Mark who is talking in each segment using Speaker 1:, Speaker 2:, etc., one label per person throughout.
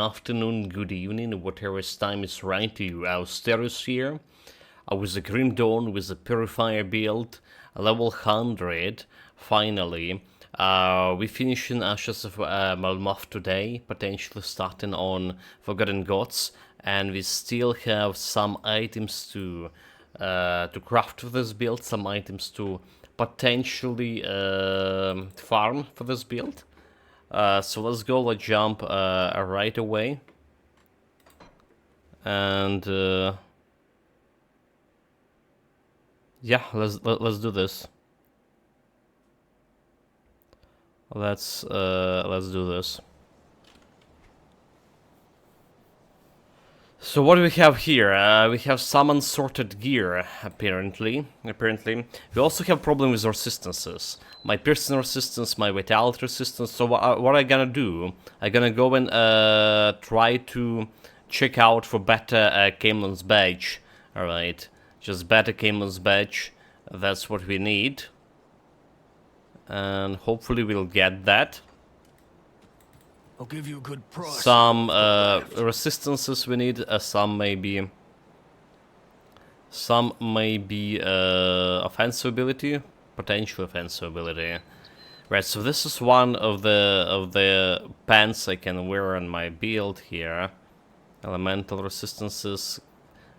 Speaker 1: afternoon, good evening, whatever time is right to you. Austerus here. I was a Grim Dawn with a Purifier build, level 100, finally. We finishing Ashes of Malmoth today, potentially starting on Forgotten Gods, and we still have some items to craft for this build, some items to potentially farm for this build. So let's go, let's jump right away. And yeah, let's do this. Let's do this. So what do we have here? We have some unsorted gear, apparently. We also have problem with resistances. My piercing resistance, my vitality resistance. So what I gonna do? I'm gonna go and try to check out for better Camelon's badge. Alright, just better Camelon's badge. That's what we need. And hopefully we'll get that.
Speaker 2: I'll give you a good price.
Speaker 1: Some resistances we need, some maybe offensive ability, potential offensive ability. Right, so this is one of the pants I can wear on my build here. Elemental resistances.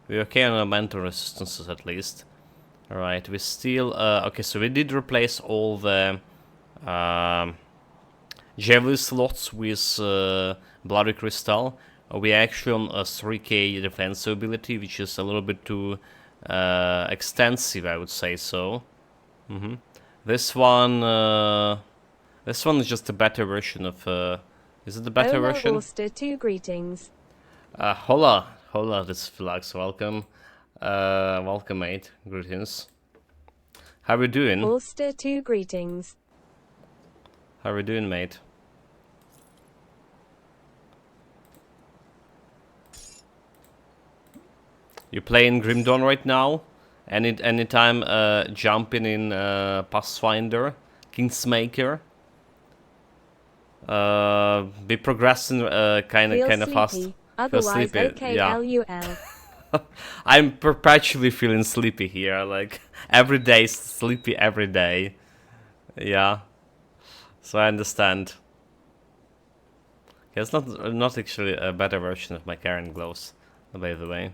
Speaker 1: We're okay on elemental resistances at least. Alright, we still okay, so we did replace all the Javelin slots with Bloody Crystal. We actually on a 3k defensive ability, which is a little bit too extensive, I would say so. This one is just a better version of. Is it the better version?
Speaker 3: Ulster, two greetings.
Speaker 1: Hola, this is Flux. Welcome, welcome, mate. Greetings. How we doing?
Speaker 3: Ulster, two greetings.
Speaker 1: How we doing, mate? You playing Grim Dawn right now? Anytime jumping in Pathfinder, Kingsmaker. Be progressing kind of fast.
Speaker 3: Otherwise,
Speaker 1: Feel sleepy.
Speaker 3: OKLUL.
Speaker 1: Yeah. I'm perpetually feeling sleepy here. Like every day, sleepy every day. Yeah. So I understand. Yeah, it's not actually a better version of my current gloves, by the way.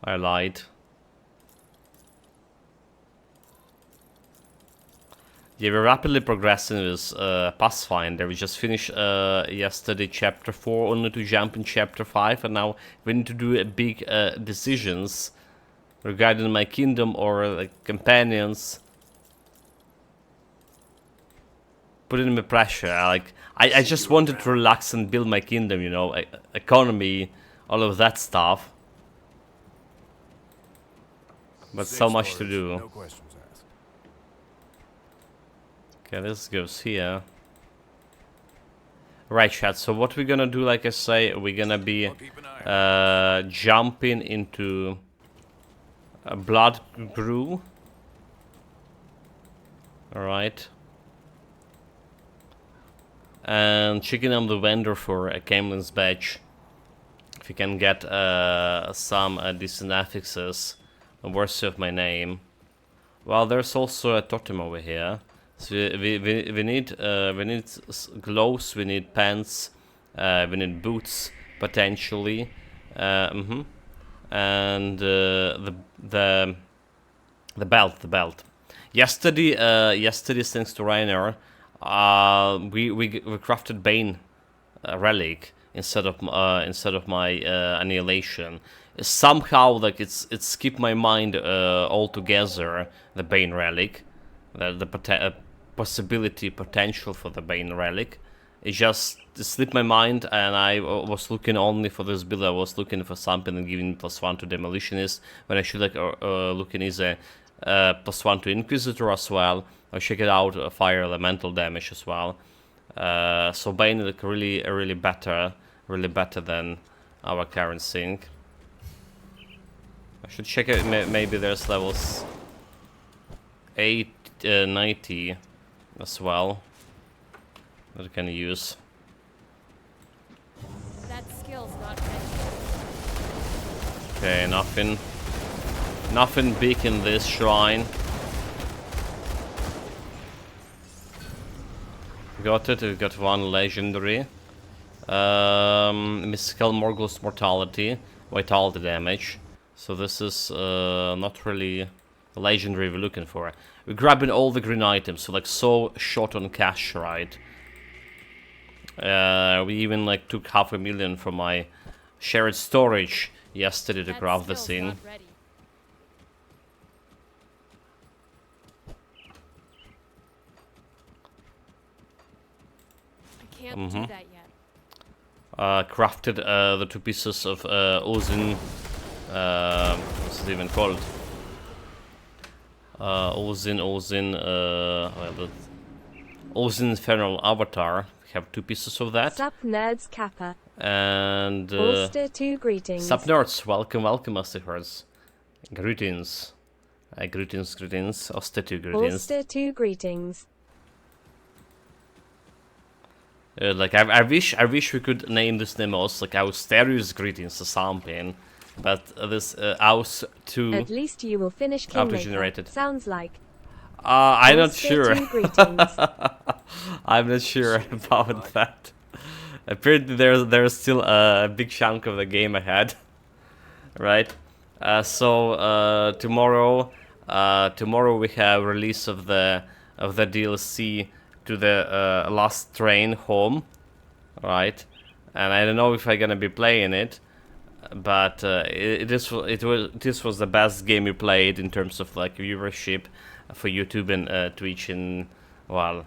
Speaker 1: I lied. Yeah, we're rapidly progressing with Pathfinder. We just finished yesterday chapter 4, only to jump in chapter 5, and now we need to do big decisions regarding my kingdom or like companions. Putting me pressure. I just wanted to relax and build my kingdom, you know, economy, all of that stuff. But so much to do.
Speaker 2: No questions asked.
Speaker 1: Okay, this goes here. Right, chat. So what we're gonna do, like I say, we're gonna be jumping into a blood brew. Alright. And checking on the vendor for a Camelon's badge. If you can get some decent affixes worthy of my name. Well, there's also a totem over here. So we need gloves, we need pants, we need boots potentially, and the belt. Yesterday, thanks to Rainer, we crafted Bane relic instead of my annihilation. Somehow, like it's skipped my mind altogether. The Bane relic, the potential for the Bane relic, it just slipped my mind, and I was looking only for this build. I was looking for something and giving +1 to Demolitionist when I should like looking is a +1 to Inquisitor as well. I'll check it out, fire elemental damage as well. So Bane like really better than our current sync. I should check it. Maybe there's levels 90 as well that I can use. Okay, nothing. Nothing big in this shrine. Got it, we got one legendary. Mystical Morgul's Mortality, Vitality damage. So this is not really the legendary we're looking for. We're grabbing all the green items, so like so short on cash, right? We even like took 500,000 from my shared storage yesterday to craft this in.
Speaker 4: Not ready. I can't do that yet.
Speaker 1: Crafted the 2 pieces of Ozin. What's it even called? Ozin, Ozin Infernal Avatar. We have 2 pieces of that.
Speaker 3: Sup nerds Kappa.
Speaker 1: And
Speaker 3: Holster 2 greetings.
Speaker 1: sup nerds, welcome, Masterherds. Greetings. Greetings. Oster 2 greetings.
Speaker 3: Holster 2 greetings.
Speaker 1: Like I wish we could name this Nemos like Austerius greetings or something, but this Aus 2
Speaker 3: At least you will finish Kingmaker.
Speaker 1: auto-generated.
Speaker 3: Sounds like.
Speaker 1: I'm not
Speaker 3: Holster
Speaker 1: sure.
Speaker 3: 2 greetings.
Speaker 1: I'm not sure about that. Apparently there's still a big chunk of the game ahead, right? So tomorrow we have release of the DLC to the last train home, right? And I don't know if I'm gonna be playing it, but this was the best game we played in terms of like viewership for YouTube and Twitch in well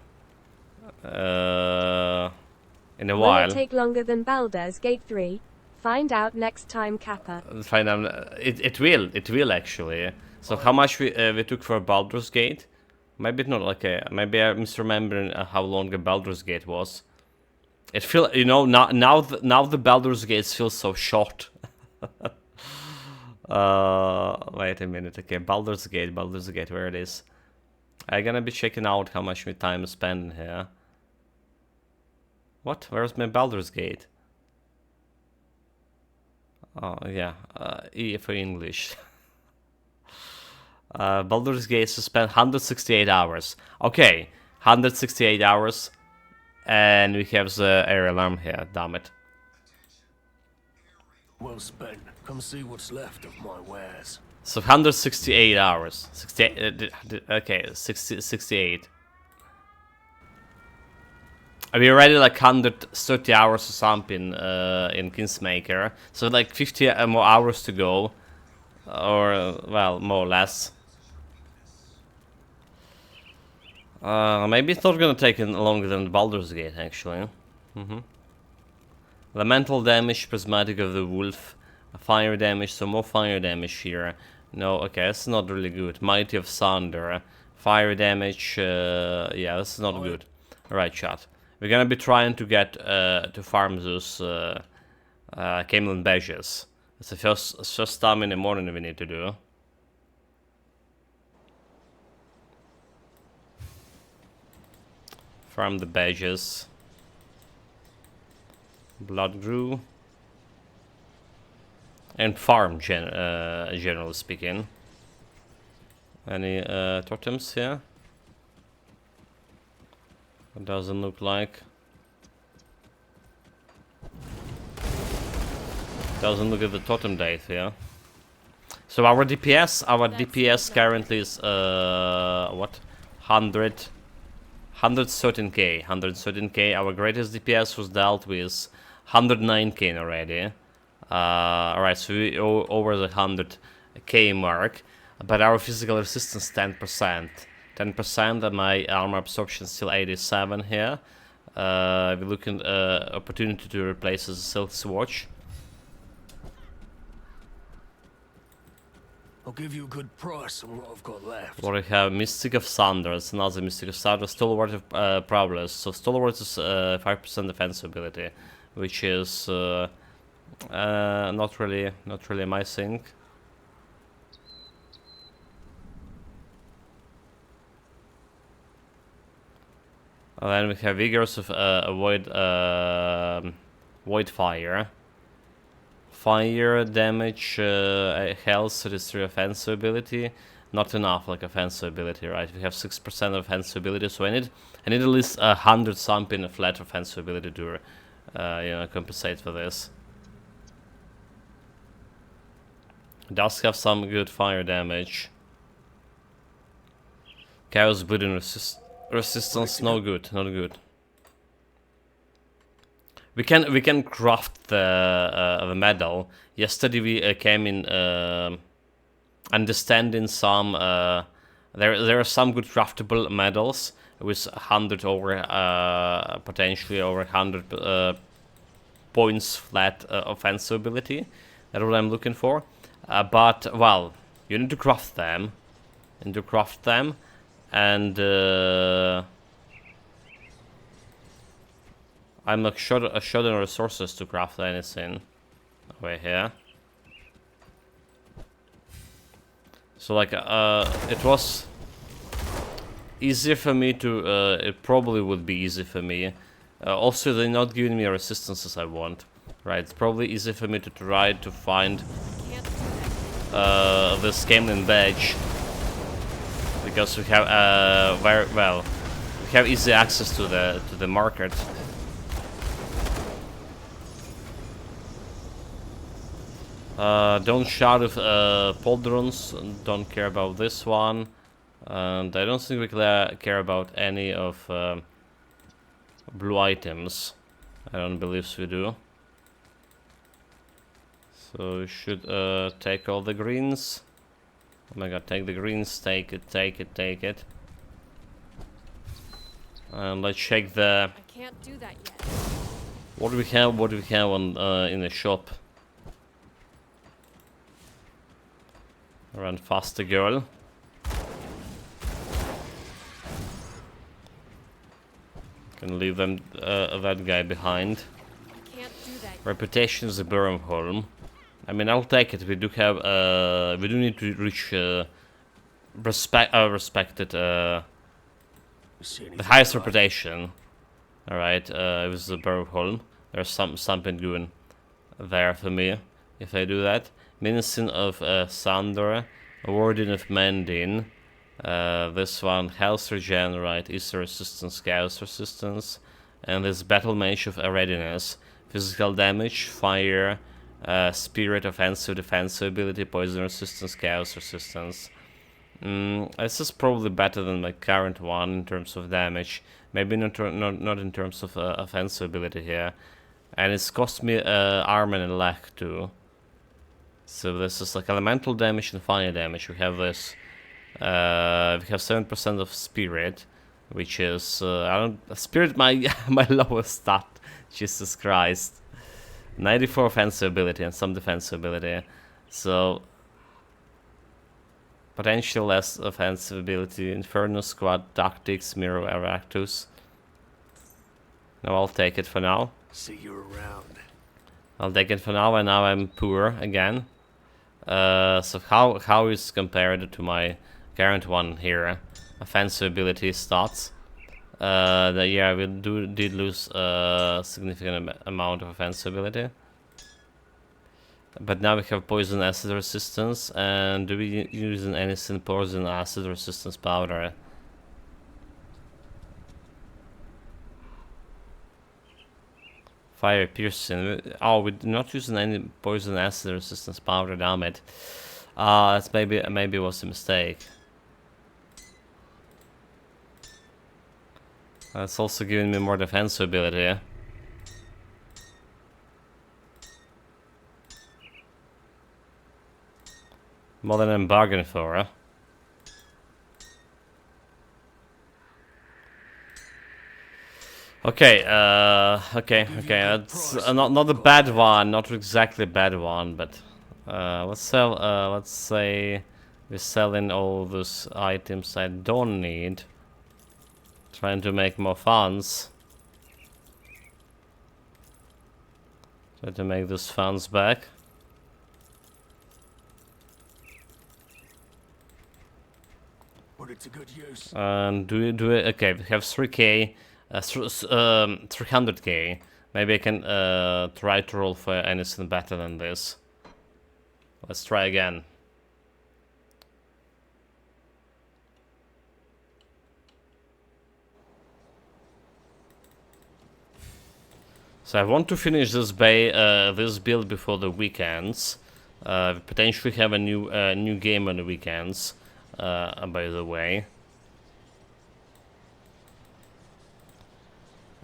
Speaker 1: in a
Speaker 3: Will
Speaker 1: while.
Speaker 3: it take longer than Baldur's Gate 3? Find out next time, Kappa.
Speaker 1: Find out. It will actually. So how much we took for Baldur's Gate? Maybe not like maybe I'm misremembering how long the Baldur's Gate was. It feel now the Baldur's Gate feels so short. Wait a minute. Okay, Baldur's Gate, where it is? I'm gonna be checking out how much my time is spending here. What? Where's my Baldur's Gate? Oh yeah, E for English. Baldur's Gate to spend 168 hours. Okay, 168 hours. And we have the air alarm here, damn it.
Speaker 2: Well spent. Come see what's left of my wares.
Speaker 1: So 168 hours. 68, okay, 68. We already like 130 hours or something in Kingsmaker. So like 50 more hours to go. Or, well, more or less. Maybe it's not gonna take longer than Baldur's Gate, actually. Elemental damage, Prismatic of the Wolf, fire damage, so more fire damage here. No, okay, that's not really good. Mighty of Thunder, fire damage, yeah, this is not good. Alright, chat. We're gonna be trying to get to farm those Camelin badges. It's the first time in the morning we need to do. Farm the badges. Blood grew. And farm, generally speaking. Any totems here? It doesn't look like. Doesn't look at the totem date here. So our DPS currently is what? 113k. Our greatest DPS was dealt with 109k already. Alright, so we over the 100k mark, but our physical resistance 10%. 10% and my armor absorption still 87 here. We're looking opportunity to replace the Silk Swatch.
Speaker 2: I'll give you a good price on what I've got left.
Speaker 1: What we have, Mystic of Thunder, it's another Mystic of Thunder, Stalwart of Prowlers. So Stalwart is 5% defense ability, which is not really my thing. And then we have Vigors of Void Fire. fire damage, health, 33 offensive ability. Not enough, like offensive ability, right? We have 6% of offensive ability, so I need at least 100 something of flat offensive ability to, you know, compensate for this. It does have some good fire damage. Chaos bleeding resistance, no good, not good. We can craft the medal. Yesterday we came in understanding some. There are some good craftable medals with 100 over potentially over 100 points flat offensive ability. That's what I'm looking for. But well, you need to craft them. And I'm not short on resources to craft anything over here. So like it was easier for me to it probably would be easy for me. Also, they're not giving me resistances I want. Right, it's probably easy for me to try to find this Camlin badge, because we have very well, we have easy access to the market. Don't shout with pauldrons, don't care about this one, and I don't think we care about any of blue items. I don't believe we do. So we should take all the greens. Oh my god, take the greens, take it. And let's check the...
Speaker 4: I can't do that yet.
Speaker 1: What do we have on in the shop? Run faster, girl. Can leave them that guy behind.
Speaker 4: I can't do that yet.
Speaker 1: Reputation is a Birnholm. I mean, I'll take it. We do have we do need to reach respected the highest reputation. All right, it was the Birnholm. There's something going there for me if I do that. Minister of Sandor, Warden of Mendin. This one, Health Regen, right? Easter Resistance, Chaos Resistance. And this Battle Mage of Readiness. Physical damage, fire, Spirit, Offensive, Defensive ability, Poison Resistance, Chaos Resistance. This is probably better than my current one in terms of damage. Maybe not in terms of offensive ability here. And it's cost me armor and leg too. So this is like elemental damage and fire damage. We have this. We have 7% of spirit, which is spirit my my lowest stat. Jesus Christ. 94 offensive ability and some defensive ability. So potential less offensive ability. Inferno Squad, Tactics, Mirror Eractus. No, I'll take it for now.
Speaker 2: See you around.
Speaker 1: I'll take it for now, and now I'm poor again. So how is compared to my current one here? Offensive ability stats. Yeah, we did lose a significant amount of offensive ability. But now we have poison acid resistance, and do we use anything poison acid resistance powder? Fire piercing. Oh, we're not using any poison acid resistance powder. Damn it. That's maybe was a mistake. That's also giving me more defensive ability. More than I'm bargaining for. Okay, okay. That's not a bad one, not exactly a bad one, but let's sell. Let's say we're selling all those items I don't need. Trying to make more funds. Try to make those funds back.
Speaker 2: Put it to good use.
Speaker 1: Do it. Okay, we have 3k, 300k. Maybe I can try to roll for anything better than this. Let's try again. So I want to finish this this build before the weekends. Potentially have a new game on the weekends. By the way.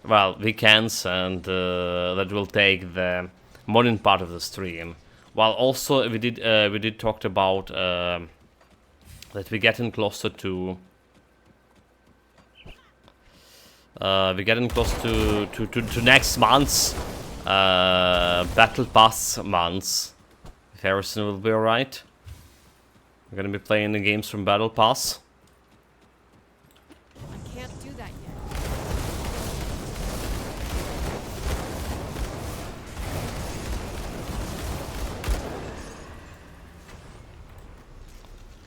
Speaker 1: Well, weekends, and that will take the morning part of the stream. While also we did talked about that we're getting closer to we're getting close to next month's Battle Pass months. If everything will be alright, we're gonna be playing the games from Battle Pass.
Speaker 4: I can't do that yet.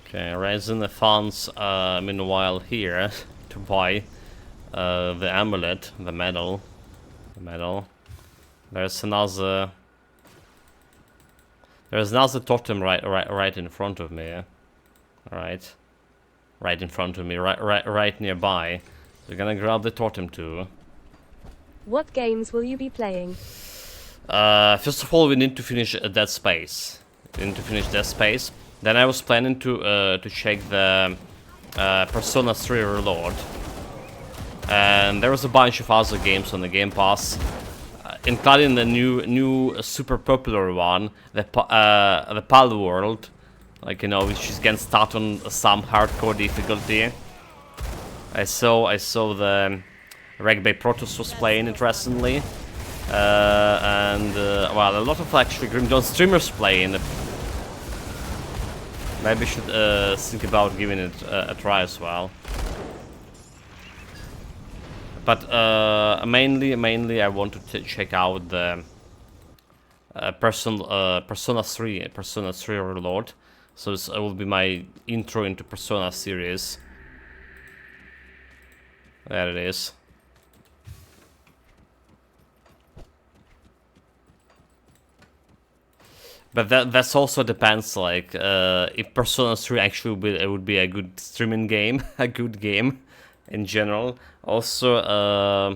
Speaker 1: Okay, raising the funds meanwhile here to buy the amulet, the medal. There's another totem right in front of me. Alright. Right in front of me, right nearby. So we're gonna grab the totem too.
Speaker 3: What games will you be playing?
Speaker 1: First of all, we need to finish Dead Space. Then I was planning to check the Persona 3 Reload. And there was a bunch of other games on the Game Pass, including the new super popular one, the Pal World, like, you know, which is getting started on some hardcore difficulty. I saw the Rugby Protoss was playing it recently, and well, a lot of actually Grim Dawn streamers playing. Maybe I should think about giving it a try as well. But mainly I want to check out the Persona 3 Reload. So this will be my intro into Persona series. There it is. But that's also depends, like, if Persona 3 actually would be a good streaming game, a good game in general. Also,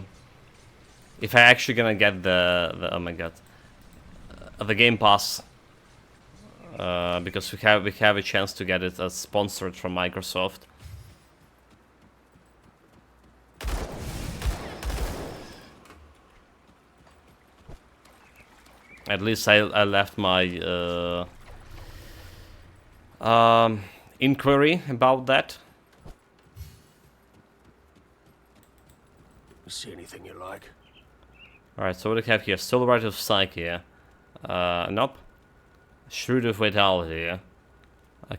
Speaker 1: if I actually gonna get the oh my god, the Game Pass, because we have a chance to get it as sponsored from Microsoft. At least I left my inquiry about that.
Speaker 2: See anything you like?
Speaker 1: Alright, so what do we have here? Still Right of Psyche. Nope. Shrewd of Vitality.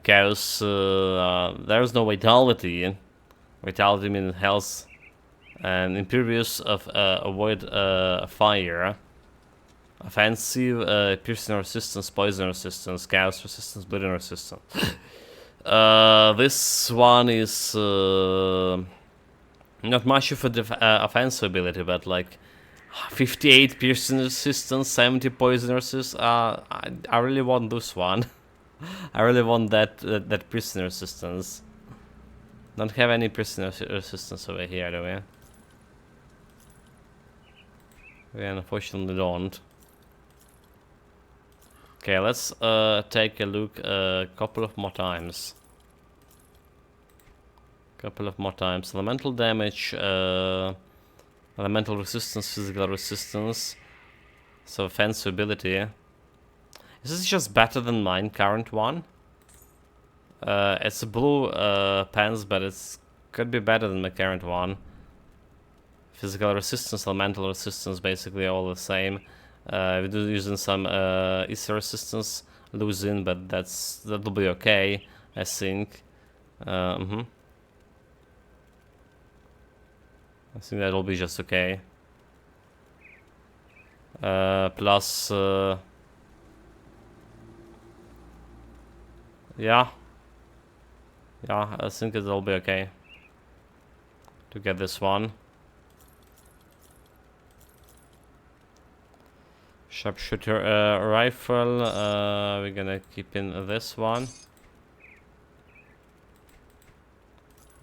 Speaker 1: Chaos. There's no Vitality. Vitality means health. And Impervious of Avoid Fire. Offensive, Piercing Resistance, Poison Resistance, Chaos Resistance, Bleeding Resistance. This one is not much of a offensive ability, but like 58 Piercing Resistance, 70 Poison Resistance. I really want this one. I really want that Piercing Resistance. Don't have any Piercing Resistance over here, do we? We unfortunately don't. Okay, let's take a look a couple of more times. Elemental damage, elemental resistance, physical resistance. So offensive ability. Is this just better than mine current one? It's a blue pants, but it's could be better than my current one. Physical resistance, elemental resistance, basically all the same. We do using some Ether resistance, losing, but that'll be okay, I think. I think that'll be just okay. Plus, yeah, I think it'll be okay to get this one. Sharpshooter rifle. We're gonna keep in this one.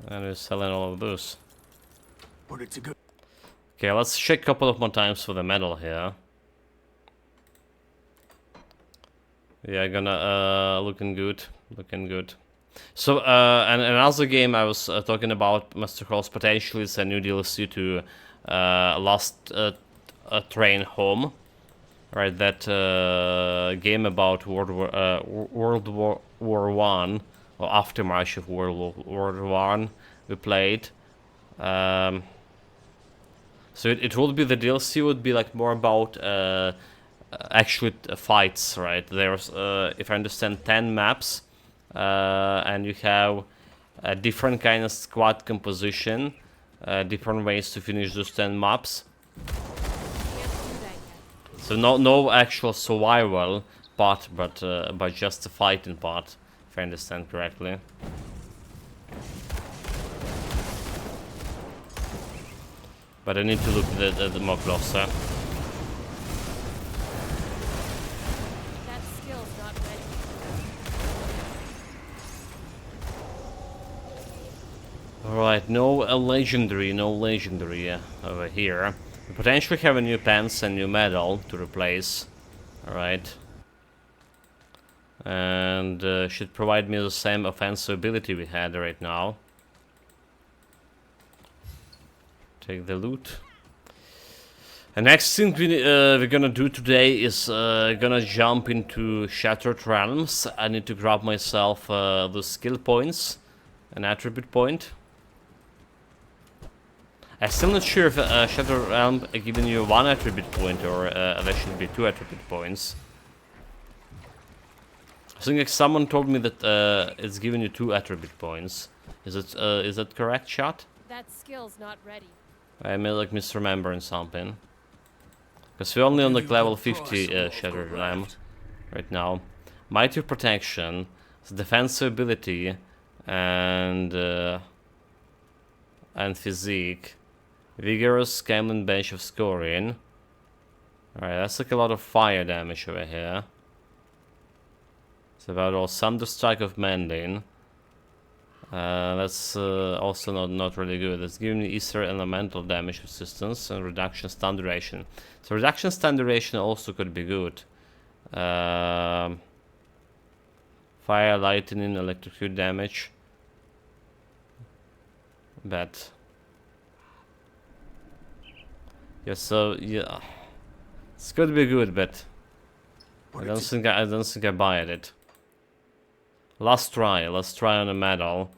Speaker 1: And we're selling all of those.
Speaker 2: Put it to good.
Speaker 1: Okay, let's check a couple of more times for the medal here. Yeah, gonna looking good, looking good. So and another game I was talking about, Master Cross, potentially is a new DLC to Last Train Home, right? That game about World War One, or aftermath of World War One we played. So it would be, the DLC would be like more about actually fights, right? There's, if I understand, 10 maps, and you have a different kind of squad composition, different ways to finish those 10 maps.
Speaker 4: Can't do that yet.
Speaker 1: So no actual survival part, but just the fighting part, if I understand correctly. But I need to look at the more closer.
Speaker 4: That skill's not ready.
Speaker 1: Alright, no legendary over here. We potentially have a new pants and new medal to replace. Alright. And should provide me the same offensive ability we had right now. Take the loot. The next thing we're gonna do today is gonna jump into Shattered Realms. I need to grab myself the skill points, an attribute point. I'm still not sure if Shattered Realm giving you one attribute point or there should be 2 attribute points. I think like someone told me that it's giving you 2 attribute points. Is that correct, chat?
Speaker 4: That skill's not ready.
Speaker 1: I may like misremembering something. Because we're only on like level 50 Shattered Realm right now. Mighty Protection, defensive ability, and physique. Vigorous Camlin Bench of Scoring. Alright, that's like a lot of fire damage over here. It's about all Thunderstrike of Mending. That's also not really good. It's giving me Ether Elemental damage resistance and reduction stun duration. So reduction stun duration also could be good. Fire, lightning, electrocute damage. But yeah, so yeah, it's could be good, but I don't think I buy it. Let's try on a medal.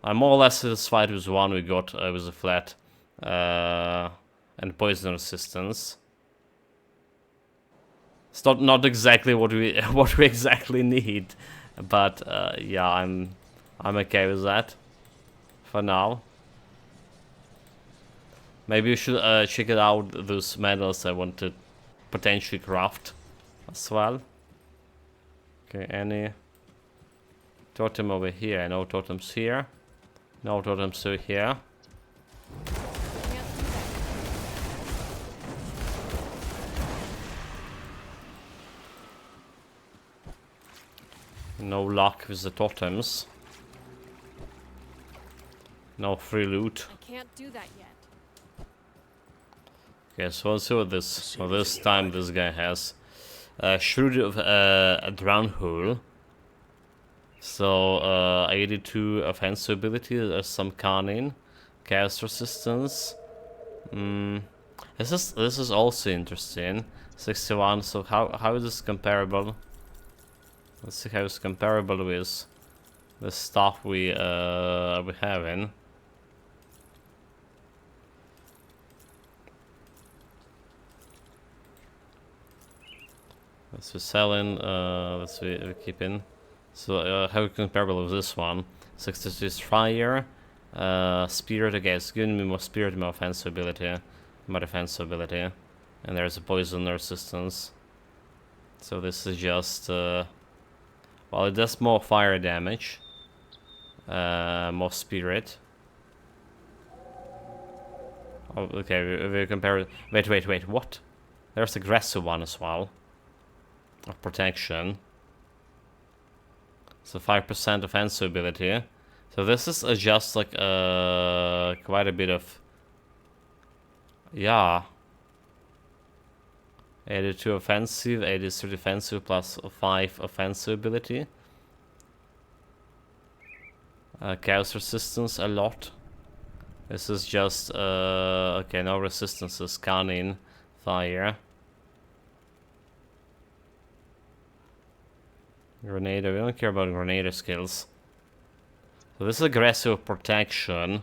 Speaker 1: I'm more or less satisfied with one we got with a flat and poison resistance. It's not exactly what we exactly need, but yeah, I'm okay with that for now. Maybe you should check it out, those medals I want to potentially craft as well. Okay, any totem over here? No totems here. No totems over here.
Speaker 4: Can't do that.
Speaker 1: No luck with the totems. No free loot.
Speaker 4: I can't do that yet.
Speaker 1: Okay, so let's see what this. Well, this time this guy has Shrewd of a Drown Hole. So 82 offensive ability. There's some Canning, chaos resistance. This is also interesting. 61. So how is this comparable? Let's see how it's comparable with the stuff we having. That's we're selling. That's we're keeping. So how comparable with this one? 66 fire, spirit. Okay, it's giving me more spirit, more offensive ability, and there's a poison resistance. So this is just well, it does more fire damage, more spirit. Oh, okay, we compare. Wait, what? There's aggressive one as well. of protection. So 5% offensive ability. So this is just like quite a bit of, yeah. 82 offensive, 83 defensive plus 5 offensive ability. Chaos resistance a lot. This is just okay, no resistances, scanning, fire. Grenade, we don't care about grenade skills. So this is aggressive protection.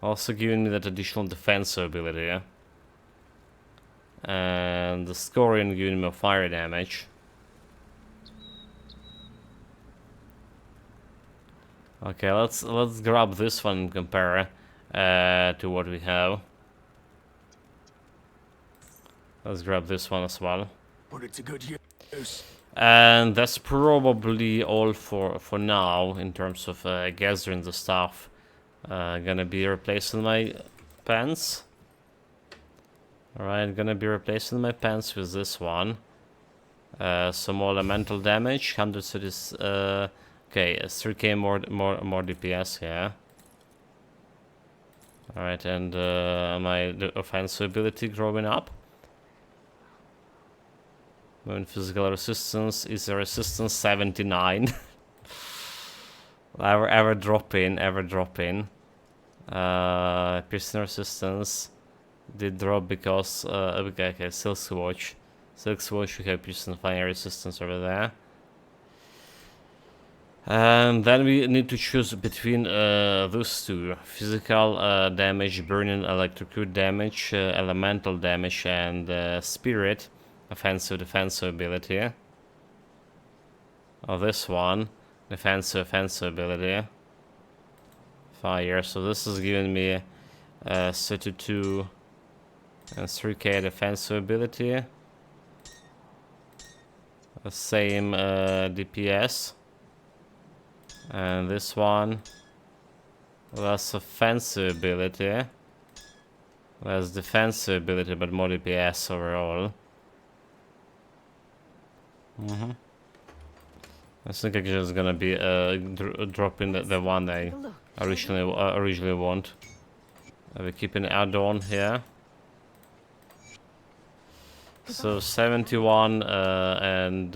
Speaker 1: Also giving me that additional defensive ability. And the scoring giving me fire damage. Okay, let's grab this one and compare to what we have. Let's grab this one as well.
Speaker 2: Put it to good use.
Speaker 1: And that's probably all for now in terms of gathering the stuff. Gonna be replacing my pants. Alright, gonna be replacing my pants with this one. Some elemental damage, 130. Okay, 3k more DPS here. Alright, and my offensive ability growing up. When physical resistance is a resistance 79. ever dropping. Piercing resistance did drop because okay, Silk Swatch. Silk Swatch, we have piercing fire resistance over there. And then we need to choose between those two: physical damage, burning, electrocute damage, elemental damage, and spirit. Offensive, defensive ability. Oh, this one. Defensive, offensive ability. Fire. So this is giving me 32 and 3k defensive ability. The same DPS. And this one. Less offensive ability. Less defensive ability, but more DPS overall. I think I'm just gonna be dropping the one I originally want. We keep an add-on here. So 71 and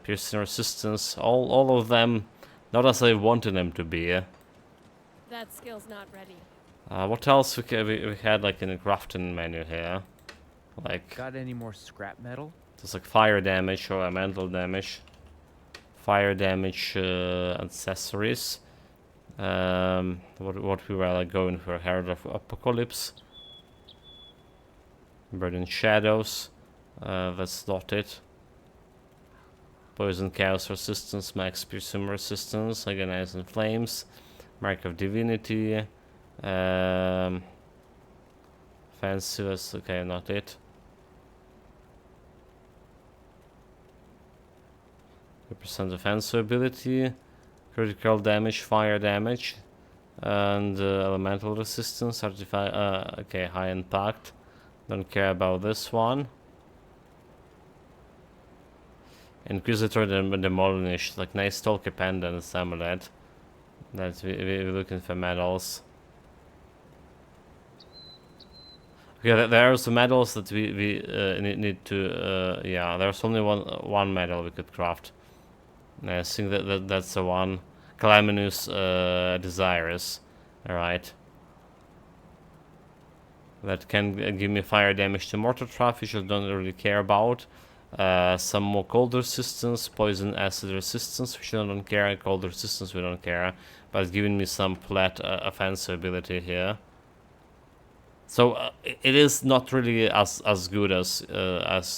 Speaker 1: piercing resistance, all of them, not as I wanted them to be.
Speaker 4: That skill's not ready.
Speaker 1: What else we had like in the crafting menu here? Like,
Speaker 5: Got any more scrap metal?
Speaker 1: there's like fire damage or elemental damage. Fire damage accessories. What we were like going for? Herald of Apocalypse. Burning Shadows. That's not it. Poison Chaos Resistance, Max Piercing Resistance, Agonizing Flames, Mark of Divinity. Fancy, that's okay, not it. 3% defensive ability, critical damage, fire damage, and elemental resistance, okay, high impact. Don't care about this one. Inquisitor Demolish, like nice Stalker Pendant Amulet. That's we're looking for medals. Okay, there are some medals that we need to. Yeah, there's only one medal we could craft. I think that's the one. Calaminous Desirous. Alright. That can give me fire damage to mortar trap, which I don't really care about. Some more cold resistance, poison acid resistance, which I don't care. Cold resistance, we don't care. But it's giving me some flat offensive ability here. So it is not really as good as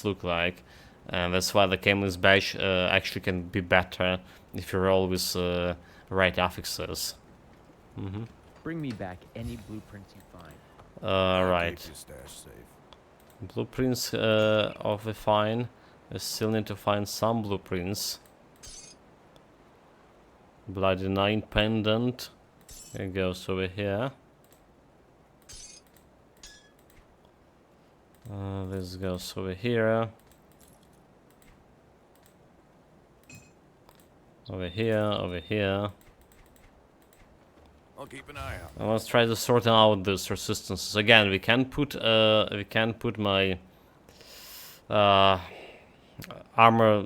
Speaker 1: look like. And that's why the Camel's Badge actually can be better if you roll with right affixes.
Speaker 5: Bring me back any blueprints you find.
Speaker 1: Right.
Speaker 2: Keep your stash safe.
Speaker 1: Blueprints of the fine. I still need to find some blueprints. Bloody 9 pendant. It goes over here. This goes over here. Over here, over here.
Speaker 2: I'll keep an eye out.
Speaker 1: And let's try to sort out these resistances. Again, we can put my armor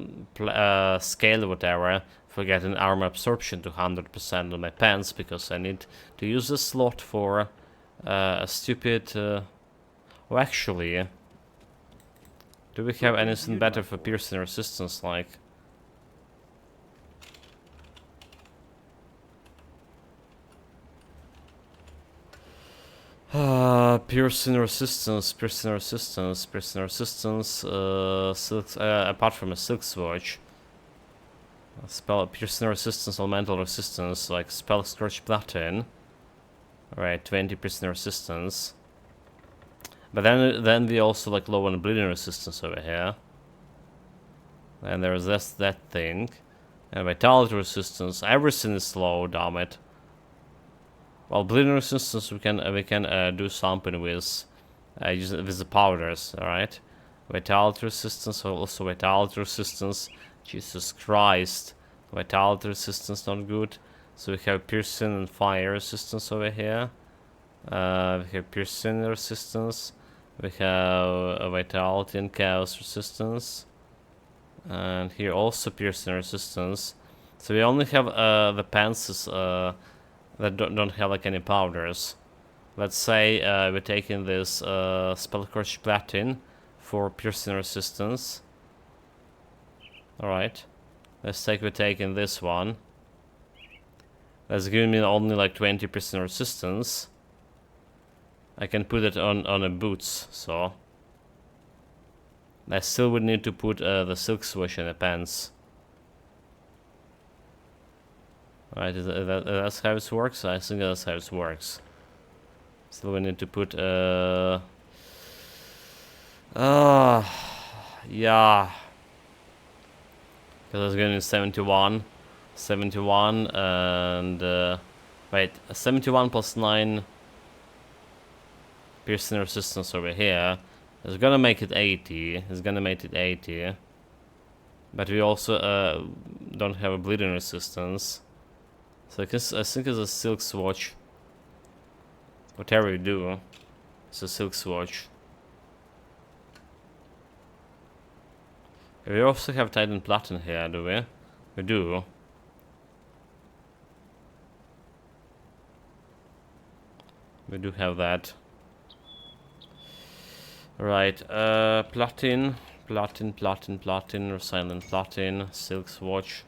Speaker 1: scale or whatever for getting armor absorption to 100% on my pants, because I need to use this slot for a stupid... well, actually, do we have anything better for piercing resistance, like... piercing resistance, silk, apart from a silk swatch. Spell piercing resistance, elemental resistance, like spell scorch platin. Alright, 20 piercing resistance. But then we also like low on bleeding resistance over here. And there's that thing. And vitality resistance, everything is low, damn it. Well, bleeding resistance we can do something with with the powders, alright? Vitality resistance, also vitality resistance. Jesus Christ. Vitality resistance not good. So we have piercing and fire resistance over here. We have piercing resistance. We have vitality and chaos resistance. And here also piercing resistance. So we only have the pants that don't have like any powders. Let's say we're taking this Spellscorch Platin for piercing resistance. Alright. Let's say we're taking this one. That's giving me only like 20% resistance. I can put it on a boots, so... I still would need to put the silk swoosh in the pants. Alright, that's how it works? I think that's how it works. Still we need to put yeah. Because it's going to 71. 71 and wait, 71 plus 9 piercing resistance over here. It's gonna make it 80. It's gonna make it 80. But we also don't have a bleeding resistance. So I think it's a silk swatch. Whatever you do, it's a silk swatch. We also have Titan Platin here, do we? We do. We do have that. Right, platin, silent platin, silk swatch.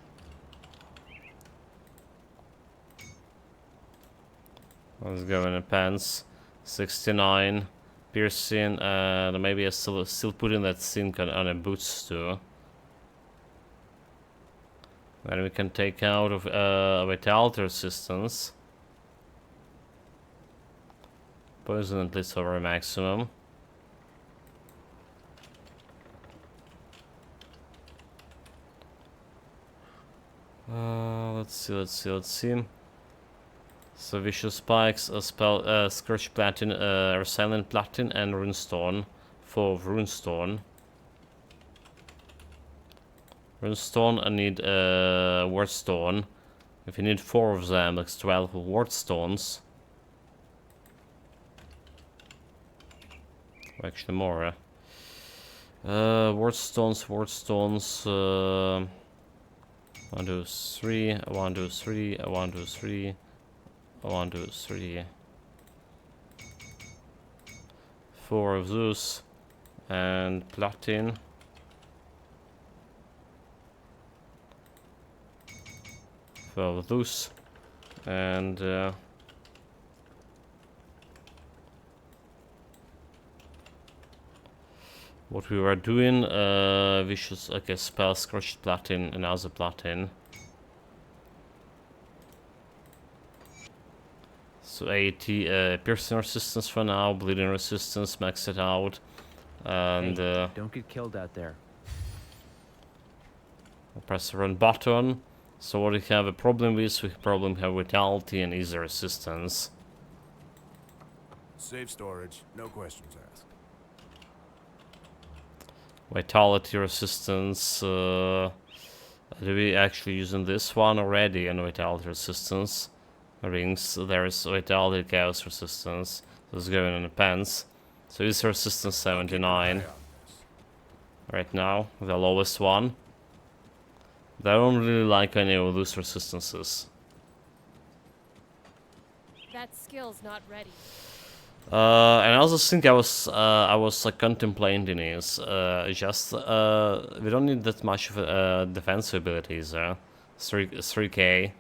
Speaker 1: Let's go in the pants. 69, piercing, and maybe I still putting that sync on a boots too. Then we can take out of vitality resistance. Poison at least over maximum. Let's see. So vicious spikes, scorch platin, silent platin, and runestone. 4 of runestone. Runestone, I need wardstone. If you need 4 of them, that's 12 wardstones. Actually more. Wardstones. 1, 2, 3, 1, 2, 3, 1, 2, 3, 1, 2, 3. 4 of those, and platin. Of those, and what we were doing, we should spell scorched platin, another platin. So 80 piercing resistance for now, bleeding resistance, max it out, and
Speaker 5: hey, don't get killed out there.
Speaker 1: I'll press the run button. So what we have a problem with, we probably have vitality and easy resistance.
Speaker 2: Safe storage, no questions asked.
Speaker 1: Vitality resistance, Do we actually using this one already on vitality resistance? Rings, there is vitality chaos resistance. This is going on the pants. So it's resistance 79 right now, the lowest one. I don't really like any of those resistances.
Speaker 4: That skill's not ready.
Speaker 1: And I also think I was like contemplating is just we don't need that much of defensive abilities there. 3k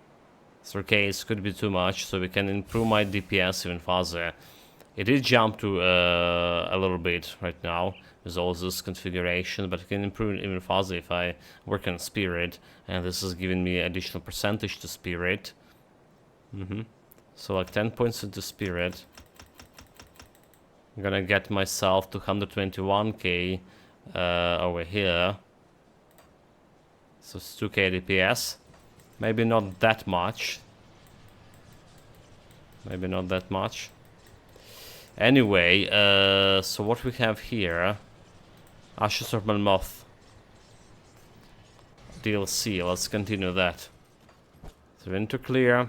Speaker 1: is could be too much, so we can improve my DPS even faster. It did jump to a little bit right now with all this configuration, but I can improve it even faster if I work on Spirit, and this is giving me additional percentage to Spirit. So like 10 points into Spirit. I'm gonna get myself to 121k over here. So it's 2k DPS. Maybe not that much. Maybe not that much. Anyway, so what we have here, Ashes of Moth DLC, let's continue that. So we need to clear
Speaker 4: I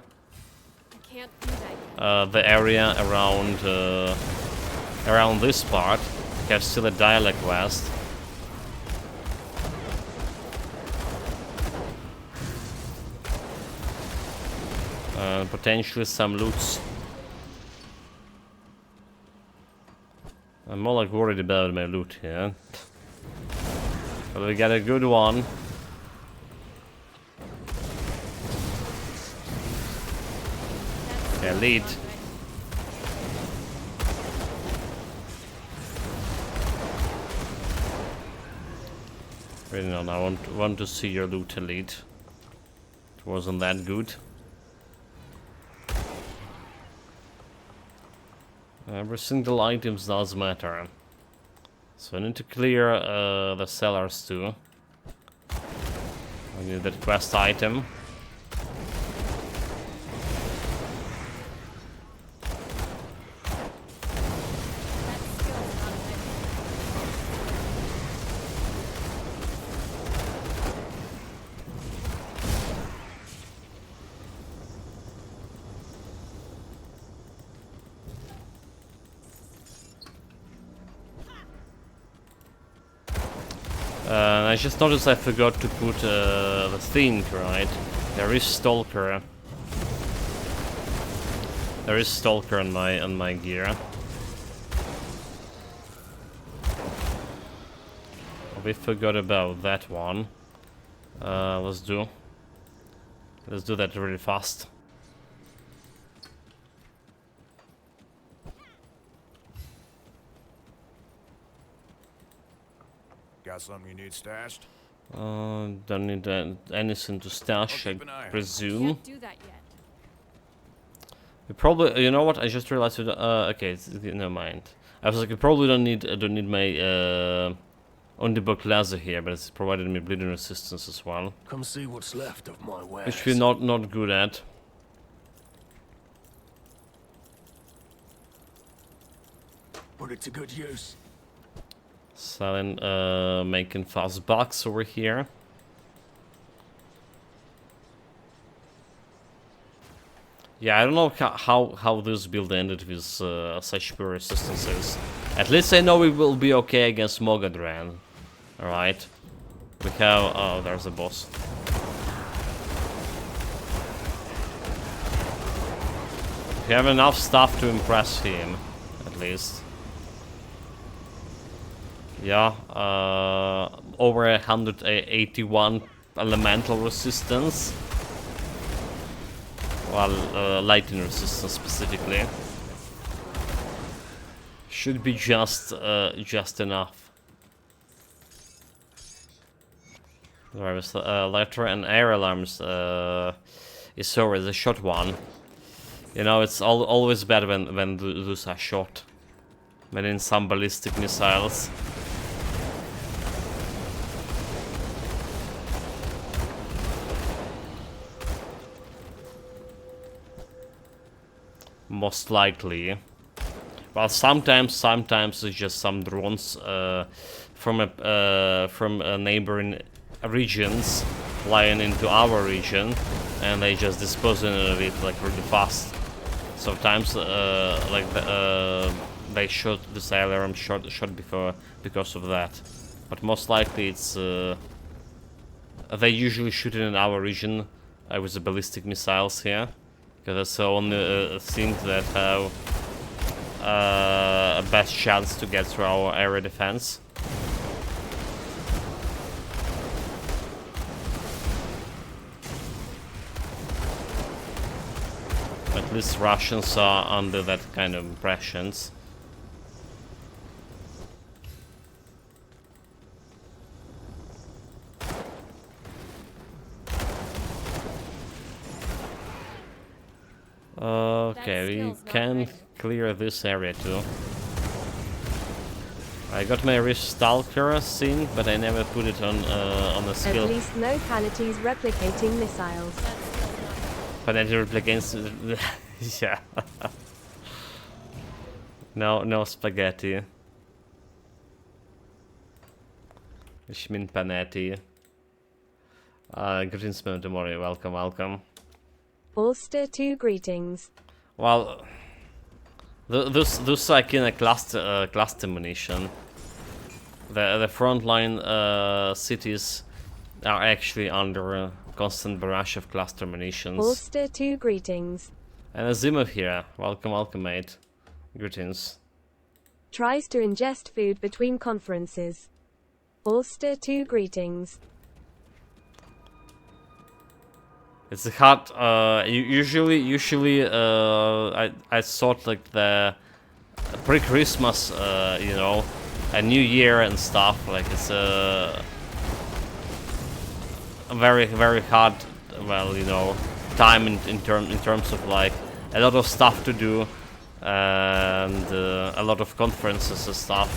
Speaker 4: can't do that.
Speaker 1: the area around this part. We have still a dialect quest. Potentially some loots. I'm more like worried about my loot here. But we got a good one. Yeah, lead. Really not. I want to see your loot, Elite. It wasn't that good. Every single items does matter. So I need to clear the cellars too. I need that quest item. I just noticed I forgot to put the thing, right? There is Stalker. There is Stalker on my gear. We forgot about that one. Let's do that really fast.
Speaker 2: Got something you need stashed?
Speaker 1: Don't need anything to stash, I
Speaker 2: keep an eye out.
Speaker 1: presume.
Speaker 4: Can't do that yet.
Speaker 1: We probably, you know what? I just realized. Okay, never mind. I was like, I probably don't need my on-debug laser here, but it's provided me bleeding resistance as well,
Speaker 2: Come see what's left of my wares.
Speaker 1: which we're not good at.
Speaker 2: Put it to good use.
Speaker 1: Selling, making fast bucks over here. Yeah, I don't know how this build ended with such poor resistances. At least I know we will be okay against Mogadran. Alright. We have... oh, there's a boss. We have enough stuff to impress him, at least. Yeah, over 181 elemental resistance. Well, lightning resistance specifically. Should be just enough. There is letter and air alarms is over the shot one. You know, it's always better when those are shot. When in some ballistic missiles. Most likely. Well, sometimes it's just some drones from neighboring regions flying into our region, and they just disposing of it like really fast. Sometimes they shot this alarm shot before because of that, but most likely it's they usually shoot it in our region with the ballistic missiles here, because that's the only thing that have a best chance to get through our area defense. At least Russians are under that kind of impressions. Okay, we can clear this area too. I got my Rift Stalker scene, but I never put it on the skill.
Speaker 3: At least no Panates replicating missiles.
Speaker 1: Paneti replicates. Yeah. No spaghetti. Ich mean Panetti. Greetings, Tomori. Welcome.
Speaker 3: Ulster 2 greetings.
Speaker 1: Well, those like in a cluster munition. The frontline cities are actually under a constant barrage of cluster munitions.
Speaker 3: Ulster 2 greetings.
Speaker 1: And Azimov here. Welcome, mate. Greetings.
Speaker 3: Tries to ingest food between conferences. Ulster 2 greetings.
Speaker 1: It's hard. Usually, I thought like the pre-Christmas, you know, a New Year and stuff. Like it's a very hard. Well, you know, time in terms of like a lot of stuff to do and a lot of conferences and stuff.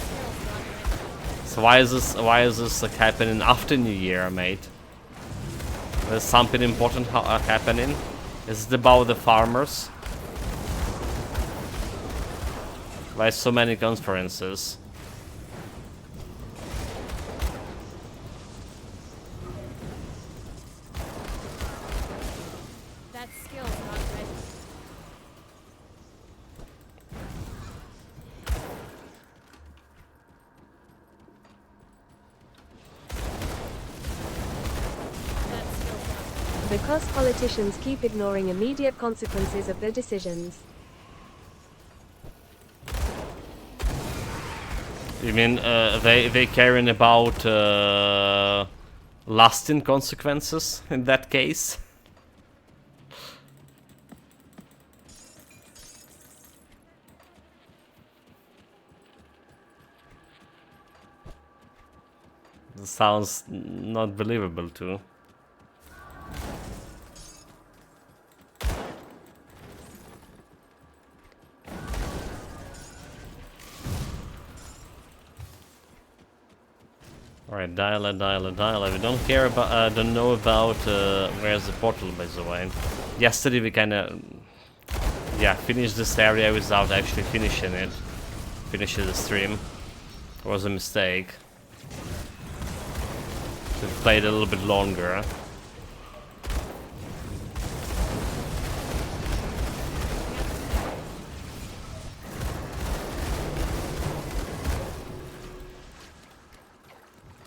Speaker 1: So why is this like happening after New Year, mate? There's something important happening. Is it about the farmers? Why so many conferences?
Speaker 4: That skill's not ready.
Speaker 3: Because politicians keep ignoring immediate consequences of their decisions.
Speaker 1: You mean they caring about lasting consequences in that case? Sounds not believable too. Alright, dial it. We don't care about, don't know about where's the portal, by the way. Yesterday we kinda, yeah, finished this area without actually finishing it. Finishing the stream. It was a mistake. So we played a little bit longer.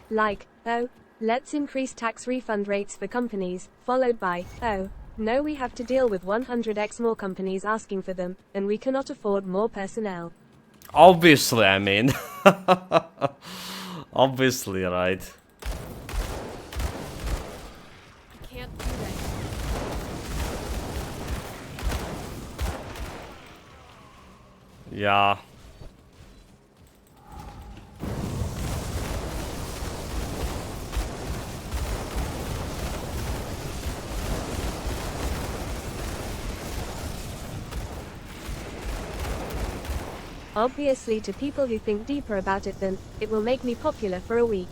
Speaker 3: Like, oh, let's increase tax refund rates for companies, followed by, oh, no, we have to deal with 100x more companies asking for them, and we cannot afford more personnel.
Speaker 1: Obviously, I mean. Obviously, right.
Speaker 4: I can't do that.
Speaker 1: Yeah.
Speaker 3: Obviously, to people who think deeper about it than, it will make me popular for a week.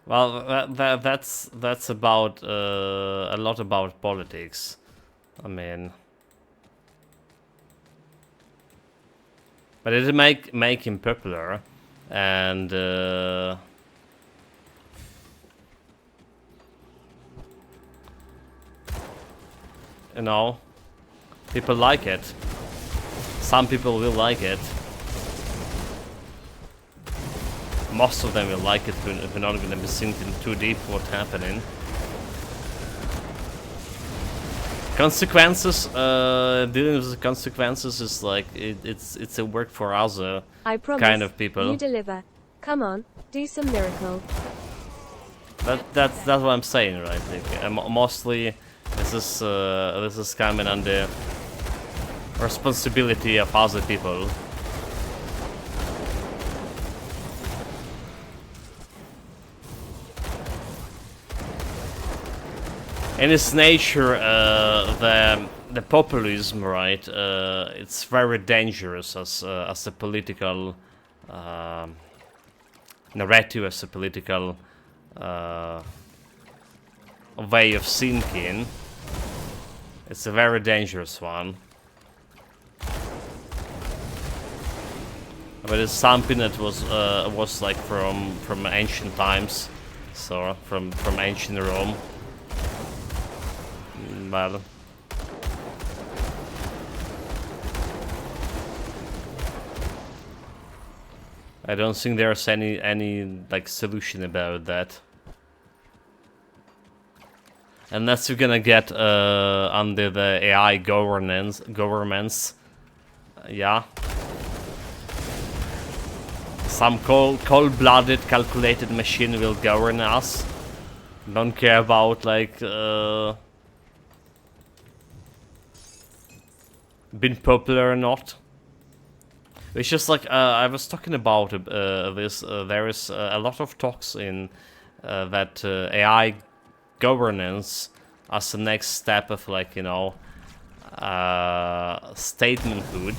Speaker 1: Well, that's about a lot about politics. I mean, but it make him popular. and you know, people like it. Some people will like it. Most of them will like it. We're not going to be sinking too deep what's happening. Consequences, dealing with the consequences is like it's a work for other
Speaker 3: I promise.
Speaker 1: kind of people.
Speaker 3: You deliver. Come on, do some miracle.
Speaker 1: That's what I'm saying, right? Like, mostly this is coming under responsibility of other people. In its nature, the populism, right? It's very dangerous as a political narrative, as a political way of thinking. It's a very dangerous one. But it's something that was like from ancient times, so from ancient Rome. Well, I don't think there's any like solution about that, unless you're gonna get under the AI governments, yeah. Some cold-blooded, calculated machine will govern us. Don't care about like being popular or not. It's just like I was talking about this. There is a lot of talks in that AI governance as the next step of, like, you know, statementhood.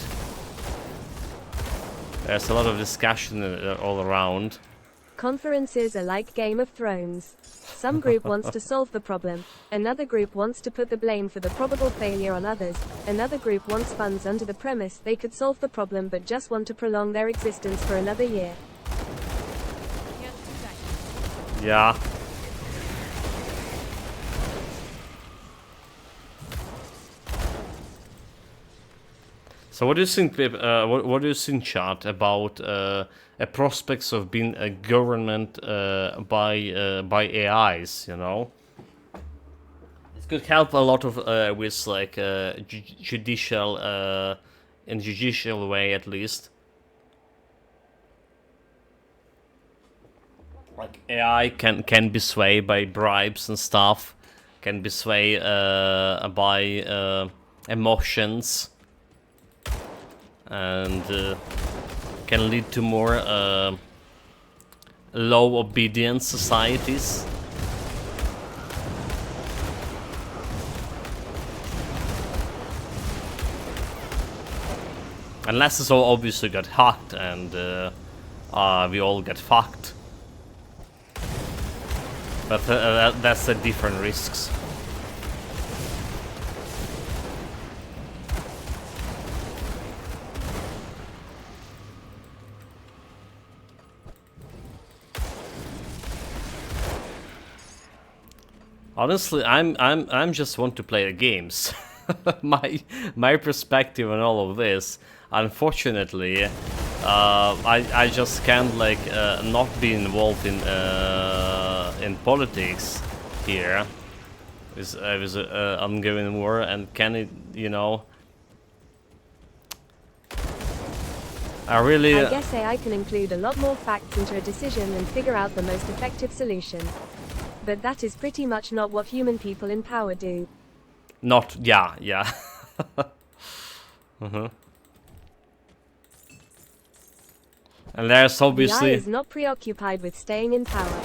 Speaker 1: There's a lot of discussion all around.
Speaker 3: Conferences are like Game of Thrones. Some group wants to solve the problem, another group wants to put the blame for the probable failure on others, another group wants funds under the premise they could solve the problem but just want to prolong their existence for another year.
Speaker 4: Can't do that.
Speaker 1: Yeah. So what do you think, what do you think, chat, about prospects of being a government by AIs, you know? It could help a lot of with like judicial in judicial way, at least. Like AI can be swayed by bribes and stuff, can be swayed by emotions, and can lead to more low obedience societies. Unless it's all obviously got hacked and we all get fucked. But that's the different risks. Honestly, I'm just want to play the games. my perspective on all of this, unfortunately, I just can't like not be involved in politics here with ongoing war, and can it, you know, I
Speaker 3: guess AI can include a lot more facts into a decision and figure out the most effective solution. But that is pretty much not what human people in power do.
Speaker 1: Not, yeah. And there's obviously...
Speaker 3: The AI is not preoccupied with staying in power.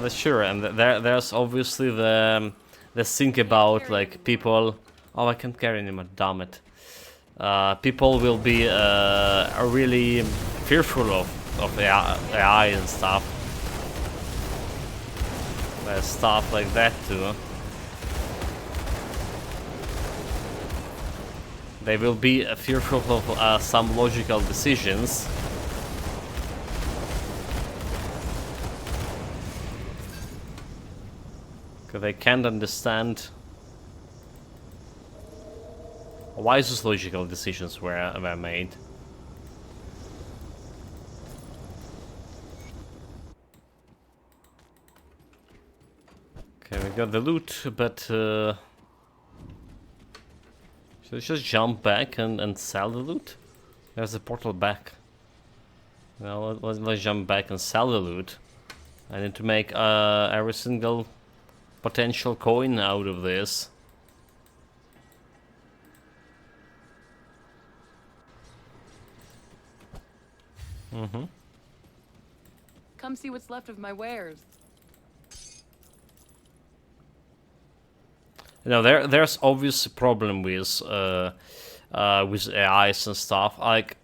Speaker 1: Sure, and there's obviously the think about, like, people... Oh, I can't carry anymore, damn it. People will be really fearful of AI and stuff. There's stuff like that too. They will be fearful of some logical decisions. Because they can't understand why those logical decisions were made. Okay, we got the loot, but should we just jump back and sell the loot? There's a portal back. Well, let's jump back and sell the loot. I need to make every single potential coin out of this.
Speaker 4: Come see what's left of my wares.
Speaker 1: You know, there's obvious problem with AIs and stuff. Like,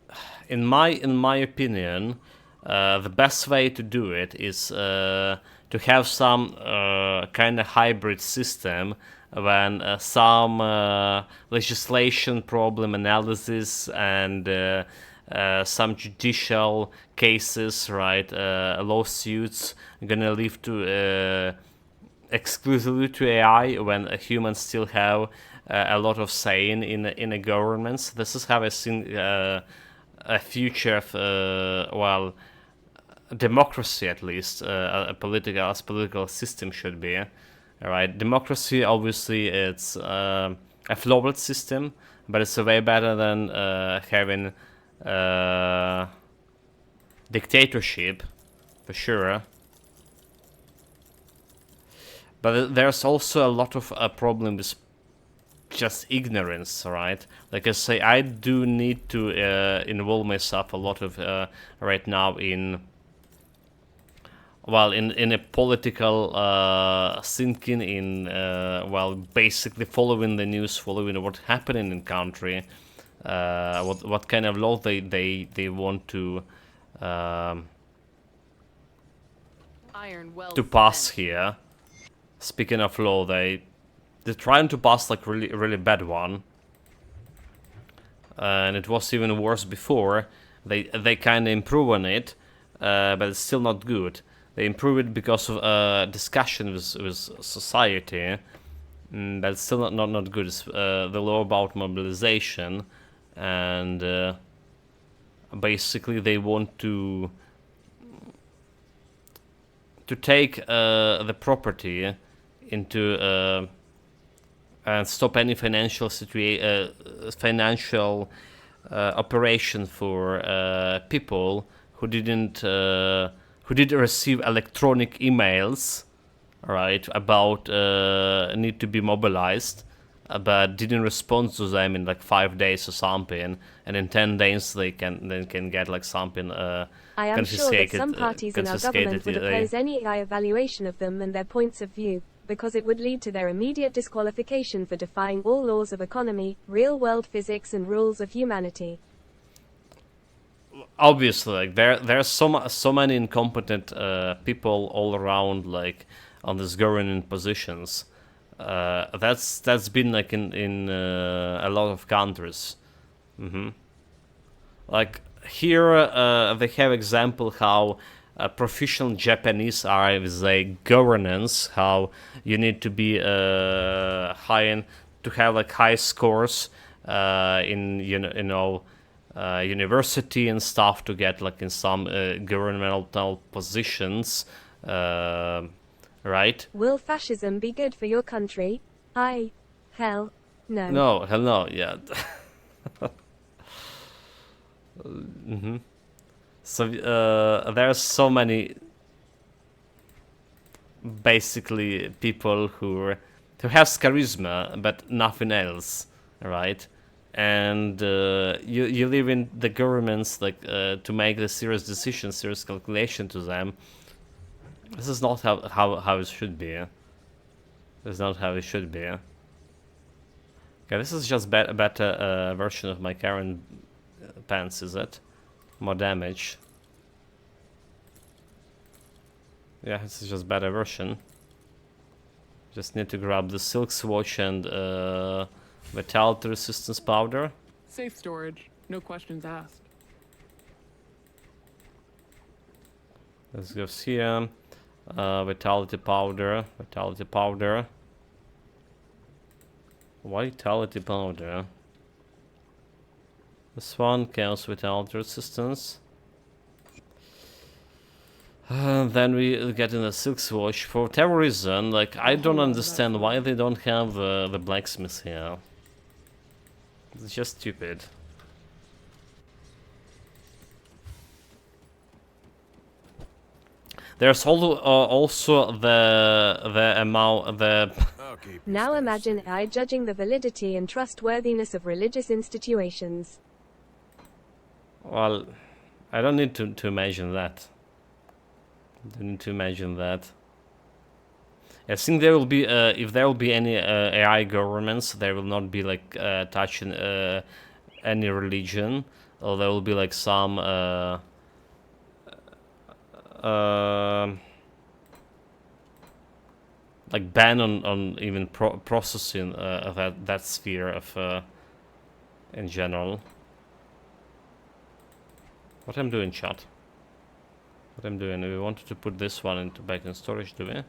Speaker 1: in my opinion, the best way to do it is to have some kind of hybrid system when some legislation problem analysis and some judicial cases, right, lawsuits, gonna lead to exclusively to AI when humans still have a lot of say in a governments. This is how I see a future of well, democracy, at least a political system should be. All right, democracy obviously it's a flawed system, but it's way better than having dictatorship, for sure. But there's also a lot of problem with just ignorance, right? Like I say, I do need to involve myself a lot of right now in, well, in a political thinking, in well, basically following the news, following what's happening in country, what kind of law they want to
Speaker 4: Iron well
Speaker 1: pass
Speaker 4: spent.
Speaker 1: here. Speaking of law, they're trying to pass like really bad one, and it was even worse before. They kind of improve on it, but it's still not good. They improve it because of discussion with society, but it's still not good. It's, the law about mobilization, and basically they want to take the property into and stop any financial operation for people who didn't receive electronic emails, right, about need to be mobilized, but didn't respond to them in like 5 days or something, and in 10 days they can get like something
Speaker 3: I am sure that some parties in our government would oppose any AI evaluation of them and their points of view, because it would lead to their immediate disqualification for defying all laws of economy, real-world physics and rules of humanity.
Speaker 1: Obviously, like there's so many incompetent people all around, like on these governing positions. That's been like in a lot of countries. Like here, they have example how professional Japanese are with a governance. How you need to be high to have like high scores in university and stuff to get like in some governmental positions, right?
Speaker 3: Will fascism be good for your country? Hell, no.
Speaker 1: No, hell no, yeah. So there's so many basically people who has charisma but nothing else, right? And you live in the governments like to make the serious decisions, serious calculation to them. This is not how it should be. This is not how it should be. Okay, this is just a better version of my current pants, is it? More damage. Yeah, this is just better version. Just need to grab the silk swatch and vitality resistance powder.
Speaker 4: Safe storage. No questions asked.
Speaker 1: Let's go here. Vitality powder. Vitality powder. Vitality powder. This one counts vitality resistance. Then we get in the silk swatch. For whatever reason, like, I don't understand why they don't have the blacksmith here. It's just stupid. There's also the amount
Speaker 2: I'll keep you
Speaker 3: Now
Speaker 2: stashed.
Speaker 3: imagine AI judging the validity and trustworthiness of religious institutions.
Speaker 1: well, I don't need to imagine that. I don't need to imagine that. I think there will be if there will be any AI governments, there will not be like touching any religion, or there will be like some like ban on even processing that sphere of in general. What I'm doing, chat? What I'm doing? We wanted to put this one into back in storage, do we?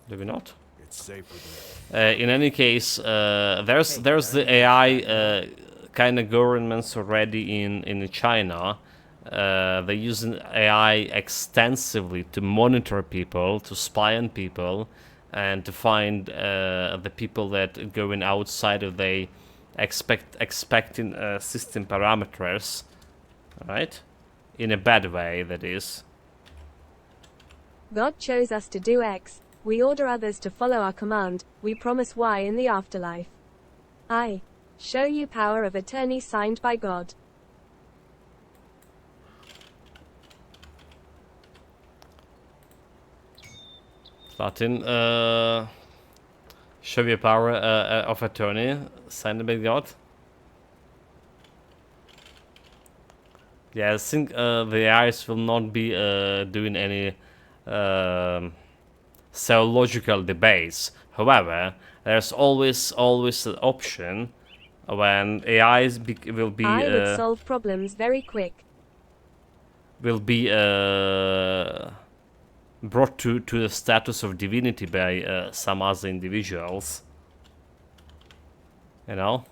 Speaker 1: Do we not?
Speaker 2: It's safe with me.
Speaker 1: In any case, there's the AI kind of governments already in China. They're using AI extensively to monitor people, to spy on people, and to find the people that going outside of the expecting system parameters, right? In a bad way, that is.
Speaker 3: God chose us to do X. We order others to follow our command. We promise Y in the afterlife. I show you power of attorney signed by God.
Speaker 1: Latin, show you power of attorney signed by God. Yeah, I think the AIs will not be doing any theological debates. However, there's always an option when AIs will be
Speaker 3: I would solve problems very quick.
Speaker 1: Brought to the status of divinity by some other individuals. You know?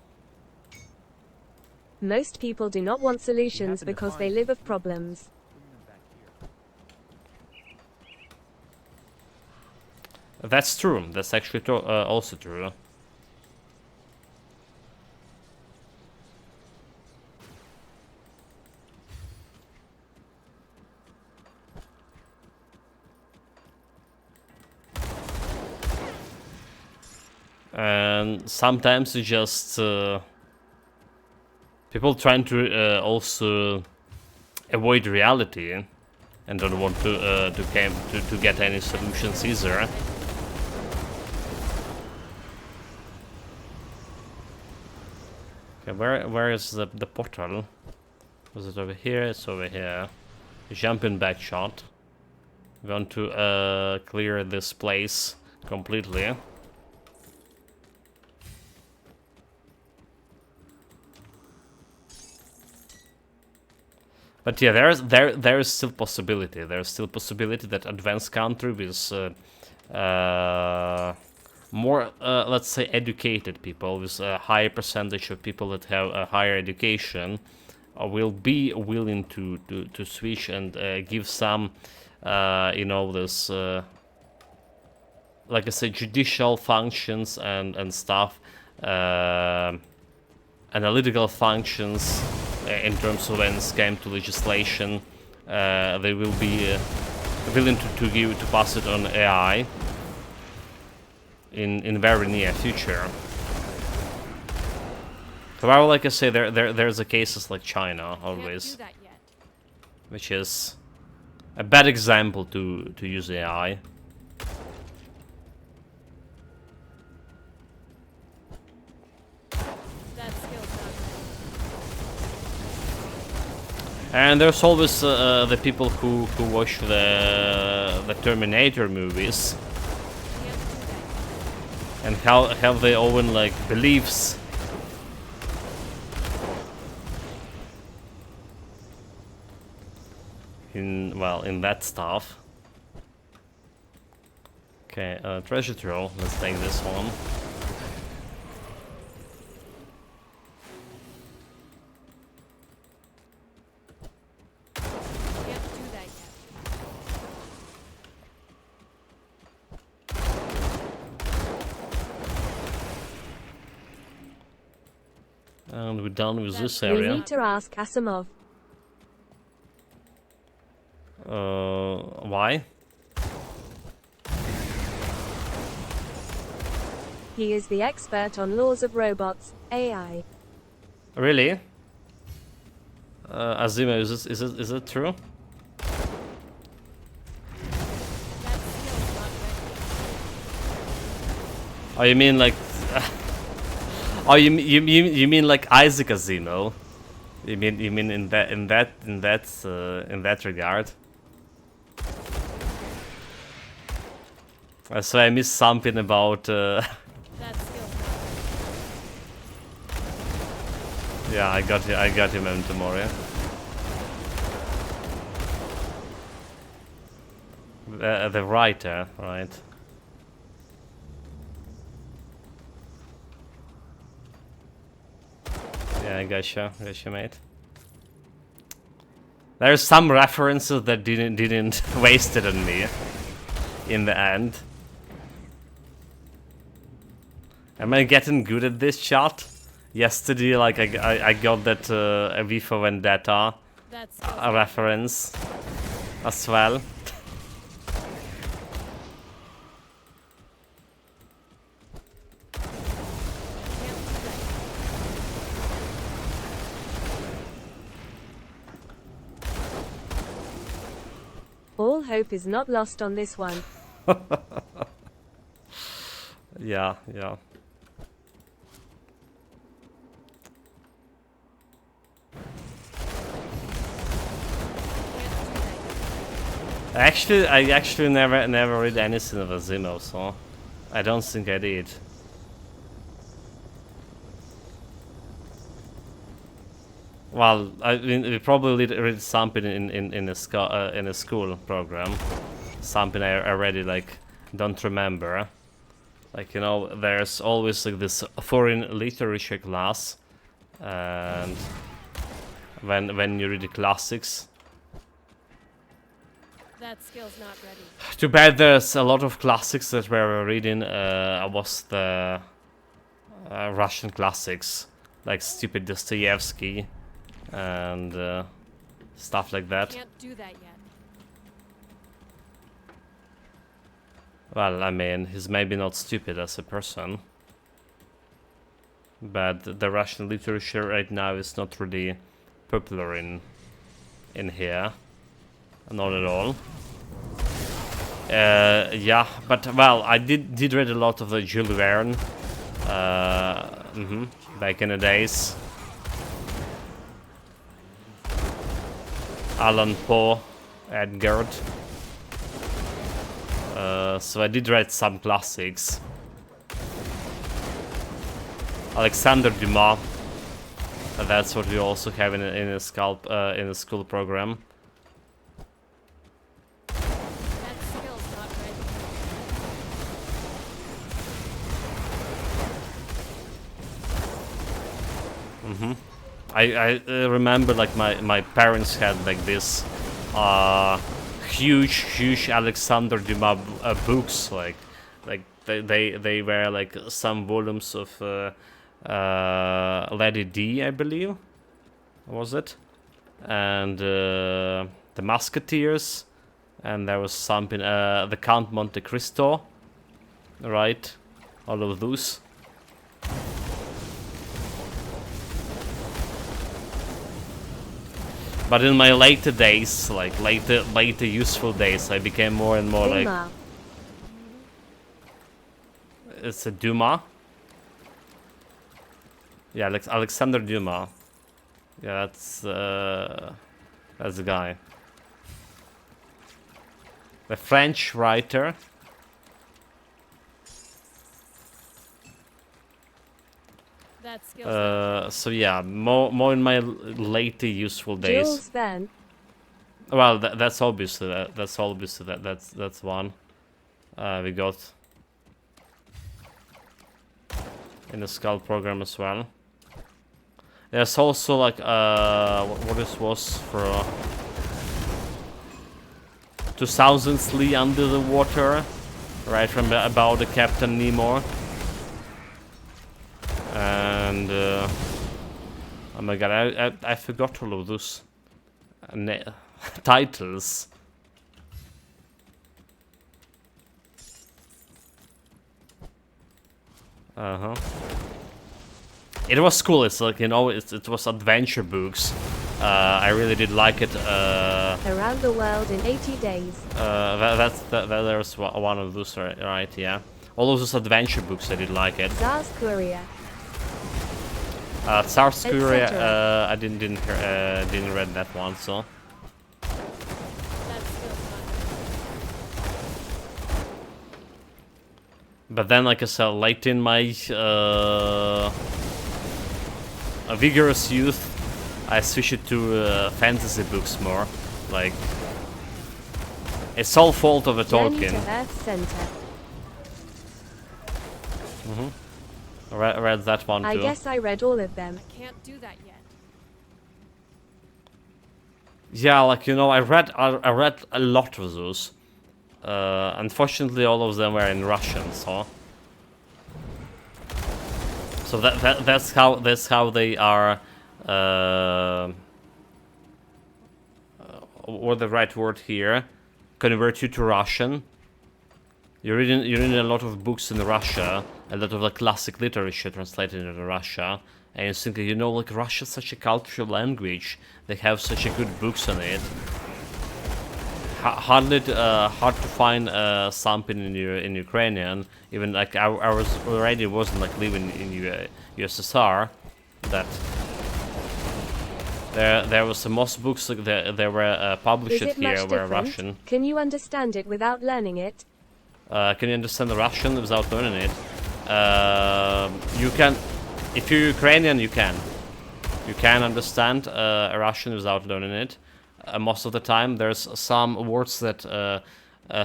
Speaker 3: Most people do not want solutions because they live of problems.
Speaker 1: That's true. That's actually also true. And sometimes it's just people trying to also avoid reality and don't want to get any solutions either. Okay, where is the portal? Was it over here? It's over here. Jumping back shot. We want to clear this place completely. But yeah, there is still possibility. There's still possibility that advanced country with more, let's say, educated people, with a higher percentage of people that have a higher education, will be willing to switch and give some, you know, this, like I said, judicial functions and stuff, analytical functions. In terms of when it came to legislation, they will be willing to pass it on AI in very near future. However, like I say, there's a cases like China always, which is a bad example to use AI. And there's always the people who watch the Terminator movies and have their own like beliefs in that stuff. Okay, treasure trove. Let's take this one.
Speaker 6: Can't do that yet.
Speaker 1: And we're done with this
Speaker 3: We
Speaker 1: area.
Speaker 3: need to ask Asimov.
Speaker 1: Why?
Speaker 3: He is the expert on laws of robots, AI.
Speaker 1: Really? Azima, is it true?
Speaker 6: That skill's not ready.
Speaker 1: Oh, you mean like? Oh, you mean like Isaac Azimo? You mean in that regard? So I missed something about.
Speaker 6: That skill's not ready.
Speaker 1: Yeah, I got him, Moria. The writer, right? Yeah, gotcha, mate. There's some references that didn't waste it on me in the end. Am I getting good at this shot? Yesterday, like I got that V for Vendetta
Speaker 6: That skill's
Speaker 1: a reference as well.
Speaker 6: can't do that yet.
Speaker 3: All hope is not lost on this one.
Speaker 1: Yeah. I actually never read anything of Asimov, so I don't think I did. Well, I mean, we probably read something in a school program, something I already like don't remember. Like, you know, there's always like this foreign literature class, and when you read the classics.
Speaker 6: That skill's not ready.
Speaker 1: Too bad there's a lot of classics that we're reading was the Russian classics, like stupid Dostoevsky and stuff like that.
Speaker 6: Can't do that yet.
Speaker 1: Well, I mean, he's maybe not stupid as a person, but the Russian literature right now is not really popular in here. Not at all. Yeah, but well, I did read a lot of the Jules Verne, back in the days. Allan Poe, Edgar. So I did read some classics. Alexander Dumas. That's what we also have in a school program.
Speaker 6: That skill's not ready.
Speaker 1: I remember like my parents had like this huge Alexander Dumas books, like they were like some volumes of Lady D, I believe, was it, and the Musketeers, and there was something the Count Monte Cristo, right, all of those. But in my later days, like later useful days, I became more and more like...
Speaker 3: Duma.
Speaker 1: It's a Dumas? Yeah, Alexander Dumas. Yeah, that's the guy. The French writer.
Speaker 6: That skill's not ready.
Speaker 1: So yeah, more in my later useful days.
Speaker 3: Jules Verne.
Speaker 1: Well, that's obviously that's one we got in the Skull program as well. There's also like what this was for 2000 Lee under the water, right from about the Captain Nemo. And oh my god, I forgot all of those titles. It was cool. It's like, you know, it was adventure books. I really did like it.
Speaker 3: Around the world in 80 days.
Speaker 1: There's one of those, right? Yeah. All of those adventure books, I did like it.
Speaker 3: Tsar's Courier.
Speaker 1: Tsar's Courier,
Speaker 3: Etc.
Speaker 1: I didn't read that one, so.
Speaker 6: That skill's not
Speaker 1: But then, like I said, late in my a vigorous youth, I switched it to fantasy books more. Like, it's all fault of a
Speaker 3: Journey
Speaker 1: Tolkien.
Speaker 3: to Earth Center.
Speaker 1: Read that one too.
Speaker 3: I guess I read all of them.
Speaker 6: I can't do that yet.
Speaker 1: Yeah, like, you know, I read a lot of those. Unfortunately, all of them were in Russian, so. So that's how they are. What the right word here? Convert you to Russian. You're reading a lot of books in Russia, a lot of like classic literature translated into Russia, and you think, you know, like Russia's such a cultural language. They have such a good books on it. Hard to find something in Ukrainian. Even like I wasn't like living in USSR. That there was most books like there were published
Speaker 3: Is it
Speaker 1: here
Speaker 3: much
Speaker 1: were
Speaker 3: different?
Speaker 1: Russian.
Speaker 3: Can you understand it without learning it?
Speaker 1: Can you understand the Russian without learning it? You can, if you're Ukrainian, you can. You can understand Russian without learning it. Most of the time, there's some words that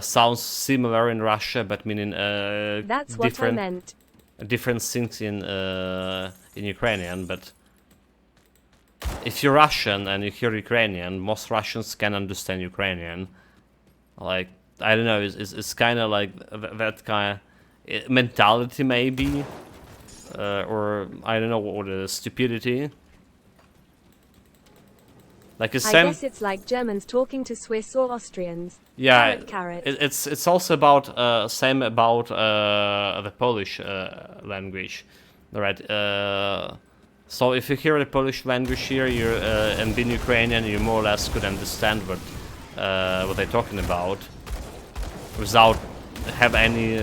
Speaker 1: sounds similar in Russia, but meaning
Speaker 3: That's what I
Speaker 1: different
Speaker 3: meant.
Speaker 1: different things in Ukrainian. But if you're Russian and you hear Ukrainian, most Russians can understand Ukrainian. Like, I don't know, it's kind of like that kind of mentality, maybe, or I don't know what it is, stupidity. Like it's
Speaker 3: I
Speaker 1: same.
Speaker 3: guess it's like Germans talking to Swiss or Austrians.
Speaker 1: Yeah,
Speaker 3: Carrot, carrot.
Speaker 1: it's also about same about the Polish language, right? So if you hear the Polish language here, you and being Ukrainian, you more or less could understand what they're talking about, without have any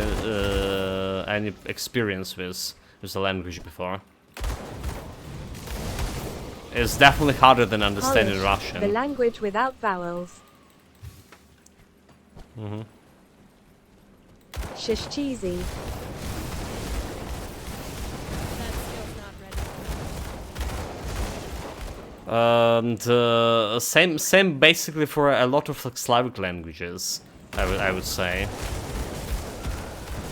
Speaker 1: experience with the language before. It's definitely harder than understanding
Speaker 3: Polish,
Speaker 1: Russian.
Speaker 3: the language without vowels. Shish cheesy.
Speaker 6: That skill's not ready.
Speaker 1: And same basically for a lot of like Slavic languages, I would say.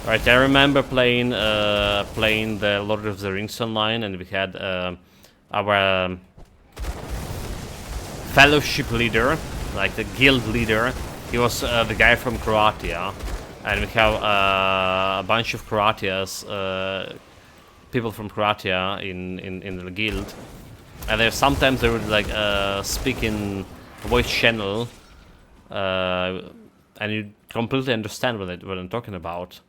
Speaker 1: Right, I remember playing the Lord of the Rings online, and we had our fellowship leader, like the guild leader. He was the guy from Croatia, and we have a bunch of people from Croatia in the guild. And sometimes they would like speak in voice channel, and you completely understand what I'm talking about.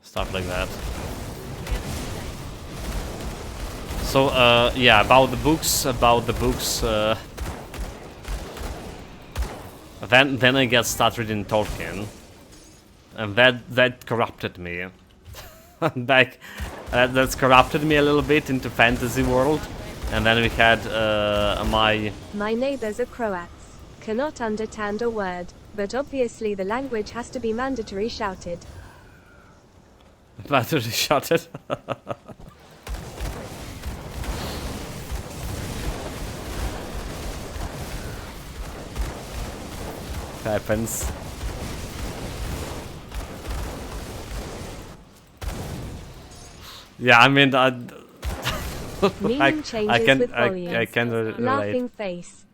Speaker 1: Stuff like that. So yeah, about the books. Then I get started reading Tolkien, and that corrupted me. Like that's corrupted me a little bit into fantasy world. And then we had
Speaker 3: My neighbors are Croats. Cannot understand a word, but obviously the language has to be mandatory shouted.
Speaker 1: battery shot it. happens. Yeah, I mean,
Speaker 3: Meaning changes with
Speaker 1: I
Speaker 3: volume.
Speaker 1: can relate.
Speaker 3: Laughing face.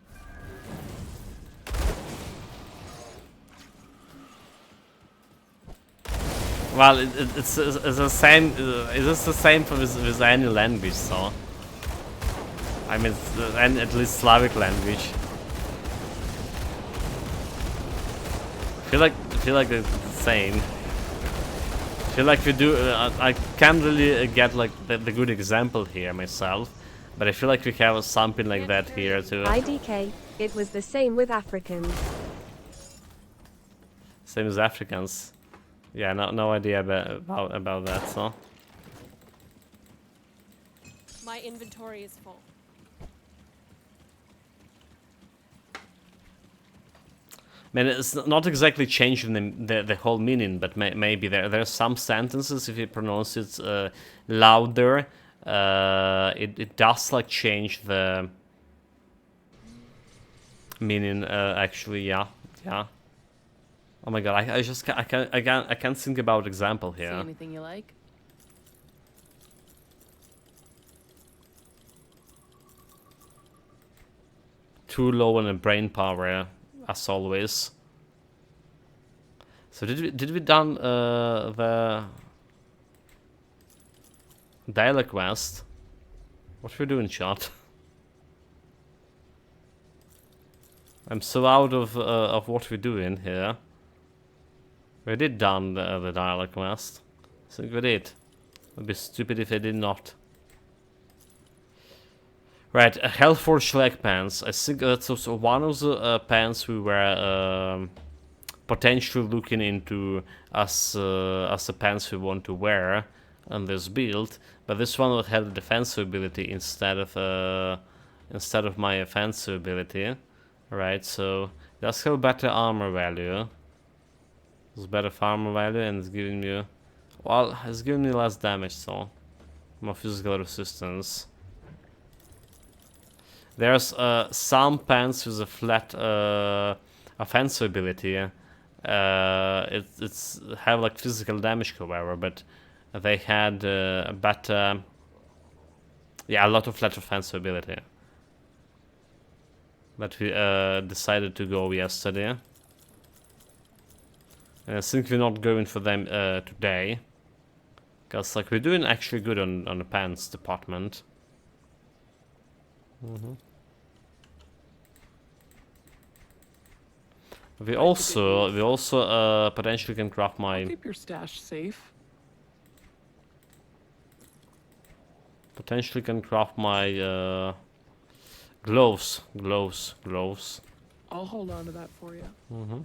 Speaker 1: Well, it's the same. It's the same with any language, so. I mean, and at least Slavic language. I feel like it's the same. I feel like we do. I can't really get like the good example here myself, but I feel like we have something like that here too.
Speaker 3: IDK. It was the same with Africans.
Speaker 1: Same as Africans. Yeah, no idea about that. So.
Speaker 6: My inventory is full.
Speaker 1: I mean, it's not exactly changing the whole meaning, but maybe there are some sentences, if you pronounce it louder, it does like change the meaning. Actually, yeah. Oh my god, I can't think about example
Speaker 4: See
Speaker 1: here.
Speaker 4: anything you like?
Speaker 1: Too low on the brain power, as always. So did we done the dialect quest? What we doing, chat? I'm so out of what we're doing here. We did done the dialect quest. I think we did. It'd be stupid if I did not. Right, Hellforge leg pants. I think that's also one of the pants we were potentially looking into as the pants we want to wear on this build. But this one would have the defensive ability instead of my offensive ability. Right, so that's have better armor value. It's better armor value and it's giving me, well, it's giving me less damage, so more physical resistance. There's some pants with a flat offensive ability. It's have like physical damage, however, but they had a better, yeah, a lot of flat offensive ability. But we decided to go yesterday. And I think we're not going for them today. Because like we're doing actually good on the pants department. We also potentially can craft my
Speaker 4: Keep your stash safe.
Speaker 1: gloves.
Speaker 4: I'll hold on to that for you.
Speaker 1: Let's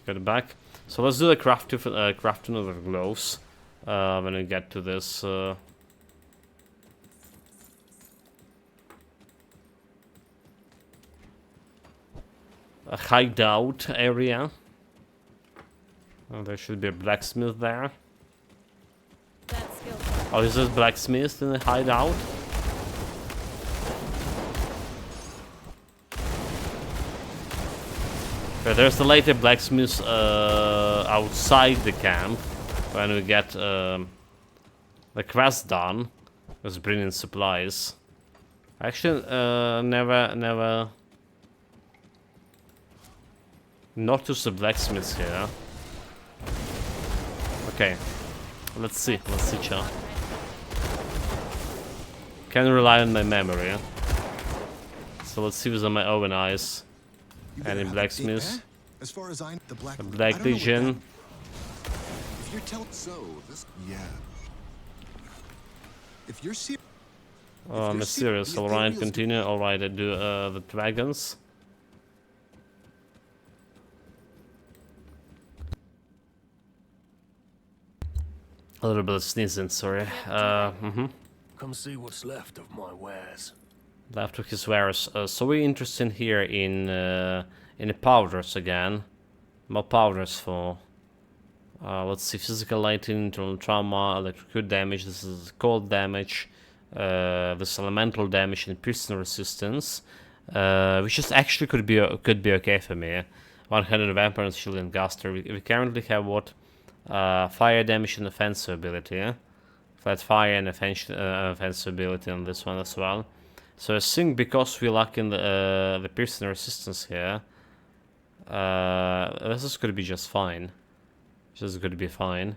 Speaker 1: get it back. So let's do the crafting of the gloves when we get to this. A hideout area. Oh, there should be a blacksmith there.
Speaker 6: That skill.
Speaker 1: Oh, is this blacksmith in the hideout? Okay, there's the later blacksmith outside the camp when we get the quest done. Was bringing supplies. Actually, never noticed the blacksmiths here. Okay, let's see, chat. Can rely on my memory. So let's see with my own eyes. Any blacksmiths?
Speaker 7: As far as the
Speaker 1: Black Legion.
Speaker 7: If you're if you're serious.
Speaker 1: Oh, mysterious. Alright, continue. Alright, I do the dragons. A little bit of sneezing, sorry.
Speaker 2: Come see what's left of my wares.
Speaker 1: Left of his wares. So we're interested here in the powders again. More powders for. Let's see, physical lightning, internal trauma, electrocute damage. This is cold damage. This elemental damage and piercing resistance. which just actually could be okay for me. 100 weapons, shield and guster. We currently have what? Fire damage and offensive ability. Yeah? Flat fire and offensive ability on this one as well. So I think because we lack in the piercing resistance here, this is going to be just fine. This is going to be fine.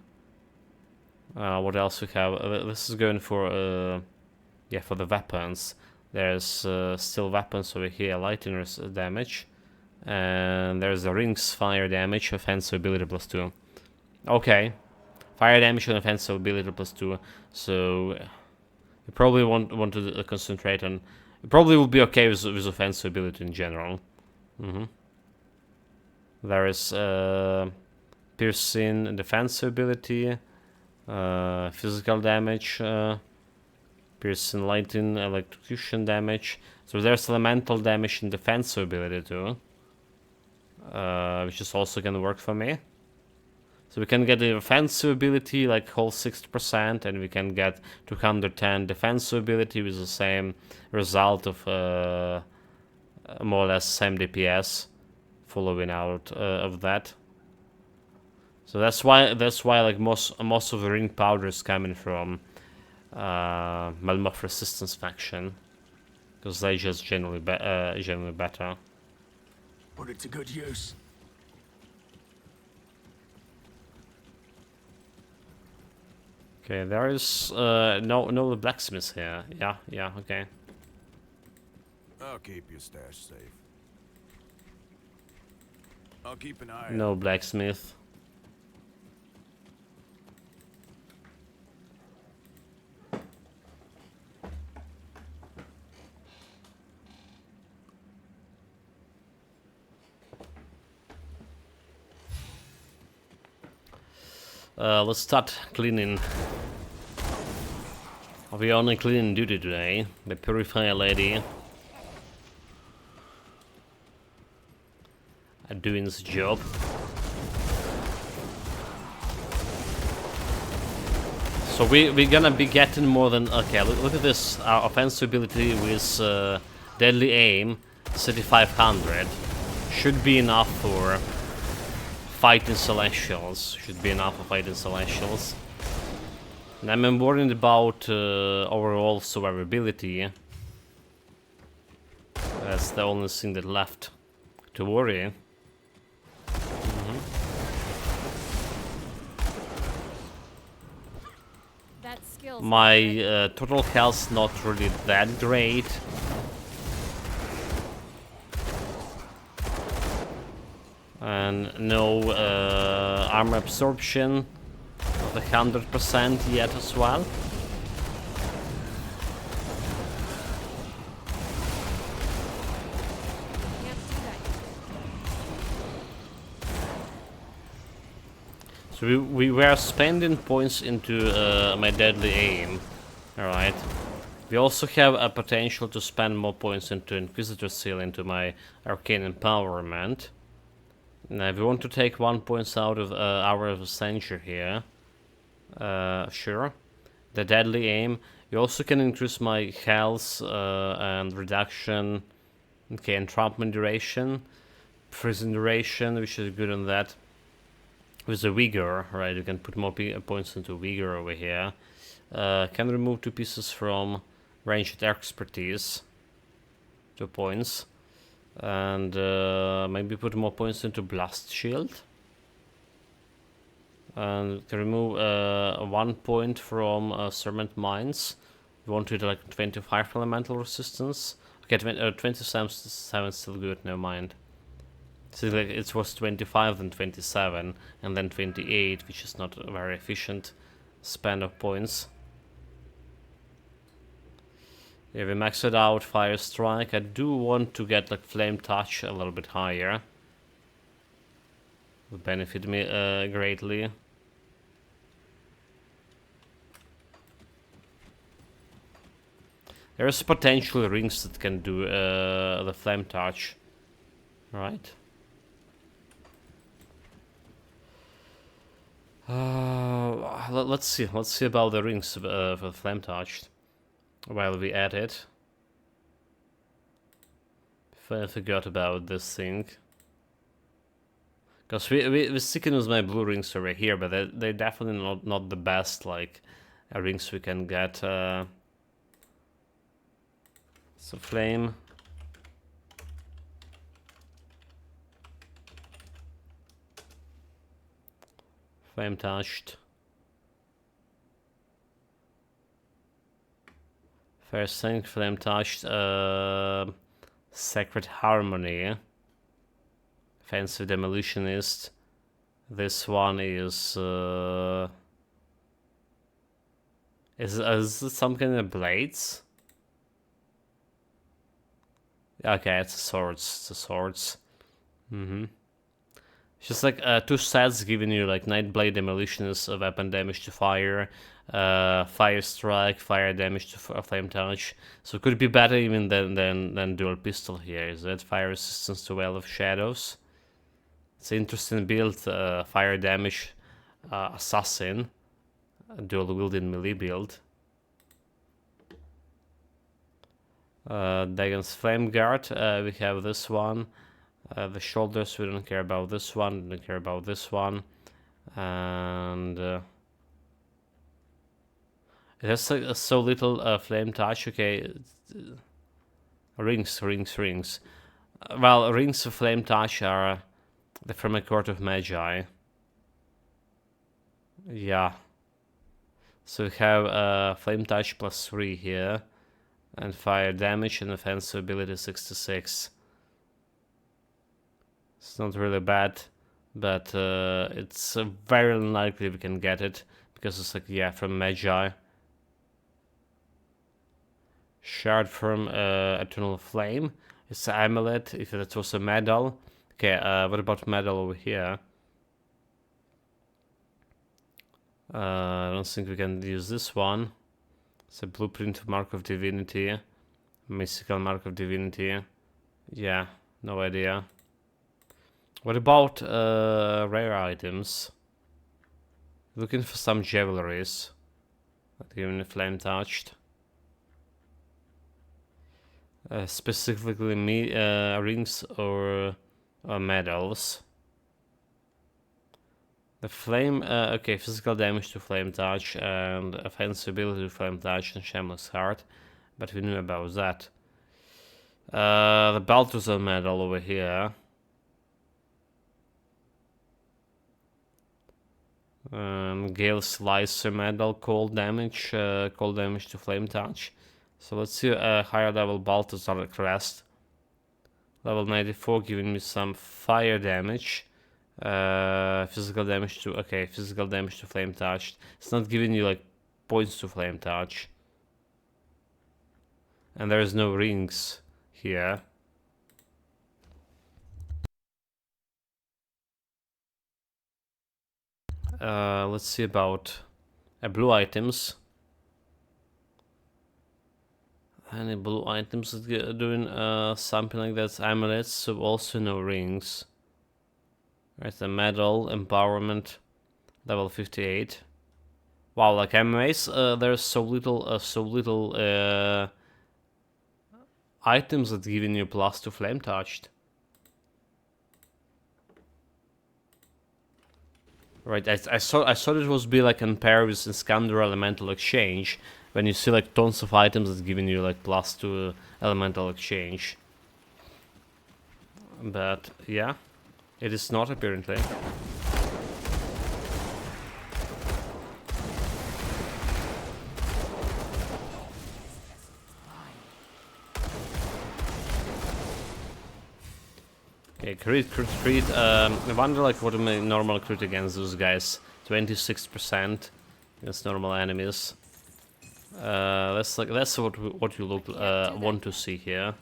Speaker 1: What else we have? This is going for yeah, for the weapons. There's still weapons over here, lightning damage, and there's the rings fire damage, offensive ability +2. Okay, fire damage and offensive ability +2. So you probably want to concentrate on. You probably will be okay with offensive ability in general. There is piercing and defensive ability, physical damage, piercing, lightning, electrocution damage. So there's elemental damage and defensive ability too, which is also gonna work for me. So we can get the offensive ability like whole 60%, and we can get 210 defensive ability with the same result of more or less same DPS following out of that. So that's why like most of the ring powder is coming from Melmoth Resistance faction, because they just generally better.
Speaker 2: Put it to good use.
Speaker 1: Okay, there is no blacksmith here. Yeah, okay.
Speaker 7: I'll keep your stash safe. I'll keep an eye out.
Speaker 1: No blacksmith. Let's start cleaning. We only cleaning duty today. The Purifier lady are doing this job. So we're gonna be getting more than... Okay, look at this. Our offensive ability with deadly aim, 3500. Should be enough for fighting Celestials. Should be enough for fighting Celestials. And I'm worried about overall survivability. That's the only thing that left to worry.
Speaker 6: That skill.
Speaker 1: My total health's not really that great. And no armor absorption of 100% yet as well.
Speaker 6: Can't do that.
Speaker 1: So we were spending points into my deadly aim. Alright. We also have a potential to spend more points into Inquisitor Seal, into my arcane empowerment. Now, if we want to take 1 point out of Hour of Censure here, sure. The deadly aim. You also can increase my health and reduction. Okay, entrapment duration, prison duration, which is good on that. With the vigor, right? You can put more points into vigor over here. Can remove 2 pieces from ranged expertise. 2 points. And maybe put more points into blast shield, and can remove 1 point from Serpent Mines. You want it like 25 elemental resistance. Okay, 27 is still good, never mind. So like it was 25 then 27 and then 28, which is not a very efficient spend of points. Yeah, we maxed it out, Fire Strike. I do want to get like Flame Touch a little bit higher. Would benefit me greatly. There's potential rings that can do the Flame Touch. Right. Let's see about the rings for the Flame Touch while we add it. I forgot about this thing. Because we're sticking with my blue rings over here, but they're definitely not the best, like, rings we can get. So flame. Flame touched. First thing, flame touched. Sacred Harmony. Fancy Demolitionist. This one is it some kind of blades? Okay, it's swords. It's swords. It's just like 2 sets giving you like Nightblade Demolitionist, weapon damage to fire, fire strike, fire damage to flame touch. So it could be better even than dual pistol here. Is that fire resistance to Veil of Shadows? It's an interesting build. Fire damage, assassin, dual wielding melee build. Dagon's Flame Guard. We have this one. The shoulders, we don't care about this one, we don't care about this one. And it has so little flame touch. Okay, rings. Well, rings of flame touch are from a Court of Magi. Yeah. So we have flame touch +3 here, and fire damage and offensive ability 66. It's not really bad, but it's very unlikely we can get it, because it's like, yeah, from Magi. Shard from Eternal Flame. It's an amulet, if that was a medal. Okay, what about medal over here? I don't think we can use this one. It's a blueprint Mark of Divinity. Mystical Mark of Divinity. Yeah, no idea. What about rare items? Looking for some jewelries. Even flame touched. Specifically rings or medals. The flame, okay, physical damage to flame touch and offensive ability to flame touch and shameless heart, but we knew about that. The Balthazar medal over here. Gale Slicer medal, cold damage to flame touch. So let's see a higher level Balthazar crest. Level 94 giving me some fire damage. Physical damage to flame touch. It's not giving you like points to flame touch. And there's no rings here. Let's see about blue items. Any blue items that are doing something like that? Amulets, so also no rings. Right, the medal, empowerment, level 58. Wow, like MMAs, there's so little items that giving you plus to flame touched. Right, I thought it was be like in Paris and Iskander Elemental Exchange, when you see like tons of items that's giving you like plus to Elemental Exchange. But yeah, it is not apparently. Okay, crit. I wonder like what my normal crit against those guys. 26% against normal enemies. That's what you want to see here.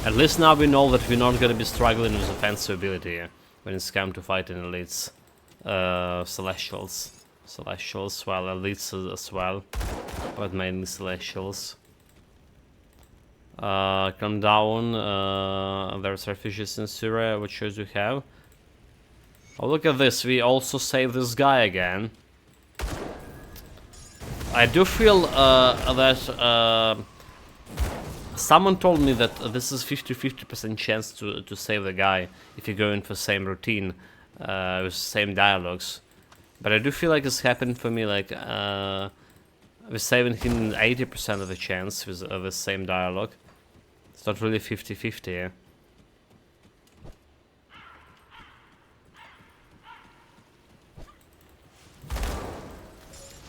Speaker 1: At least now we know that we're not gonna be struggling with offensive ability when it's come to fighting elites, celestials, well, elites as well, but mainly celestials. Come down, there's refugees in Syria, which shows we have. Oh, look at this, we also save this guy again. I do feel that someone told me that this is 50% chance to save the guy if you go in for same routine with same dialogues. But I do feel like it's happened for me, like with saving him 80% of the chance with the same dialogue. It's not really 50-50. Yeah?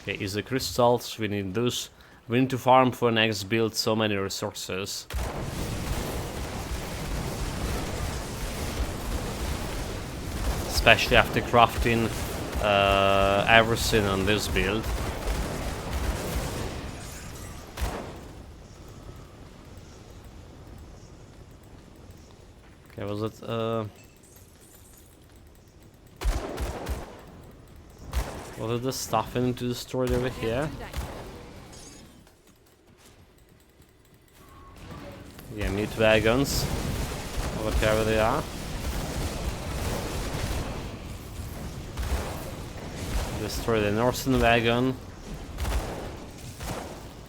Speaker 1: Okay, is the crystals? We need those. We need to farm for next build so many resources. Especially after crafting everything on this build. Okay, was it what is the stuff I need to destroy over here? Yeah, meat wagons. Or whatever they are. Destroy the northern wagon.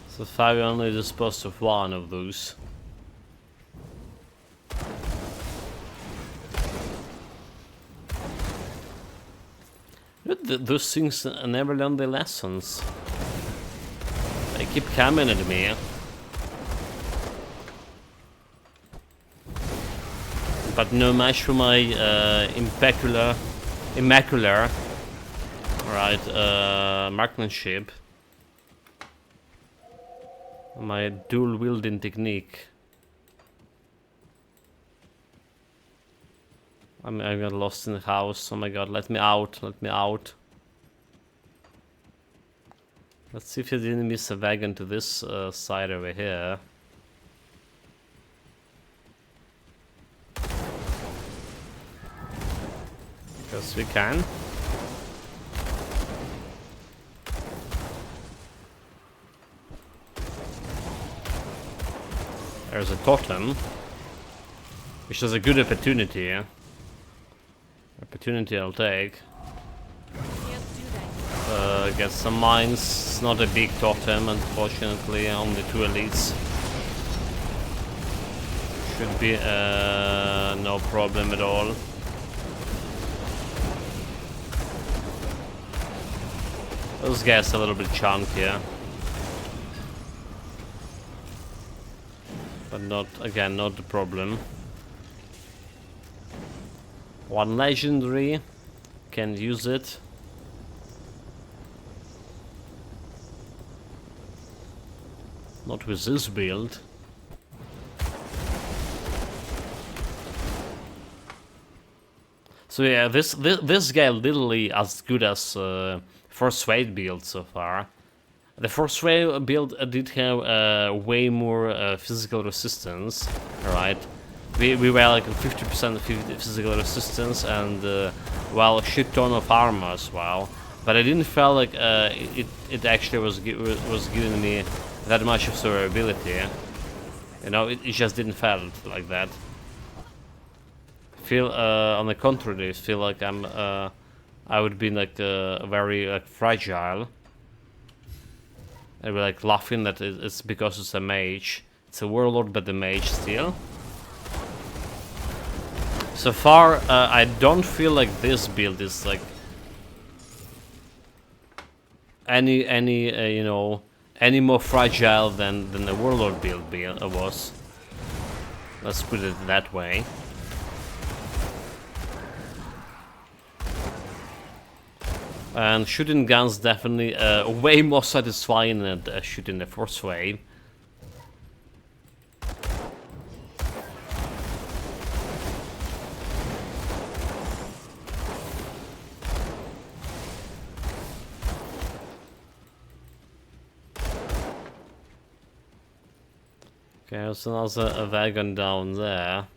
Speaker 1: So far we only disposed of one of those. Those things never learn their lessons. They keep coming at me. But no match for my immaculate, right, marksmanship. My dual wielding technique. I got lost in the house. Oh my god, let me out, let me out. Let's see if I didn't miss a wagon to this side over here. Because we can. There's a totem, which is a good opportunity. Yeah? Opportunity I'll take. Get some mines. It's not a big totem, unfortunately. Only 2 elites. Should be no problem at all. Those guys are a little bit chunkier. But not, again, not the problem. One legendary. Can use it. Not with this build. So yeah, this guy literally as good as Force Wave build so far. The Force Wave build did have way more physical resistance, right? We were like 50% physical resistance and well, a shit ton of armor as well. But I didn't feel like it actually was giving me that much of survivability. You know, it just didn't feel like that. Feel on the contrary, feel like I would be like very like fragile. I'd be like laughing that it's because it's a mage. It's a warlord, but the mage still. So far, I don't feel like this build is like any you know, any more fragile than the warlord build was. Let's put it that way. And shooting guns definitely way more satisfying than shooting the Force Wave. Okay, there's another wagon down there.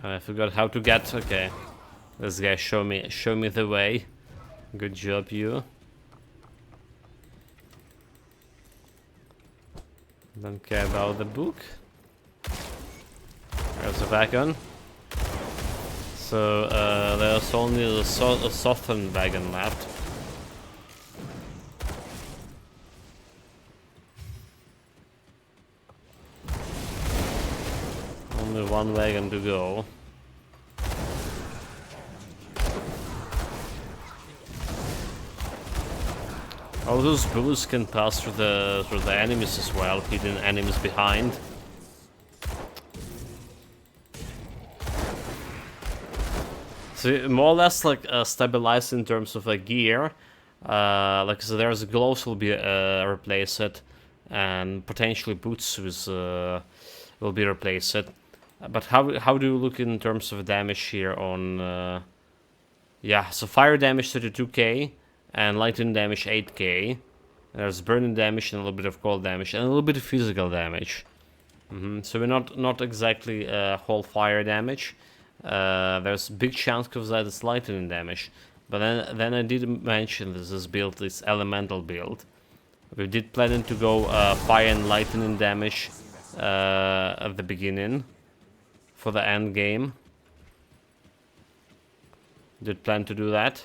Speaker 1: I forgot how to get. Okay, this guy show me the way. Good job, you. Don't care about the book. There's a wagon. So there's only a southern wagon left. one wagon to go. Oh, those bullets can pass through the enemies as well, hidden enemies behind. So more or less like stabilized in terms of gear. Like so, there's gloves will be replaced, and potentially boots will be replaced. But how do you look in terms of damage here on? Yeah, so fire damage 32k and lightning damage 8k. There's burning damage and a little bit of cold damage and a little bit of physical damage. So we're not exactly whole fire damage. There's big chunk of that is lightning damage. But then I did mention this build, this elemental build. We did plan to go fire and lightning damage at the beginning for the end game. Did plan to do that.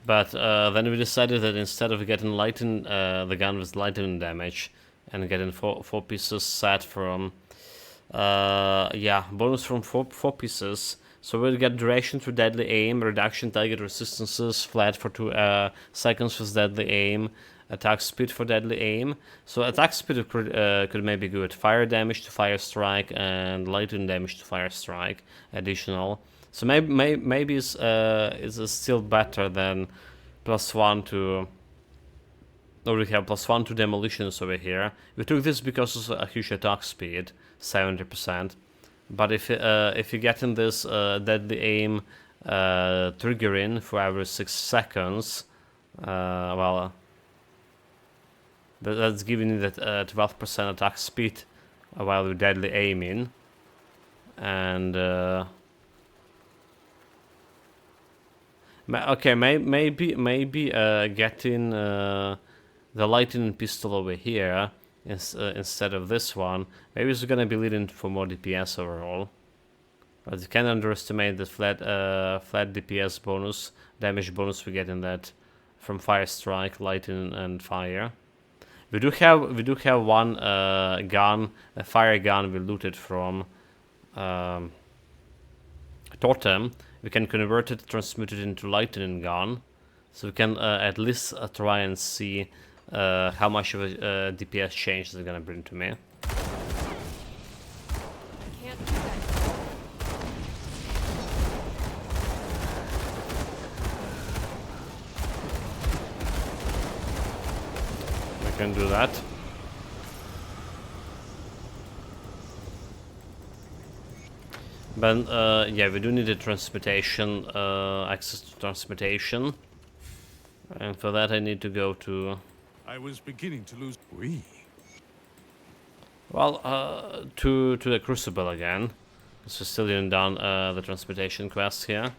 Speaker 1: But then we decided that instead of getting lightning, the gun with lightning damage, and getting four pieces set from, yeah, bonus from four pieces. So we'll get duration for deadly aim, reduction target resistances, flat for 2 seconds with deadly aim, attack speed for deadly aim. So attack speed could maybe good. Fire damage to fire strike and lightning damage to fire strike additional. So maybe it's still better than +1 to. Or we have +1 to demolitions over here. We took this because of a huge attack speed, 70%. But if you get in this deadly aim triggering for every 6 seconds, well, that's giving you that 12% attack speed while you're deadly aiming, and okay, maybe getting the lightning pistol over here instead of this one. Maybe it's gonna be leading for more DPS overall. But you can't underestimate the flat DPS bonus, damage bonus we get in that from fire strike, lightning, and fire. We do have one gun, a fire gun we looted from Totem. We can convert it, transmute it into lightning gun, so we can at least try and see how much of a DPS change is gonna bring to me.
Speaker 6: I can't do that.
Speaker 1: We can do that. But yeah, we do need a transportation, access to transportation, and for that I need to go to.
Speaker 7: I was beginning to lose. We.
Speaker 1: Well, to the Crucible again. So we're still doing down the transportation quest here.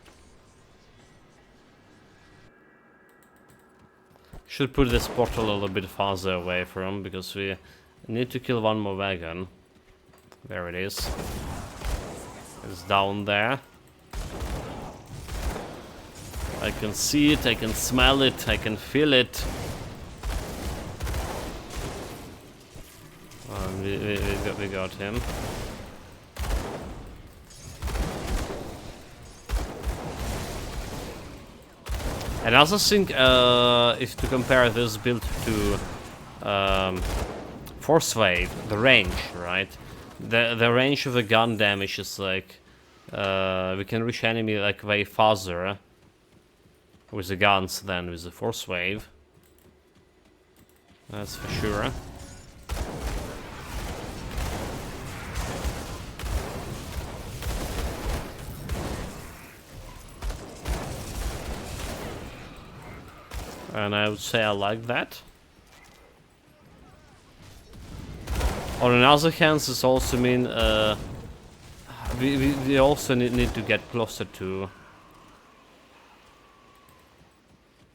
Speaker 1: Should put this portal a little bit farther away from, because we need to kill one more wagon. There it is. It's down there. I can see it, I can smell it, I can feel it. We got him. And I also think if to compare this build to Force Wave, the range, right? The range of the gun damage is like we can reach enemy like way faster with the guns than with the Force Wave. That's for sure. And I would say I like that. On the other hand, this also mean we also need to get closer to.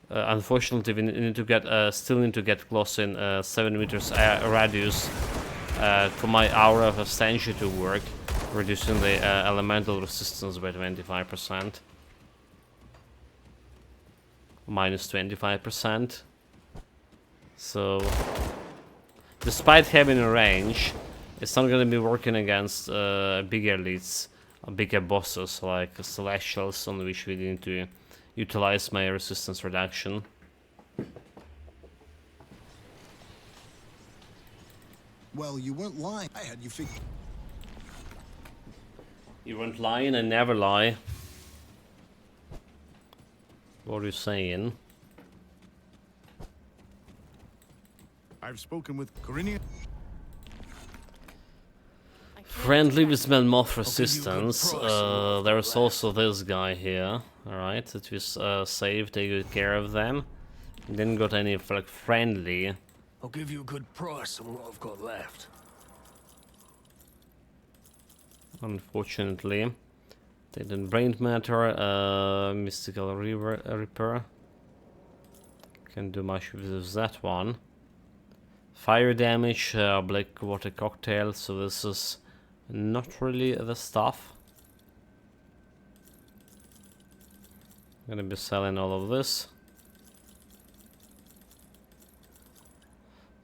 Speaker 1: Unfortunately, we need to get still need to get close in 7 meters radius for my aura of ascension to work, reducing the elemental resistance by 25%. minus 25%. So, despite having a range, it's not gonna be working against bigger elites, bigger bosses like Celestials, on which we need to utilize my resistance reduction.
Speaker 8: Well, you weren't lying. I had you figured.
Speaker 1: You weren't lying, I never lie. What are you saying?
Speaker 7: I've spoken with Corinian.
Speaker 6: I can't
Speaker 1: Friendly
Speaker 6: do
Speaker 1: with
Speaker 6: that.
Speaker 1: Melmoth
Speaker 2: give you a good
Speaker 1: resistance.
Speaker 2: price on
Speaker 1: There's
Speaker 2: that.
Speaker 1: also this guy here. Alright, that was saved, take good care of them. Didn't got any like friendly.
Speaker 2: I'll give you a good price on what I've got left.
Speaker 1: Unfortunately. They didn't brain matter, mystical reaper. Can't do much with that one. Fire damage, black water cocktail, so this is not really the stuff. Gonna be selling all of this.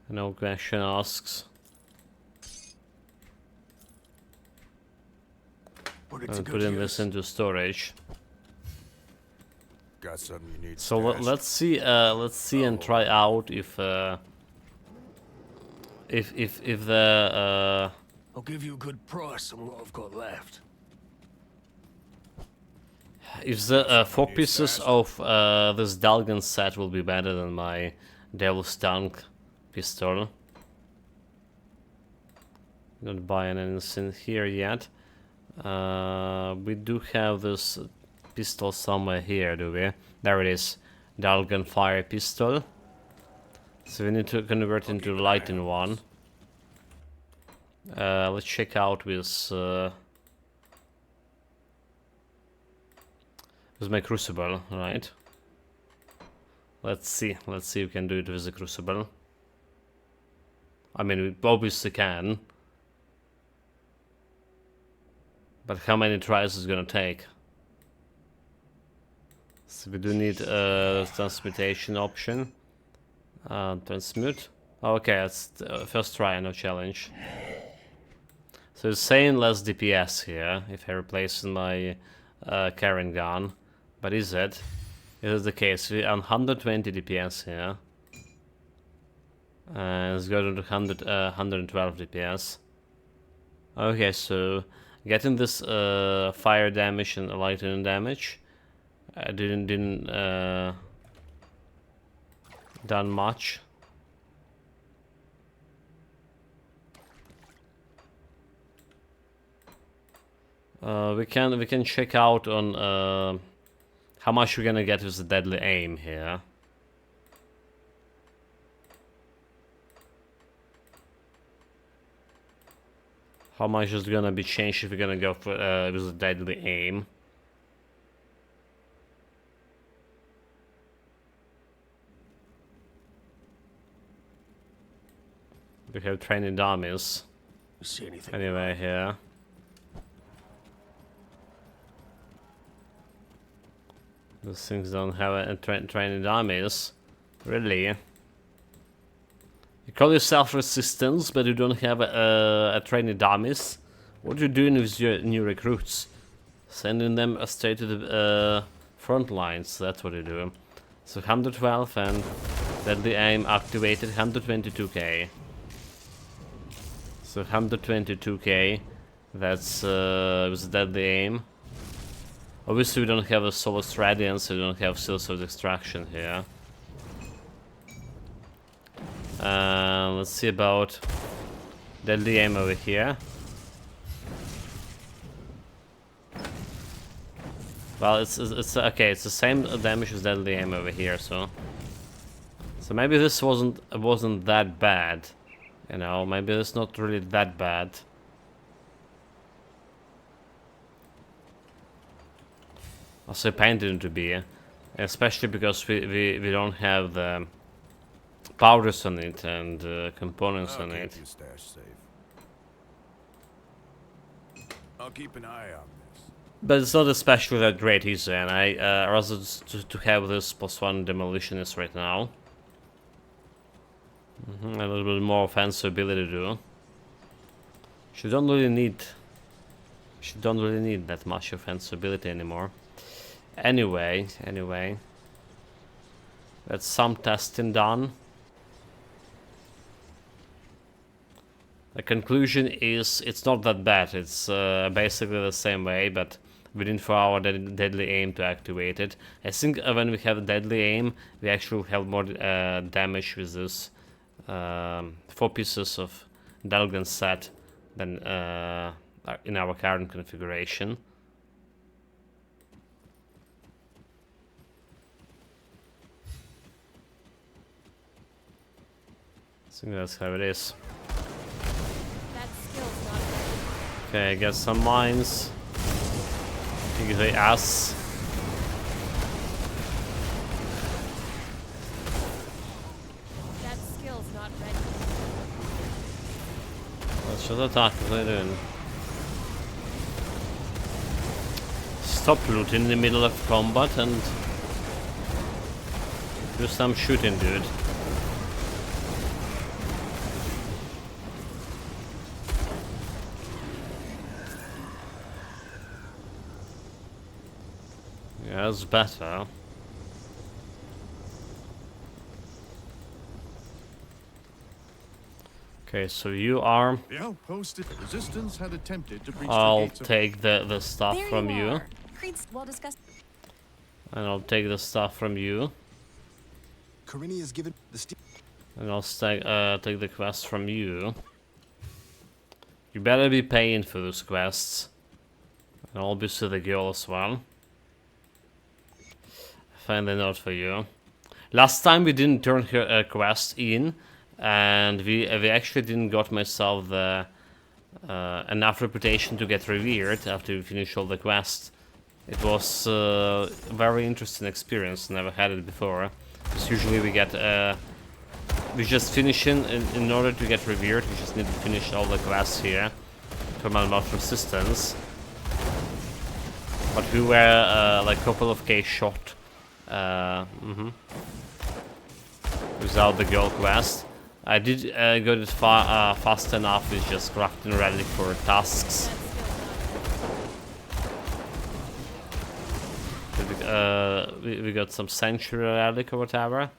Speaker 1: No question asks.
Speaker 2: Put it to
Speaker 1: And
Speaker 2: good
Speaker 1: putting
Speaker 2: use.
Speaker 1: this into storage.
Speaker 7: Got something you need.
Speaker 1: So
Speaker 7: stashed?
Speaker 1: let's see and try out if the
Speaker 2: I'll give you a good price on what I've got left.
Speaker 1: if the 4 pieces of this Dalgan set will be better than my Devil's Tongue pistol. Not buying anything here yet. We do have this pistol somewhere here, do we? There it is. Dalgan fire pistol. So we need to convert into lighting one. Let's check out with my crucible, right? Let's see if we can do it with the crucible. I mean, we obviously can. But how many tries is it gonna take? So we do need a transmutation option. Transmute. Okay, that's first try, no challenge. So it's saying less DPS here if I replace my Karen gun. But is it? It is the case. We're on 120 DPS here. Let's go to 112 DPS. Okay, so getting this fire damage and lightning damage didn't done much. We can check out on how much we're gonna get with the deadly aim here. How much is gonna be changed if we're gonna go for with the deadly aim? We have training dummies
Speaker 2: You see anything?
Speaker 1: anyway here. Those things don't have a training dummies, really. You call yourself resistance, but you don't have a training dummies. What are you doing with your new recruits? Sending them straight to the front lines. That's what you do. So 112 and deadly aim activated 122k. So 122k. That's with deadly aim. Obviously we don't have a Solus Radiance, so we don't have Seals of Extraction here. Let's see about deadly aim over here. Well, it's okay. It's the same damage as deadly aim over here, so maybe this wasn't that bad, you know. Maybe it's not really that bad. Also painted to be, especially because we don't have the powders on it and components on
Speaker 7: I'll
Speaker 1: it.
Speaker 7: keep your stash safe. I'll keep an eye on this.
Speaker 1: But it's not especially that great either, and I rather to have this +1 demolitionist right now. A little bit more offensive ability too. She don't really need that much offensive ability anymore. Anyway, that's some testing done. The conclusion is it's not that bad. It's basically the same way, but we didn't for our deadly aim to activate it. I think when we have deadly aim, we actually have more damage with this 4 pieces of Delgan set than in our current configuration. I think that's how it is.
Speaker 6: That skill's not ready.
Speaker 1: Okay, get some mines. Kick the ass.
Speaker 6: That skill's not ready.
Speaker 1: Let's just attack. What are they doing? Stop looting in the middle of combat and do some shooting, dude. Yeah, that's better. Okay, so you are.
Speaker 7: The outpost of resistance had attempted to breach
Speaker 1: I'll
Speaker 7: the gates of
Speaker 1: take the stuff
Speaker 9: There
Speaker 1: from you.
Speaker 9: are. Creed's well discussed.
Speaker 1: And I'll take the stuff from you.
Speaker 8: Corinne has given the
Speaker 1: And I'll take the quest from you. You better be paying for those quests. And obviously the girl as well. Find a note for you. Last time we didn't turn her quest in, and we actually didn't got myself the enough reputation to get revered after we finish all the quests. It was a very interesting experience. Never had it before. Because usually we get we just finish in order to get revered. We just need to finish all the quests here from unlock resistance. But we were like a couple of K short. Without the gold quest. I did go it fast enough with just crafting relic for tasks. We got some sanctuary relic or whatever.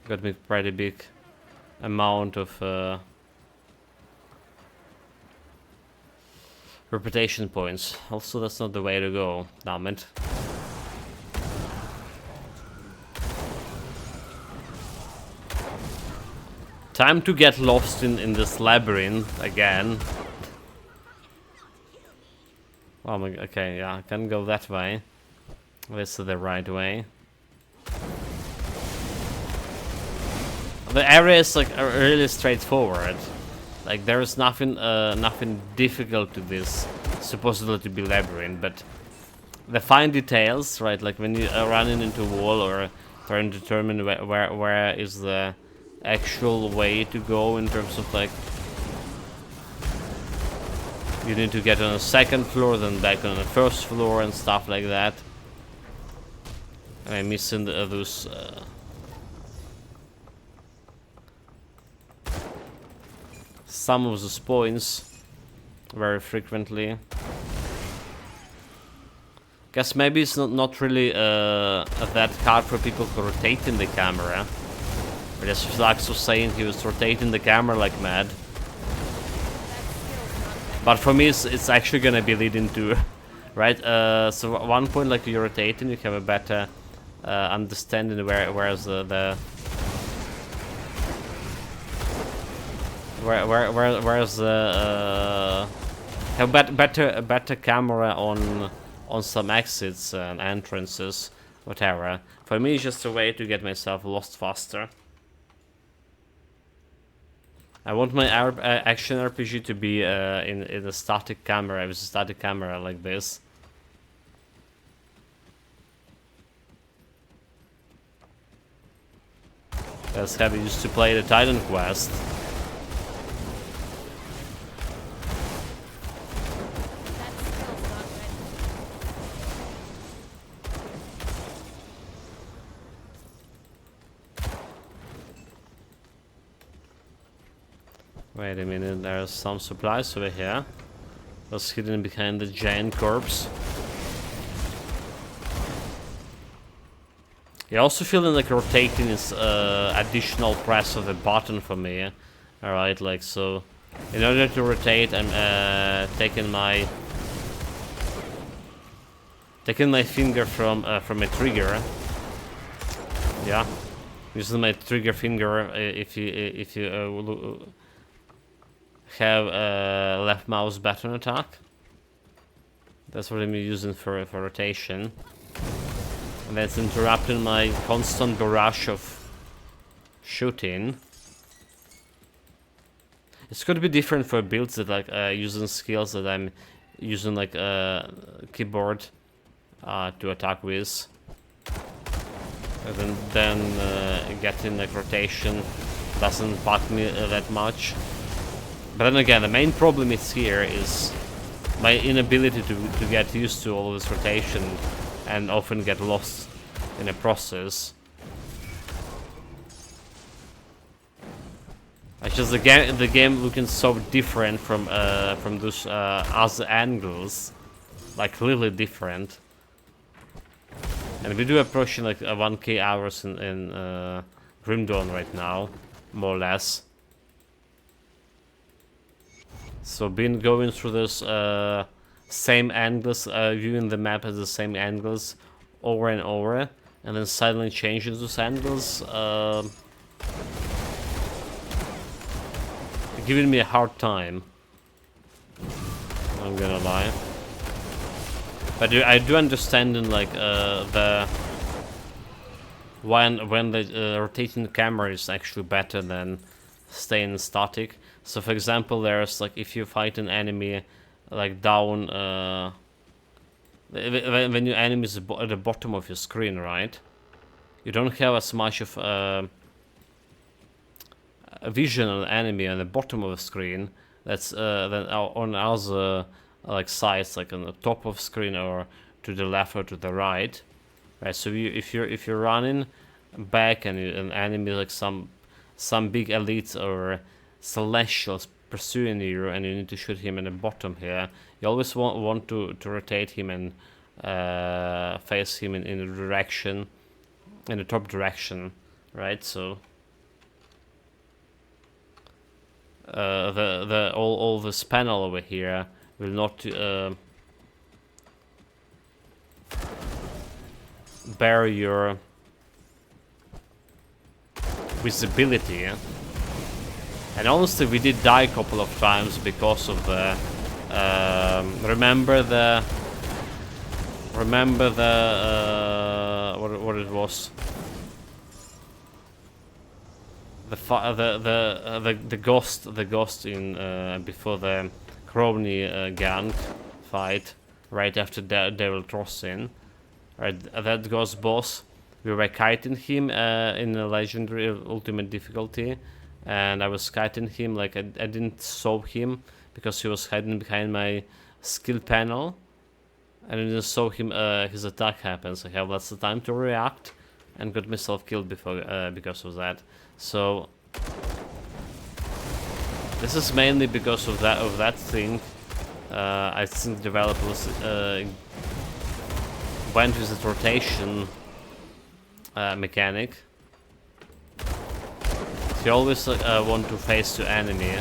Speaker 1: Got me pretty big amount of reputation points. Also, that's not the way to go. Damn it. Time to get lost in this labyrinth again. Oh my, okay, yeah, I can go that way. This is the right way. The area is like really straightforward. Like there is nothing difficult to this supposedly to be labyrinth, but the fine details, right? Like when you are running into a wall or trying to determine where is the actual way to go in terms of like you need to get on the second floor, then back on the first floor and stuff like that. And I'm missing those some of those points very frequently. Guess maybe it's not really that hard for people to rotate in the camera. But as Flax was saying, he was rotating the camera like mad. But for me, it's actually gonna be leading to, right? So at one point, like you're rotating, you have a better understanding where's where's the have better camera on some exits and entrances, whatever. For me, it's just a way to get myself lost faster. I want my action RPG to be in a static camera, with a static camera like this. That's how we used to play the Titan Quest. Wait a minute, there's some supplies over here. Was hidden behind the giant corpse. Yeah, also feeling like rotating is additional press of the button for me. Alright, like so. In order to rotate, I'm taking my finger from a trigger. Yeah, using my trigger finger. If you have left mouse button attack, that's what I'm using for rotation. And that's interrupting my constant barrage of shooting. It's going to be different for builds that like using skills that I'm using like keyboard to attack with. And then getting like rotation doesn't bug me that much. But then again, the main problem is here is my inability to get used to all this rotation and often get lost in the process. It's just the game looking so different from those other angles, like clearly different. And we do approaching like 1k hours in Grim Dawn right now, more or less. So been going through this same angles, viewing the map as the same angles over and over, and then suddenly changing those angles, giving me a hard time. I'm gonna lie. But I do understand in like when the rotating camera is actually better than staying static. So for example, there's like if you fight an enemy like down when your enemy is at the bottom of your screen, right? You don't have as much of a vision on the enemy on the bottom of the screen. That's then on other like sides, like on the top of the screen or to the left or to the right. Right. So if you're running back and an enemy like some big elites or celestials pursuing you and you need to shoot him in the bottom here, you always want to rotate him and face him in the direction, in the top direction, right? So all this panel over here will not bear your visibility. And honestly, we did die a couple of times because of the remember the what it was, the ghost in before the Crony gang fight, right after Devil Crossing, right? That ghost boss, we were kiting him in a legendary ultimate difficulty. And I was kiting him, like I didn't saw him because he was hiding behind my skill panel. And I didn't saw him, his attack happen, so I have lots of time to react and got myself killed before because of that. So this is mainly because of that thing. I think developers went with the rotation mechanic. You always want to face to enemy.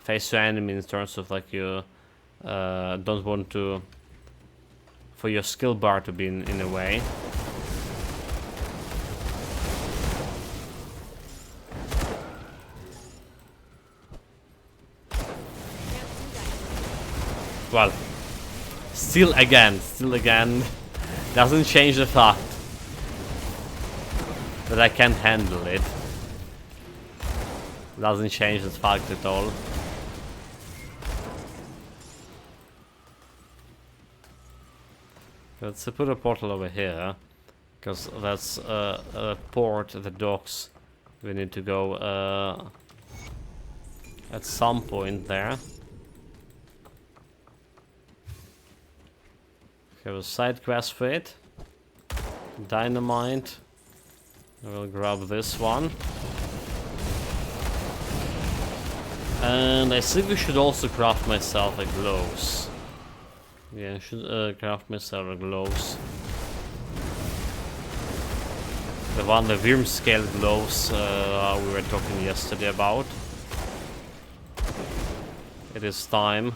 Speaker 1: Face to enemy in terms of like you don't want to for your skill bar to be in a way. Well, still again doesn't change the fact that I can't handle it. Doesn't change the fact at all. Let's put a portal over here, because that's a port, the docks. We need to go at some point there. Have a side quest for it. Dynamite. I will grab this one. And I think we should also craft myself a gloves. Yeah, I should craft myself a gloves. The Worm scale gloves we were talking yesterday about. It is time.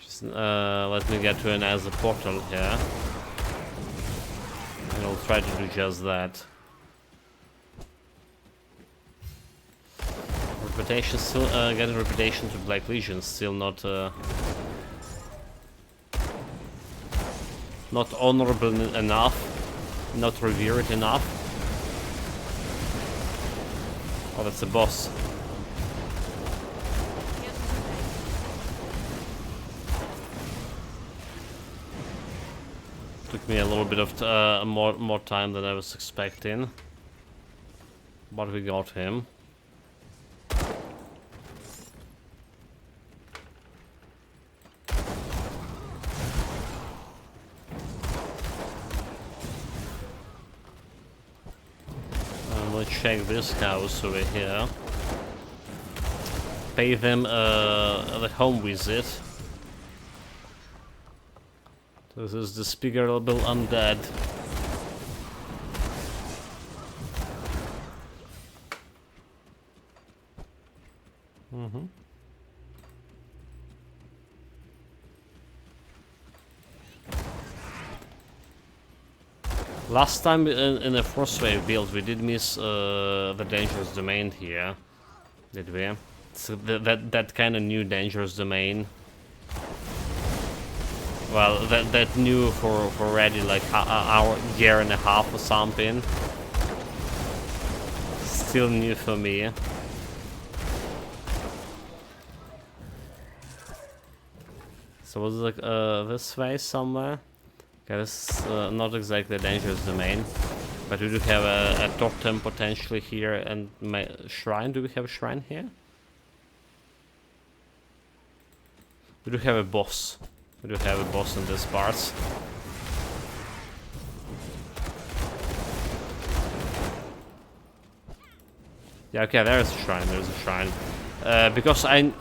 Speaker 1: Just let me get to another portal here. And I'll try to do just that. Reputation still getting reputation to Black Legion still not not honorable enough, not revered enough. Oh, that's the boss. Took me a little bit of more time than I was expecting, but we got him. Let's check this house over here. Pay them the home visit. This is the despicable undead. Last time in the first wave build, we did miss the dangerous domain here, did we? So that kind of new dangerous domain. Well, that new for already like our year and a half or something. Still new for me. So was it like this way somewhere? Okay, this is not exactly a dangerous domain, but we do have a totem potentially here and shrine. Do we have a shrine here? We do have a boss. We do have a boss in this part. Yeah, okay, there's a shrine. There's a shrine. Because I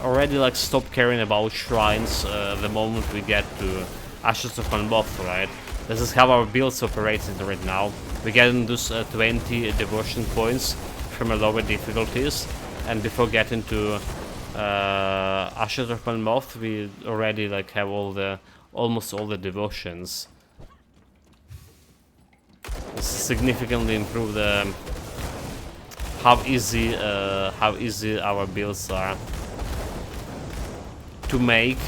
Speaker 1: already like stopped caring about shrines the moment we get to Ashes of Malmoth, right? This is how our builds operating right now. We get those 20 devotion points from a lower difficulties, and before getting to Ashes of Malmoth, we already like have almost all the devotions. This significantly improve the how easy our builds are to make.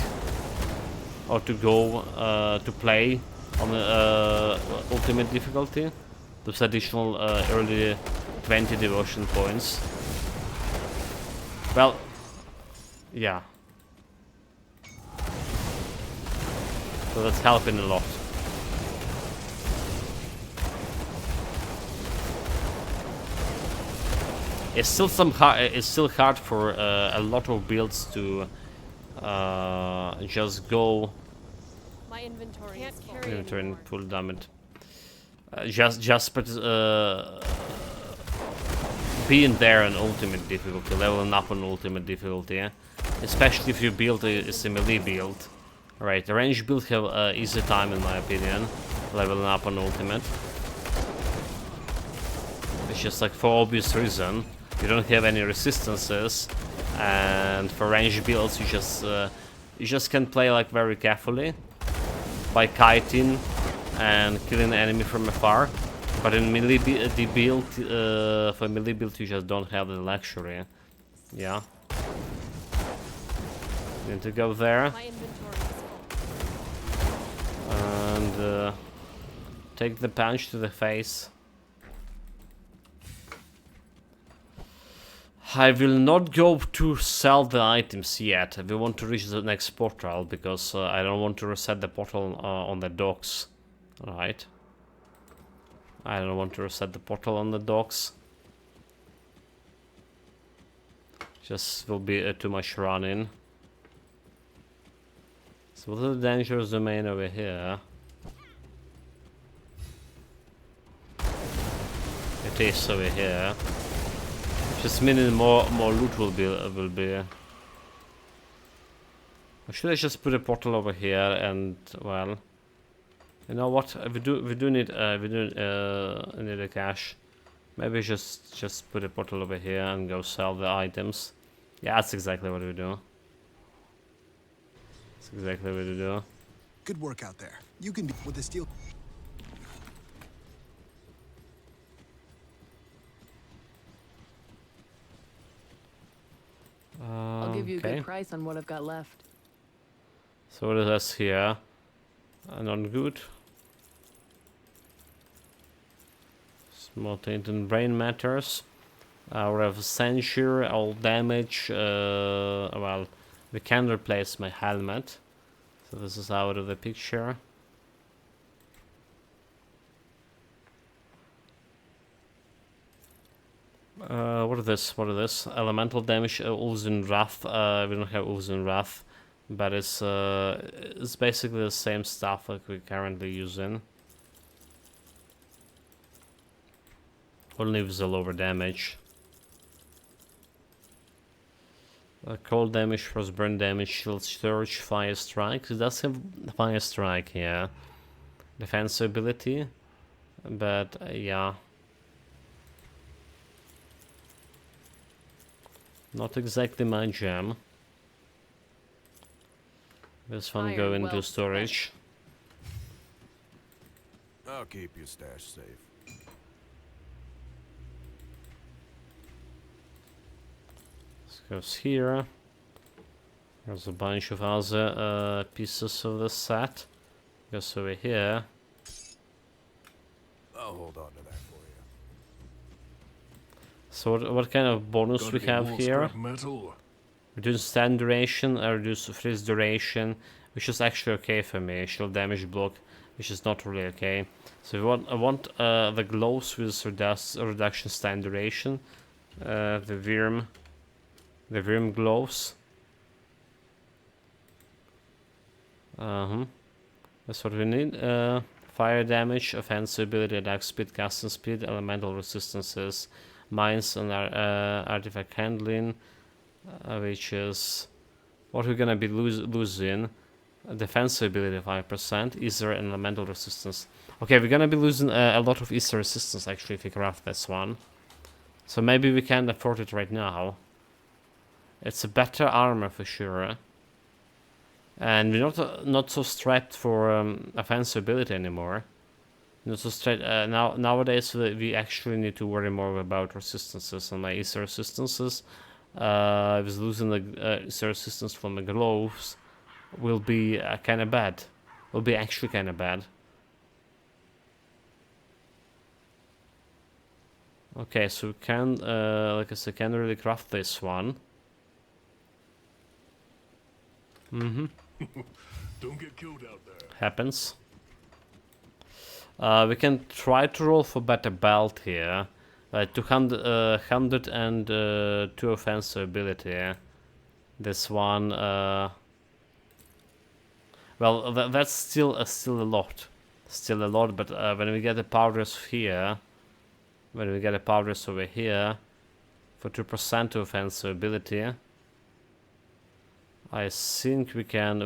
Speaker 1: Or to go to play on the ultimate difficulty. Those additional early 20 devotion points. Well, yeah. So that's helping a lot. It's still hard for a lot of builds to just go.
Speaker 6: My inventory can't carry
Speaker 1: Inventory
Speaker 6: anymore.
Speaker 1: and pull damage. Just being there on ultimate difficulty, leveling up on ultimate difficulty, yeah? Especially if you build a melee build. Right, the range build have easy time in my opinion, leveling up on ultimate. It's just like for obvious reason. You don't have any resistances, and for range builds you just can play like very carefully by kiting and killing the enemy from afar. But in melee build, for melee build you just don't have the luxury. Yeah. Need to go there
Speaker 6: My inventory is full.
Speaker 1: and take the punch to the face. I will not go to sell the items yet. We want to reach the next portal because I don't want to reset the portal on the docks. Right. I don't want to reset the portal on the docks. Just will be too much running. So what's the dangerous domain over here? It is over here. Just meaning more loot will be Or should I just put a portal over here and, well, you know what? We do need need a cache. Maybe just put a portal over here and go sell the items. Yeah, that's exactly what we do. That's exactly what we do.
Speaker 8: Good work out there. You can do with the steel.
Speaker 9: I'll give you a
Speaker 1: Okay.
Speaker 9: good price on what I've got left.
Speaker 1: So what is this here? Not good. Small tainted brain matters. We have censure, all damage. Well, we can replace my helmet. So this is out of the picture. What is this? What is this? Elemental damage, Wolves in Wrath. We don't have Wolves in Wrath, but it's basically the same stuff like we're currently using. Only with a lower damage. Cold damage, frostburn damage, shield surge, fire strike. It does have fire strike here. Defense ability, but yeah. Not exactly my jam. This one
Speaker 6: Iron
Speaker 1: go into
Speaker 6: well
Speaker 1: storage.
Speaker 2: I'll keep your stash safe.
Speaker 1: This goes here. There's a bunch of other pieces of the set. Goes over here.
Speaker 2: I'll hold on to that for you.
Speaker 1: So what kind of bonus we have here?
Speaker 2: Metal.
Speaker 1: Reduce stand duration, reduce freeze duration, which is actually okay for me. Shield damage block, which is not really okay. So I want the gloves with reduction stand duration. The worm gloves. That's what we need. Fire damage, offensive ability, attack speed, casting speed, elemental resistances, mines and artifact handling, which is what we're gonna be losing. Defensive ability 5%, Ether and elemental resistance. Okay, we're gonna be losing a lot of Ether resistance actually if we craft this one. So maybe we can't afford it right now. It's a better armor for sure. And we're not so strapped for offensive ability anymore. Not so straight. Nowadays we actually need to worry more about resistances, and my Ether resistances. I was losing the Ether resistance from the gloves. Will be kind of bad. Will be actually kind of bad. Okay, so we can, like I said, can't really craft this one.
Speaker 2: Don't get killed out there.
Speaker 1: Happens. We can try to roll for better belt here. 200 and 2 offensive ability. This one, well, that's still a lot. Still a lot, but when we get the powders here, when we get the powders over here, for 2% to offensive ability, I think we can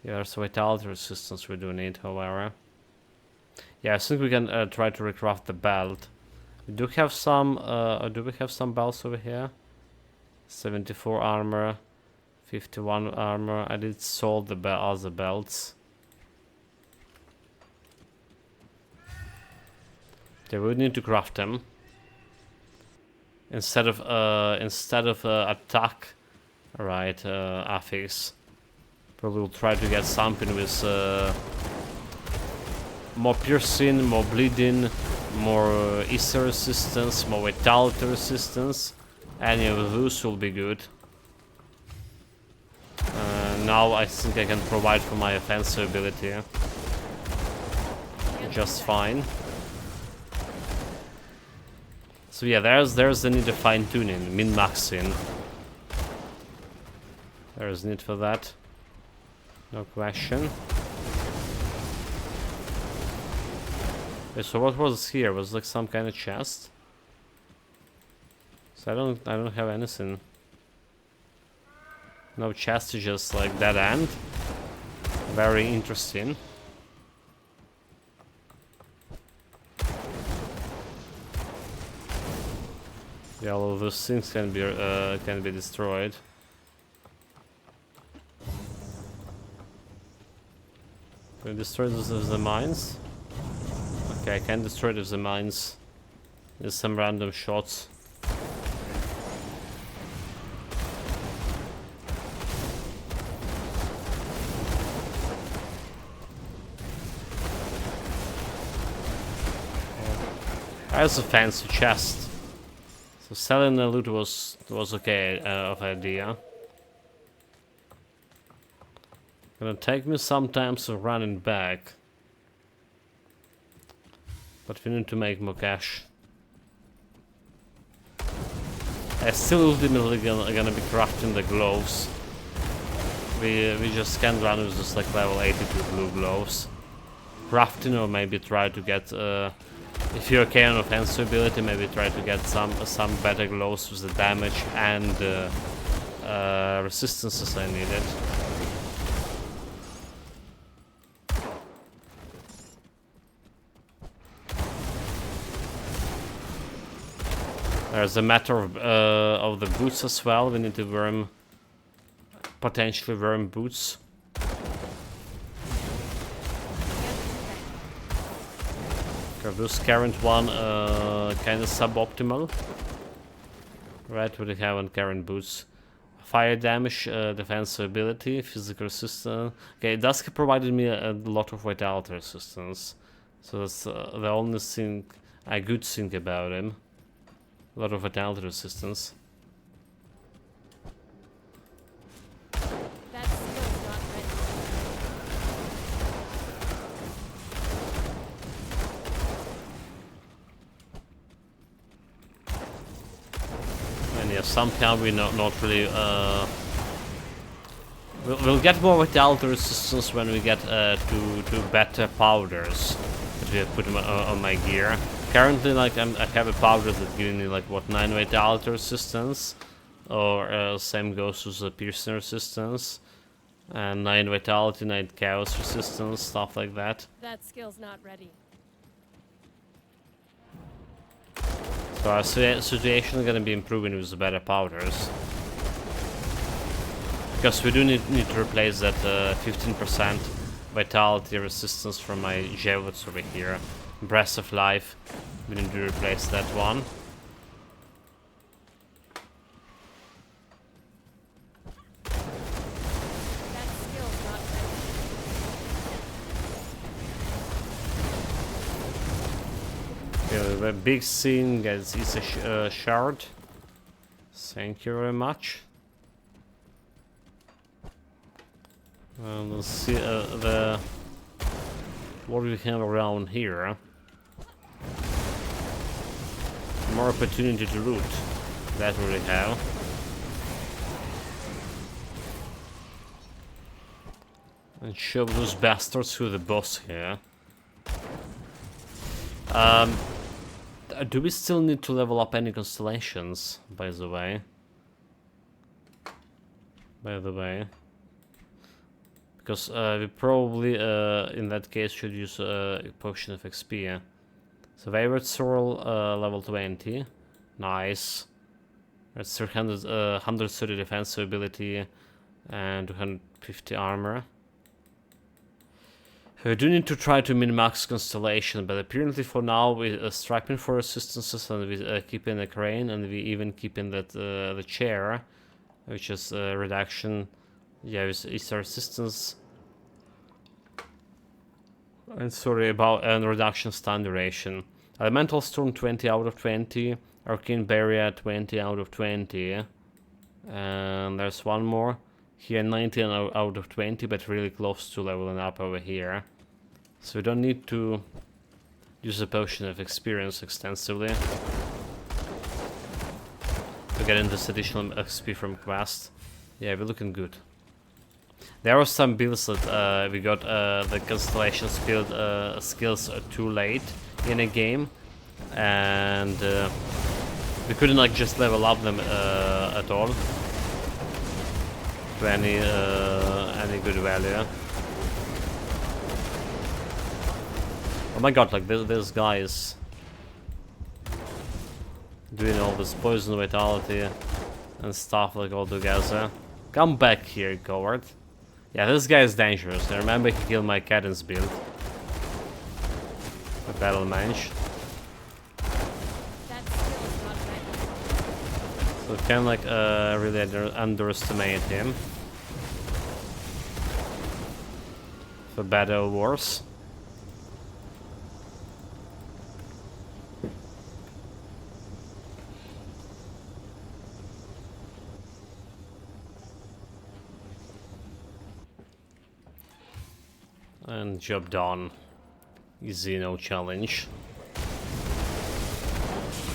Speaker 1: yeah, there's vitality resistance we do need, however. Yeah, I think we can try to recraft the belt. We do have some, do we have some belts over here? 74 armor, 51 armor. I did sold the other belts. They would need to craft them. Instead of attack, right, affix. Probably will try to get something with more piercing, more bleeding, more Ether resistance, more vitality resistance. Any of those will be good. Now I think I can provide for my offensive ability just fine. So yeah, there's the need of fine tuning, min-maxing. There's need for that. No question. Okay, so what was here? Was like some kind of chest? So I don't have anything. No chest, just like dead end. Very interesting. Yeah, all of those things can be destroyed. Can I destroy those with the mines? Okay, I can destroy it with the mines. There's some random shots. That's a fancy chest. So selling the loot was okay of idea. Gonna take me some time to running back. But we need to make more cash. I still ultimately gonna be crafting the gloves. We just can't run with just like level 82 blue gloves. Crafting, or maybe try to get if you're okay on offensive ability, maybe try to get some better gloves with the damage and resistances I needed. There's a matter of the boots as well. We need to wear them, potentially wear them boots. Okay, this current one kind of suboptimal. Right, what do we have on current boots? Fire damage, defensive ability, physical resistance. Okay, Dusk provided me a lot of vitality resistance, so that's the only thing I could think about him. A lot of vitality resistance.
Speaker 6: That skill's not ready.
Speaker 1: And yeah, somehow we not really. We'll get more vitality resistance when we get to better powders that we have put on my gear. Currently, like I have a powder that gives me like what 9 vitality resistance, or same goes with the piercing resistance, and 9 vitality, 9 chaos resistance, stuff like that.
Speaker 6: That skill's not ready.
Speaker 1: So our situation is gonna be improving with the better powders, because we do need to replace that 15% vitality resistance from my javelins over here. Breath of Life, we need to replace that one.
Speaker 6: That skill's not ready.
Speaker 1: Okay, the big thing is a shard. Thank you very much. Let's see what we have around here. More opportunity to loot. That we have. And show those bastards who the boss here. Do we still need to level up any constellations, by the way? Because we probably, in that case, should use a potion of XP. So favorite swirl, level 20. Nice. That's 130 defensive ability and 250 armor. We do need to try to min-max Constellation, but apparently for now we striping for resistances, and we keep in the crane, and we even keep in that the chair, which is reduction. Yeah, it's a resistance. And sorry about reduction stun duration. Elemental Storm 20 out of 20. Arcane Barrier 20 out of 20. And there's one more. Here 19 out of 20, but really close to leveling up over here. So we don't need to use a potion of experience extensively to get in this additional XP from quest. Yeah, we're looking good. There are some builds that we got the constellation skills too late. in a game, and we couldn't like just level up them at all to any good value. Oh my god, like this guy is doing all this poison vitality and stuff like all together. Come back here, coward. Yeah, this guy is dangerous. I remember he killed my cadence build. The battle manch.
Speaker 6: That skill is not ready.
Speaker 1: So can like really underestimate him. For better or worse. And job done. Easy, no challenge.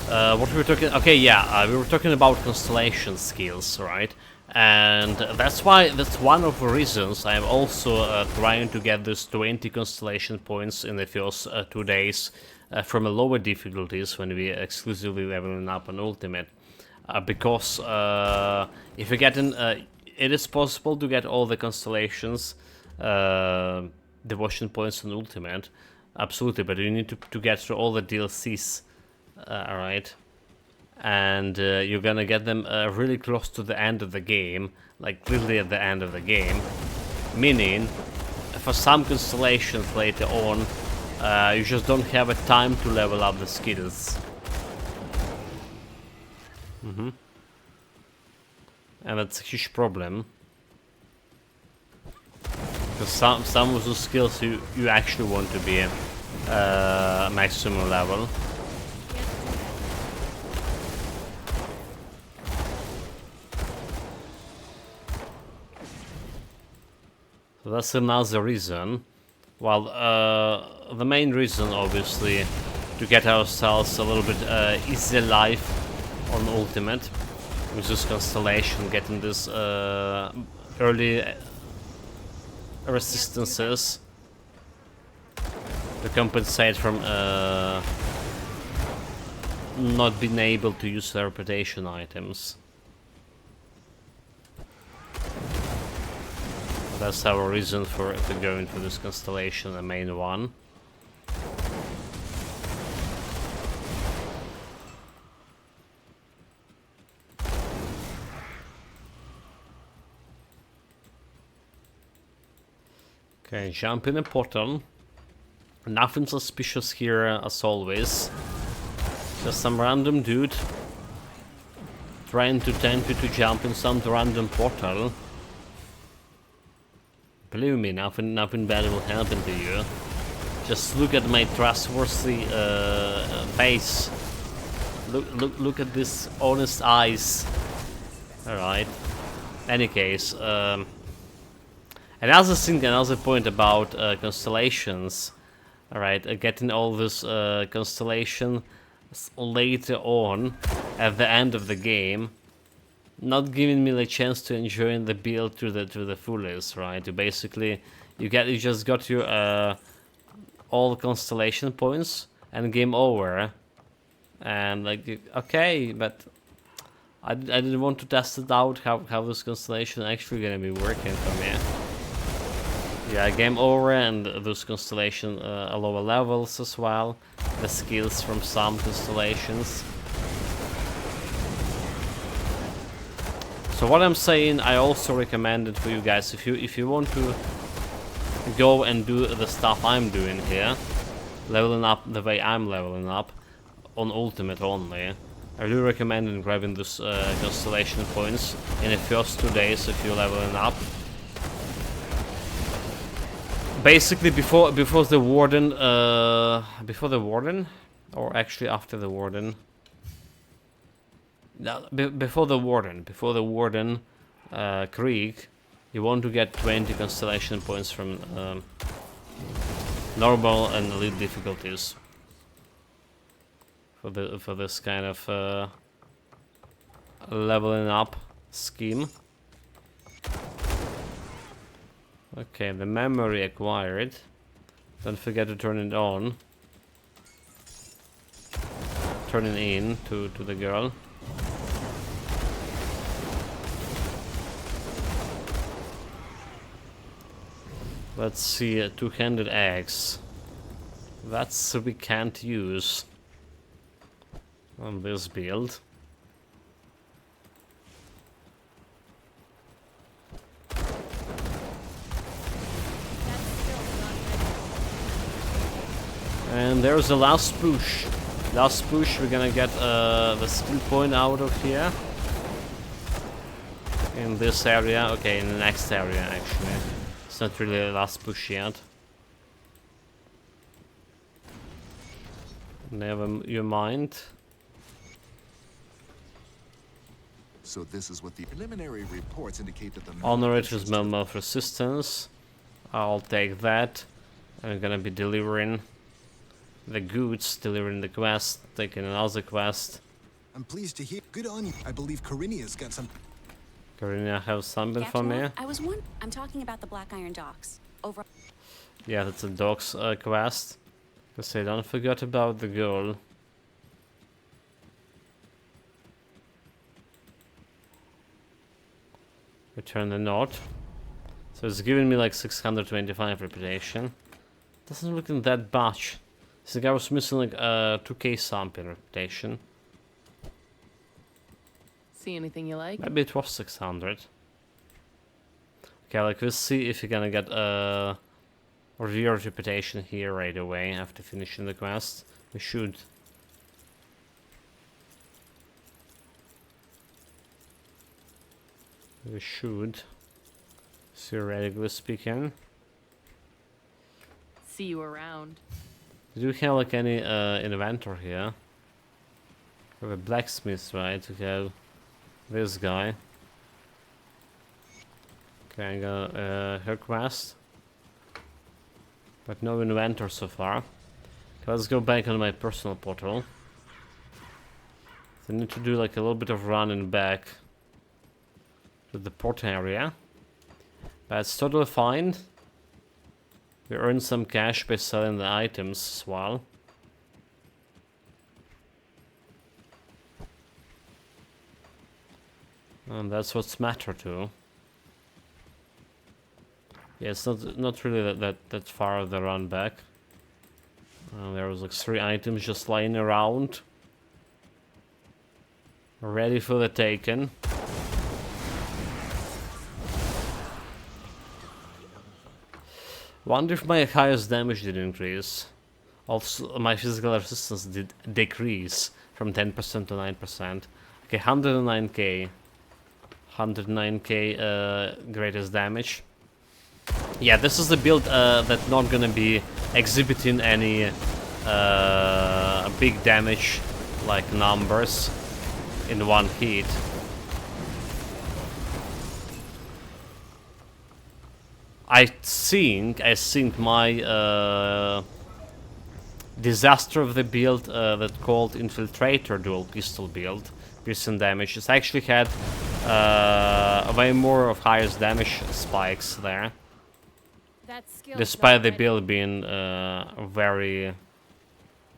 Speaker 1: What we were talking... Okay, yeah, we were talking about constellation skills, right? And that's one of the reasons I'm also trying to get this 20 constellation points in the first 2 days from a lower difficulties when we exclusively leveling up on Ultimate. Because if you get in... it is possible to get all the constellations devotion points on Ultimate, absolutely, but you need to get through all the DLCs, alright? And you're gonna get them really close to the end of the game, like literally at the end of the game, meaning for some constellations later on, you just don't have a time to level up the skills. And that's a huge problem. Because some of the skills you actually want to be maximum level. So that's another reason. Well, the main reason, obviously, to get ourselves a little bit easier life on Ultimate with this constellation, getting this early resistances to compensate from not being able to use the reputation items. That's our reason for going for this constellation, the main one. Okay, jump in a portal. Nothing suspicious here as always. Just some random dude trying to tempt you to jump in some random portal. Believe me, nothing bad will happen to you. Just look at my trustworthy face. Look at this honest eyes. All right. Any case, another thing, another point about constellations. All right, getting all this constellation later on at the end of the game, not giving me the chance to enjoy the build to the fullest, right? You just got your all constellation points and game over, and like okay, but I didn't want to test it out how this constellation actually gonna be working for me. Yeah, game over, and those constellation lower levels as well. The skills from some constellations. So what I'm saying, I also recommend it for you guys if you want to go and do the stuff I'm doing here, leveling up the way I'm leveling up on Ultimate only. I do recommend grabbing those constellation points in the first 2 days if you're leveling up. Basically, before the warden, or actually after the warden. No, before the warden, Krieg, you want to get 20 constellation points from normal and elite difficulties for this kind of leveling up scheme. Okay, the memory acquired. Don't forget to turn it on. turning in to the girl. Let's see, a two-handed axe. That's we can't use on this build. And there's the last push. Last push, we're gonna get the skill point out of here. In this area, okay, in the next area actually. It's not really the last push yet. Never you mind.
Speaker 8: So this is what the preliminary reports indicate that the
Speaker 1: Honor it with Memo of Resistance. I'll take that. I'm gonna be delivering the goods, delivering the quest, taking another quest.
Speaker 8: I'm pleased to hear. Good on you. I believe Karinia's got some.
Speaker 1: Karina have something for me?
Speaker 6: I'm talking about the Black Iron Docks. Over.
Speaker 1: Yeah, that's a dog's quest. But say, don't forget about the girl. Return the note. So it's giving me like 625 reputation. Doesn't look in that much. I think I was missing like 2k something reputation.
Speaker 9: See anything you like?
Speaker 1: Maybe it was 600. Okay, like we'll see if you're gonna get real reputation here right away after finishing the quest. We should. We should. Theoretically speaking.
Speaker 9: See you around.
Speaker 1: Do we have like any inventor here? We have a blacksmith, right? We have this guy. Okay, I got her quest. But no inventor so far. Okay, let's go back on my personal portal. So I need to do like a little bit of running back to the port area. But it's totally fine. We earn some cash by selling the items as well. And that's what's matter too. Yeah, it's not really that far of the run back. There was like 3 items just lying around, ready for the taken. Wonder if my highest damage did increase. Also, my physical resistance did decrease from 10% to 9%. Okay, 109k. 109k greatest damage. Yeah, this is the build that's not gonna be exhibiting any big damage like numbers in one hit. I think my disaster of the build that called Infiltrator dual pistol build, piercing damage, it's actually had way more of highest damage spikes there. Despite the build being very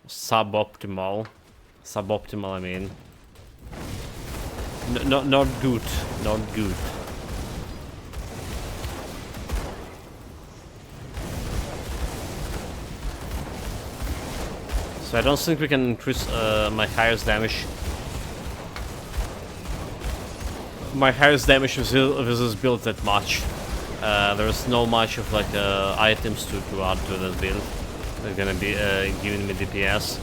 Speaker 1: suboptimal. Suboptimal, I mean. Not good. Not good. So I don't think we can increase my highest damage. My highest damage with this build that much. There's no much of like items to add to this build. They're gonna be giving me DPS.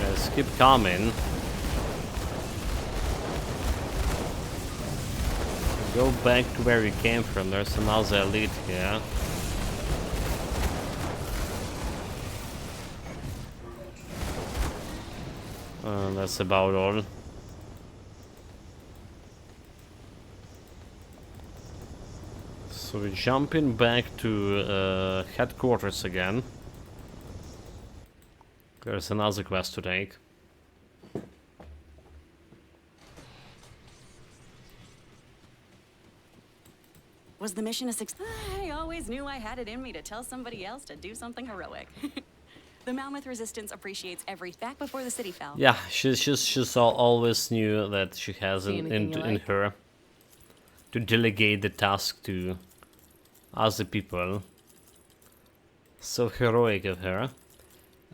Speaker 1: Let's keep coming. Go back to where we came from. There's another elite here. That's about all. So we're jumping back to headquarters again. There's another quest to take.
Speaker 6: Was the mission a success? I always always knew I had it in me to tell somebody else to do something heroic. The Mammoth Resistance appreciates every back before the city fell.
Speaker 1: Yeah, she's always knew that she has
Speaker 9: See anything you
Speaker 1: in
Speaker 9: like?
Speaker 1: her to delegate the task to other people. So heroic of her.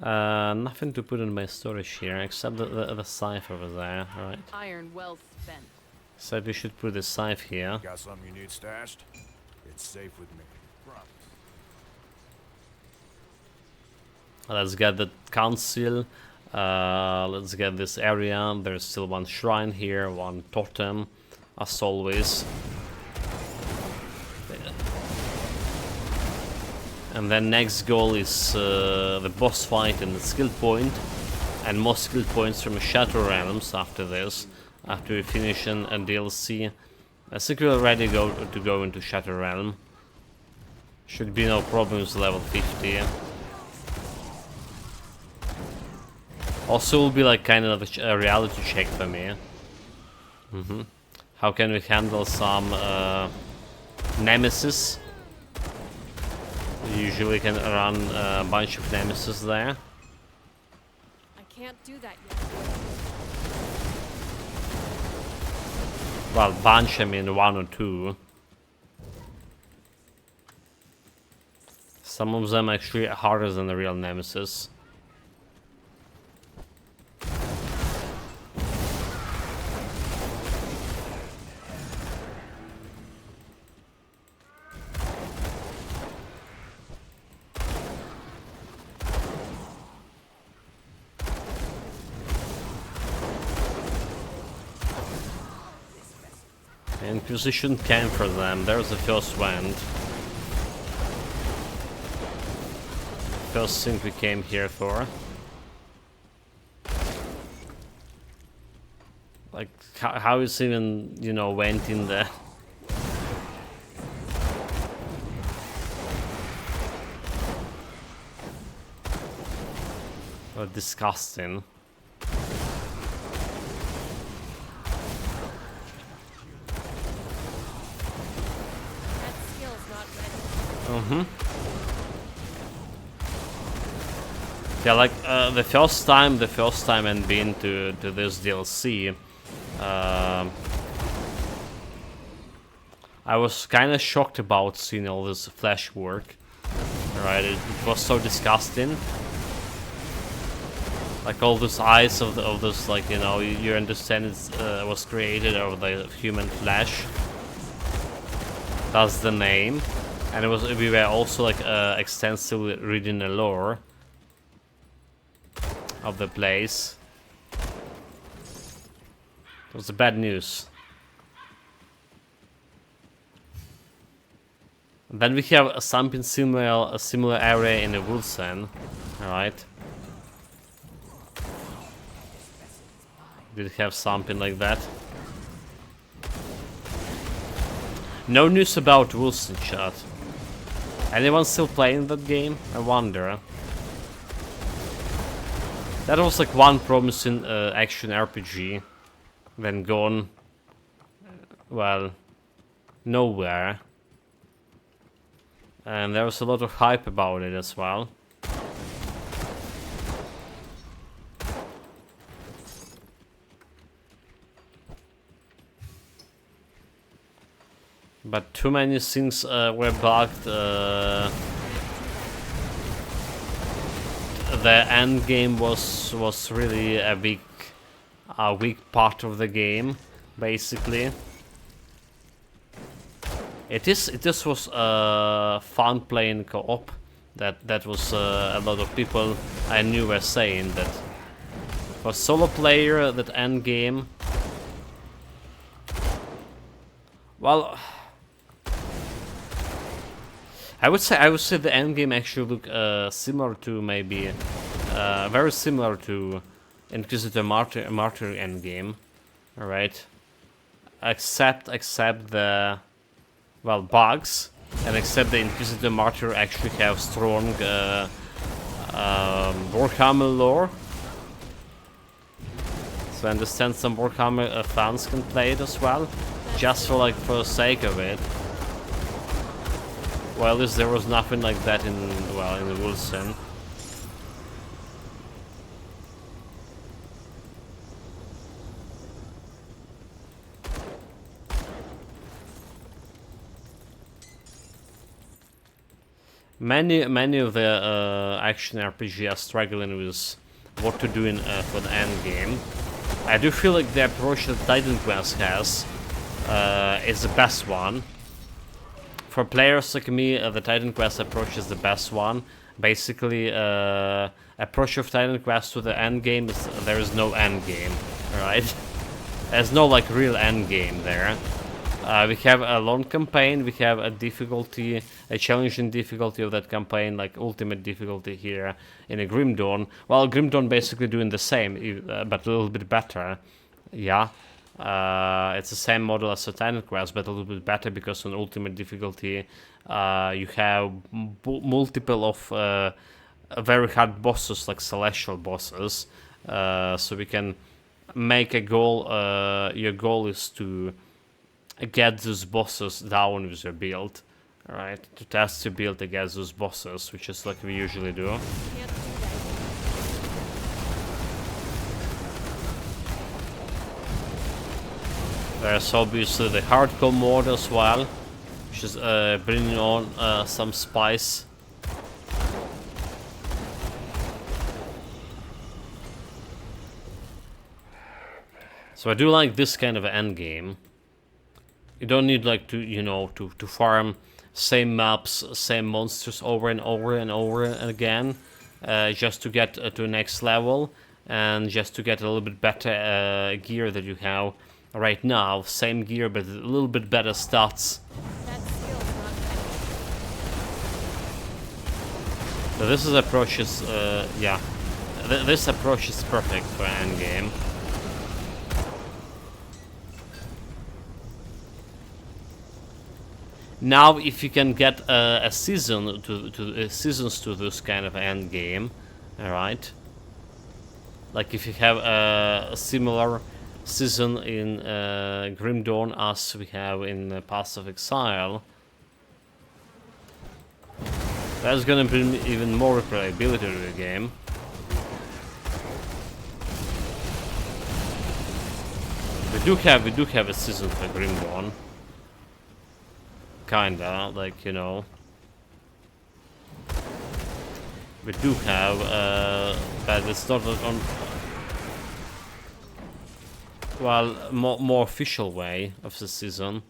Speaker 1: Nothing to put in my storage here except the scythe over there, right?
Speaker 9: Iron well spent.
Speaker 1: So we should put the scythe here.
Speaker 2: Got something you need stashed? It's safe with me.
Speaker 1: Let's get the council. Let's get this area. There's still one shrine here, one totem, as always. And then next goal is the boss fight and the skill point, and more skill points from Shadow Realms after this. After we finish a DLC, I think we're ready to go into Shadow Realm. Should be no problems. Level 50. Also, will be like kind of a reality check for me. How can we handle some nemesis? We usually can run a bunch of nemesis there.
Speaker 3: I can't do that yet.
Speaker 1: Well, bunch, I mean 1 or 2. Some of them actually are harder than the real nemesis. Inquisition came for them. There's the first wand. First thing we came here for. Like, how is even, you know, went in there? Oh, disgusting. Yeah, like the first time I've been to this DLC, I was kind of shocked about seeing all this flesh work. Right, it was so disgusting. Like all those eyes of this, like, you know, you understand it was created out of the human flesh. That's the name. And we were also like extensively reading the lore of the place. It was bad news. And then we have something similar, a similar area in the Wulsan. Alright. Did have something like that. No news about Wulsan, chat. Anyone still playing that game? I wonder. That was like one promising action RPG, then gone, well, nowhere. And there was a lot of hype about it as well. But too many things were bugged. The end game was really a weak part of the game, basically. It was fun playing co-op. That was a lot of people I knew were saying that for solo player that end game. Well, I would say the end game actually look similar to maybe very similar to Inquisitor Martyr end game, all right? Except the bugs, and except the Inquisitor Martyr actually have strong Warhammer lore. So I understand some Warhammer fans can play it as well, just for the sake of it. Well, at least there was nothing like that in, well, in Wilson. Many of the action RPG are struggling with what to do in for the end game. I do feel like the approach that Titan Quest has is the best one. For players like me, the Titan Quest approach is the best one. Basically, approach of Titan Quest to the end game is there is no end game, right? There's no like real end game there. We have a long campaign, we have a difficulty, a challenging difficulty of that campaign, like ultimate difficulty here in a Grim Dawn. Well, Grim Dawn basically doing the same, but a little bit better. Yeah, it's the same model as the Titan Quest, but a little bit better because on ultimate difficulty you have multiple of very hard bosses, like celestial bosses. So we can make a goal, your goal is to get those bosses down with your build, alright? To test your build against those bosses, which is like we usually do. There's obviously the hardcore mode as well, which is bringing on some spice. So I do like this kind of end game. You don't need like to, you know, to farm same maps, same monsters over and over and over again, just to get to the next level and just to get a little bit better gear that you have right now. Same gear, but a little bit better stats. So this is approach is, yeah, this approach is perfect for an endgame. Now, if you can get a season to seasons to this kind of end game, all right. Like if you have a similar season in Grim Dawn as we have in Paths of Exile, that's gonna bring even more replayability to the game. We do have a season for Grim Dawn. Kinda, like, you know. We do have, but it's not on, well, more official way of the season,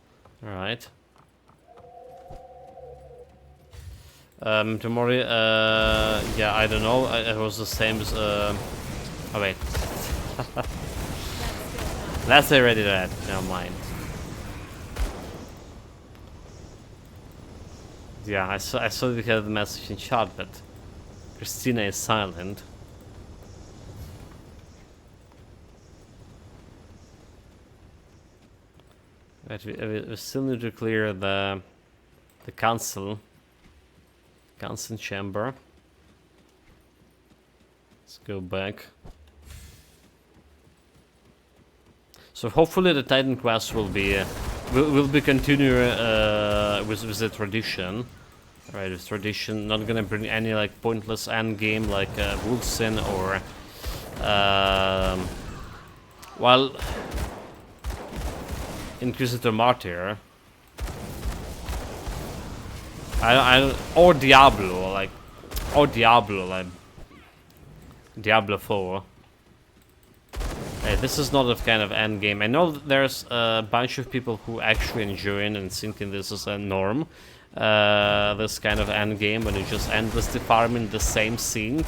Speaker 1: alright. Tomorrow, yeah, I don't know, it was the same as, oh wait. That's already that, never mind. Yeah, I saw we had the message in chat, but Christina is silent. But we still need to clear the council chamber. Let's go back. So hopefully the Titan Quest will be continuing with the tradition. Right, with tradition, not gonna bring any like pointless end game like Wolfsin or well, Inquisitor Martyr. Or Diablo, like Diablo 4. This is not a kind of end game. I know there's a bunch of people who actually enjoying and thinking this is a norm. This kind of end game when you just endlessly farming the same thing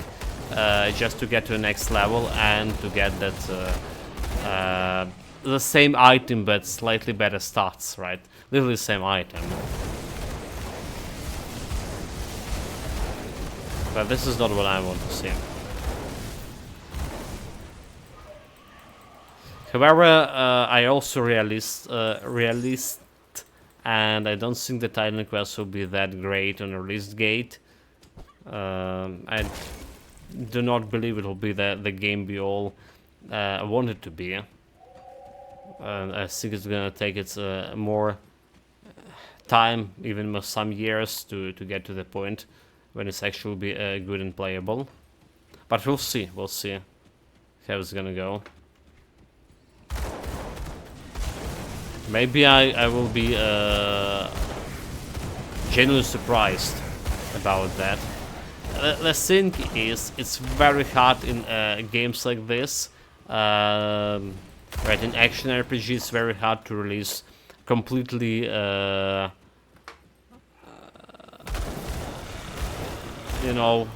Speaker 1: just to get to the next level and to get that the same item but slightly better stats, right? Literally the same item. But this is not what I want to see. However, I also realist, and I don't think the Titan Quest will be that great on release gate. I do not believe it will be the game we all want it to be. I think it's gonna take its more time, even some years to get to the point when it's actually be good and playable. But we'll see how it's gonna go. Maybe I will be genuinely surprised about that. The thing is, it's very hard in games like this. Right, in action RPG, it's very hard to release completely you know,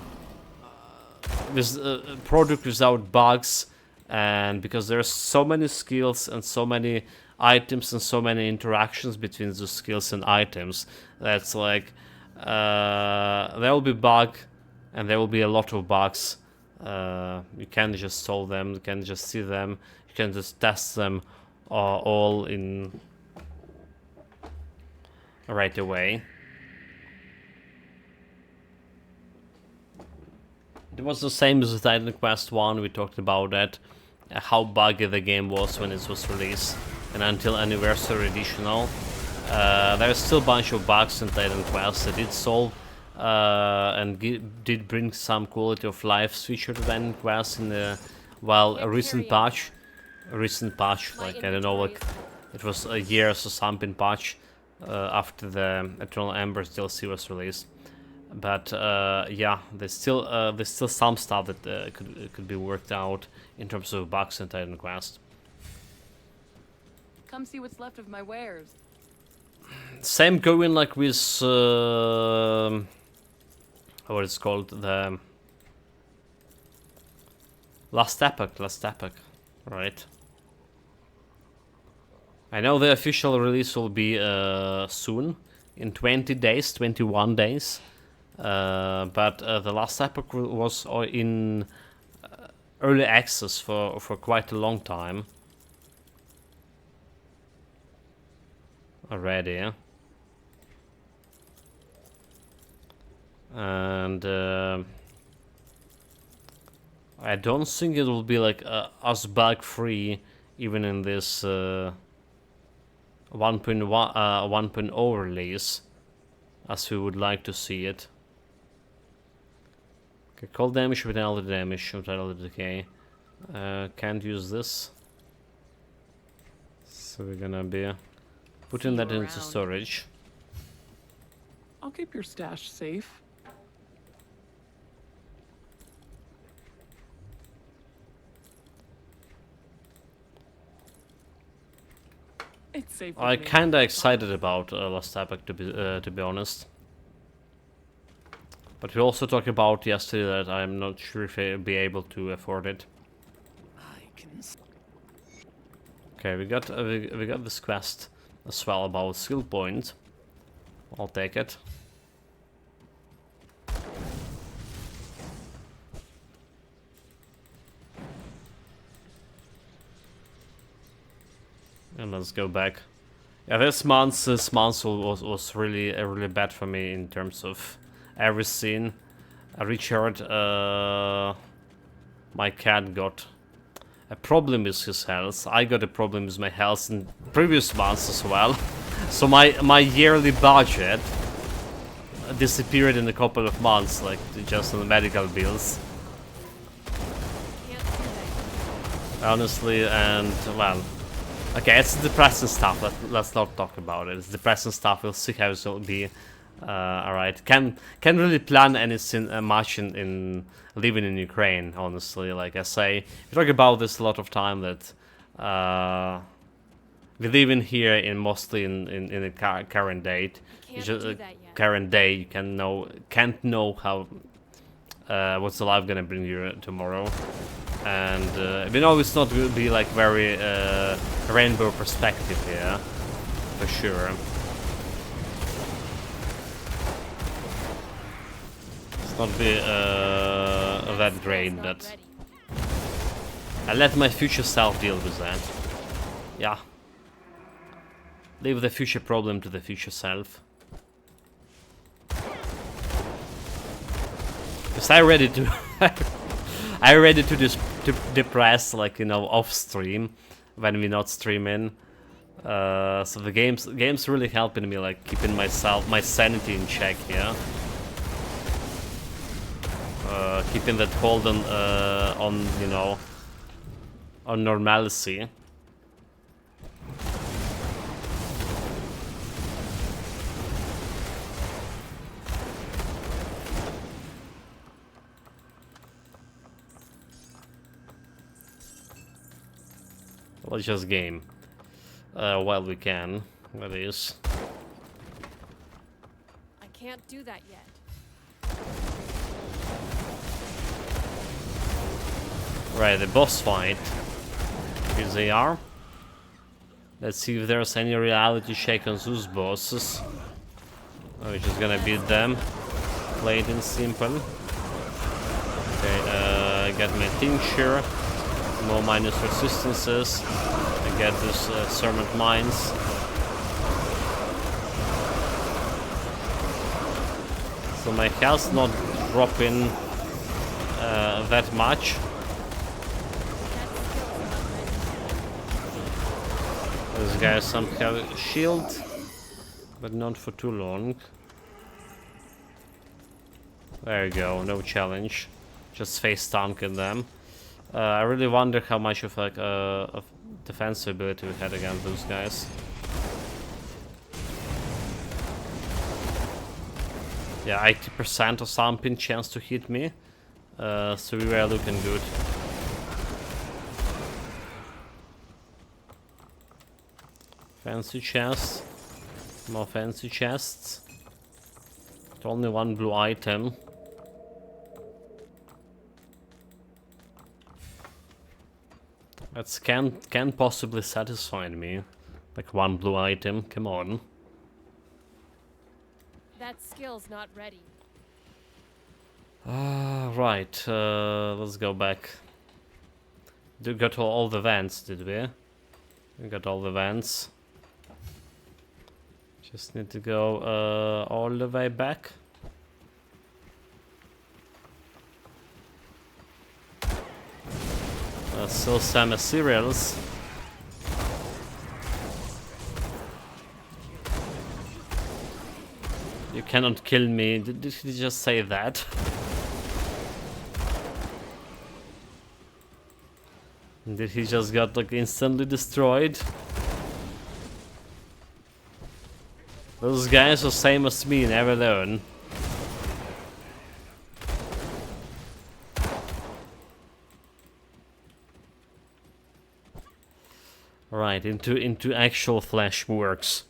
Speaker 1: with product without bugs, and because there's so many skills and so many items and so many interactions between the skills and items, that's like there will be bug, and there will be a lot of bugs. You can't just solve them, you can just see them, you can just test them all in right away. It was the same as the Titan Quest 1, we talked about that, how buggy the game was when it was released, and until Anniversary Editional. There's still a bunch of bugs in Titan Quest that did solve and did bring some quality of life feature to Titan Quest in the, well, a recent patch, like, I don't know, like, it was a year or something patch after the Eternal Embers DLC was released. But yeah, there's still some stuff that could be worked out in terms of bugs in Titan Quest.
Speaker 9: Come see what's left of my wares.
Speaker 1: Same going like with what it's called, the Last Epoch, right? I know the official release will be soon, in 20 days, 21 days. But the Last Epoch was in early access for quite a long time already, and I don't think it will be like as bug free even in this 1.0 release as we would like to see it. Okay, cold damage, vitality damage, vitality decay. Can't use this, so we're gonna be putting that into storage.
Speaker 4: I'll keep your stash safe. It's safe.
Speaker 1: I'm kinda excited about Last Epoch to be honest. But we also talked about yesterday that I'm not sure if I'll be able to afford it. Okay, we got this quest as well about skill points. I'll take it. And let's go back. Yeah, this month was really bad for me in terms of every scene. Richard, my cat, got a problem with his health. I got a problem with my health in previous months as well. So my yearly budget disappeared in a couple of months, like just on the medical bills. Honestly, and well, okay, it's depressing stuff. Let's not talk about it. It's depressing stuff. We'll see how it will be. Alright, can't really plan anything much in living in Ukraine, honestly. Like I say, we talk about this a lot of time, that we live in here mostly in the current date. Current day, you can't know how what's the life gonna bring you tomorrow, and we know it's not going to be like very rainbow perspective here, for sure. Not be that great, that I let my future self deal with that. Yeah. Leave the future problem to the future self. Because I ready to depress, like, you know, off stream when we're not streaming. So the game's really helping me, like keeping my sanity in check, yeah. Keeping that hold on you know, on normalcy. Let's just game while we can. That is.
Speaker 9: I can't do that yet.
Speaker 1: Right, the boss fight. Here they are. Let's see if there's any reality check on those bosses. We're just gonna beat them. Plain and simple. Okay, I got my tincture. More minus resistances. I get this serpent mines. So my health's not dropping that much. This guy somehow have a shield, but not for too long. There you go, no challenge. Just face tanking them. I really wonder how much of like of defensive ability we had against those guys. Yeah, 80% or something chance to hit me. So we were looking good. Fancy chest. More fancy chests. Only one blue item. That can't possibly satisfy me. Like one blue item, come on.
Speaker 9: That skill's not ready.
Speaker 1: Right, let's go back. We got all the vents, did we? We got all the vents. Just need to go all the way back. Still some cereals. You cannot kill me. Did he just say that? Did he just got like instantly destroyed? Those guys are same as me, never learn. Right, into actual flesh works.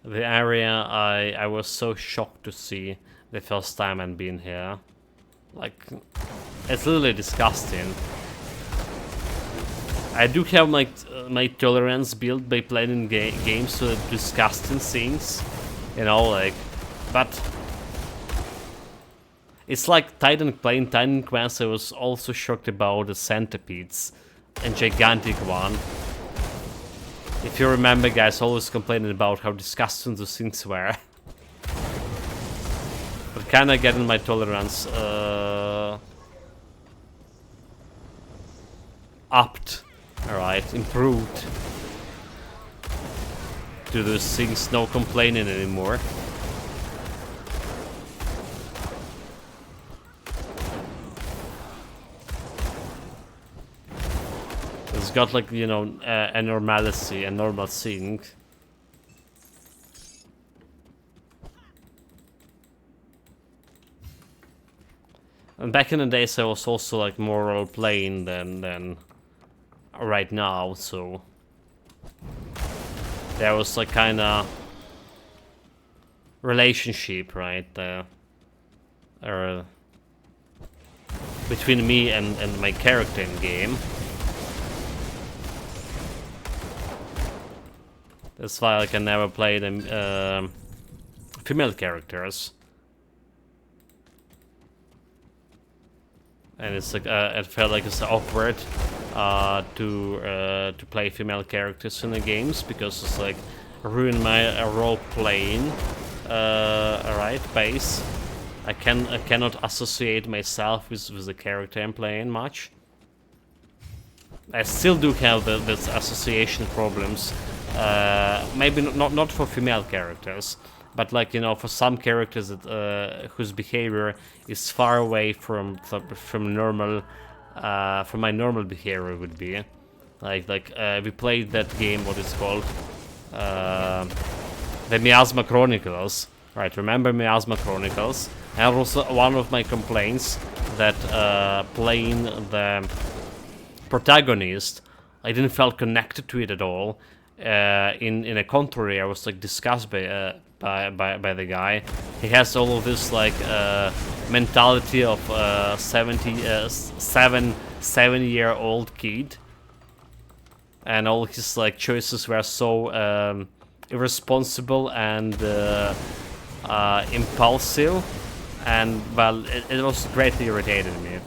Speaker 1: The area I was so shocked to see the first time I'd been here. Like, it's literally disgusting. I do have my tolerance built by playing games to disgusting things, you know, like, but it's like playing Titan Quest. I was also shocked about the centipedes, and gigantic one. If you remember, guys, always complaining about how disgusting those things were. But kinda getting my tolerance upped. Alright, improved. To those things, no complaining anymore. It's got like, you know, a normalcy, a normal thing. And back in the days I was also like more role-playing than right now, so there was like kinda relationship, right, between me and my character in game. That's why like I never played female characters. And it's like it felt like it's awkward to play female characters in the games because it's like ruin my role playing right base. I cannot associate myself with the character I'm playing much. I still do have this association problems. Maybe not for female characters, but like, you know, for some characters that whose behavior is far away from normal, from my normal behavior would be. Like we played that game, what it's called, the Miasma Chronicles. Right, remember Miasma Chronicles? And also one of my complaints that playing the protagonist, I didn't feel connected to it at all. In a contrary, I was like disgusted by the guy. He has all of this like mentality of 7-year-old kid, and all his like choices were so irresponsible and impulsive, and well, it was greatly irritating me.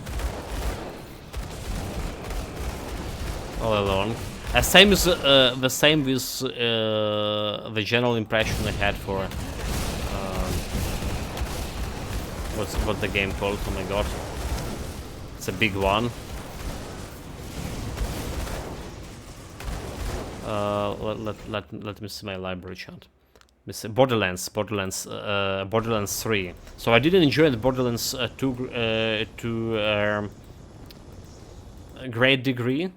Speaker 1: All along. Same is the same with the general impression I had for what's the game called? Oh my god, it's a big one. Let me see my library chat. Borderlands 3. So I didn't enjoy the Borderlands to a great degree.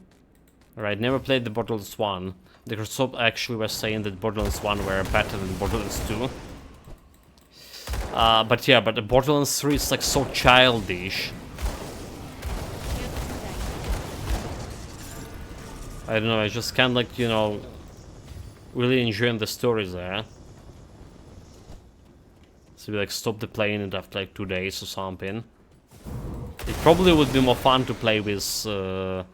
Speaker 1: Right, never played the Borderlands 1. The Microsoft actually was saying that Borderlands 1 were better than Borderlands 2. But yeah, but the Borderlands 3 is like so childish. I don't know, I just can't like, you know, really enjoying the stories there. So we like stop the playing it after like 2 days or something. It probably would be more fun to play with a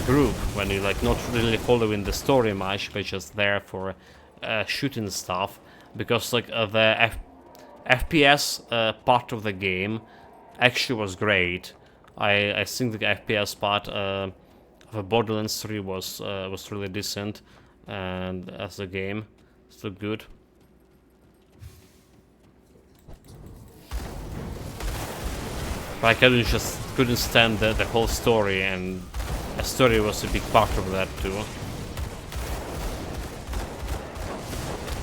Speaker 1: group when you like not really following the story much, but just there for shooting stuff, because like the FPS part of the game actually was great. I think the FPS part of Borderlands 3 was really decent, and as a game still good. But I couldn't stand the whole story, and the story was a big part of that too.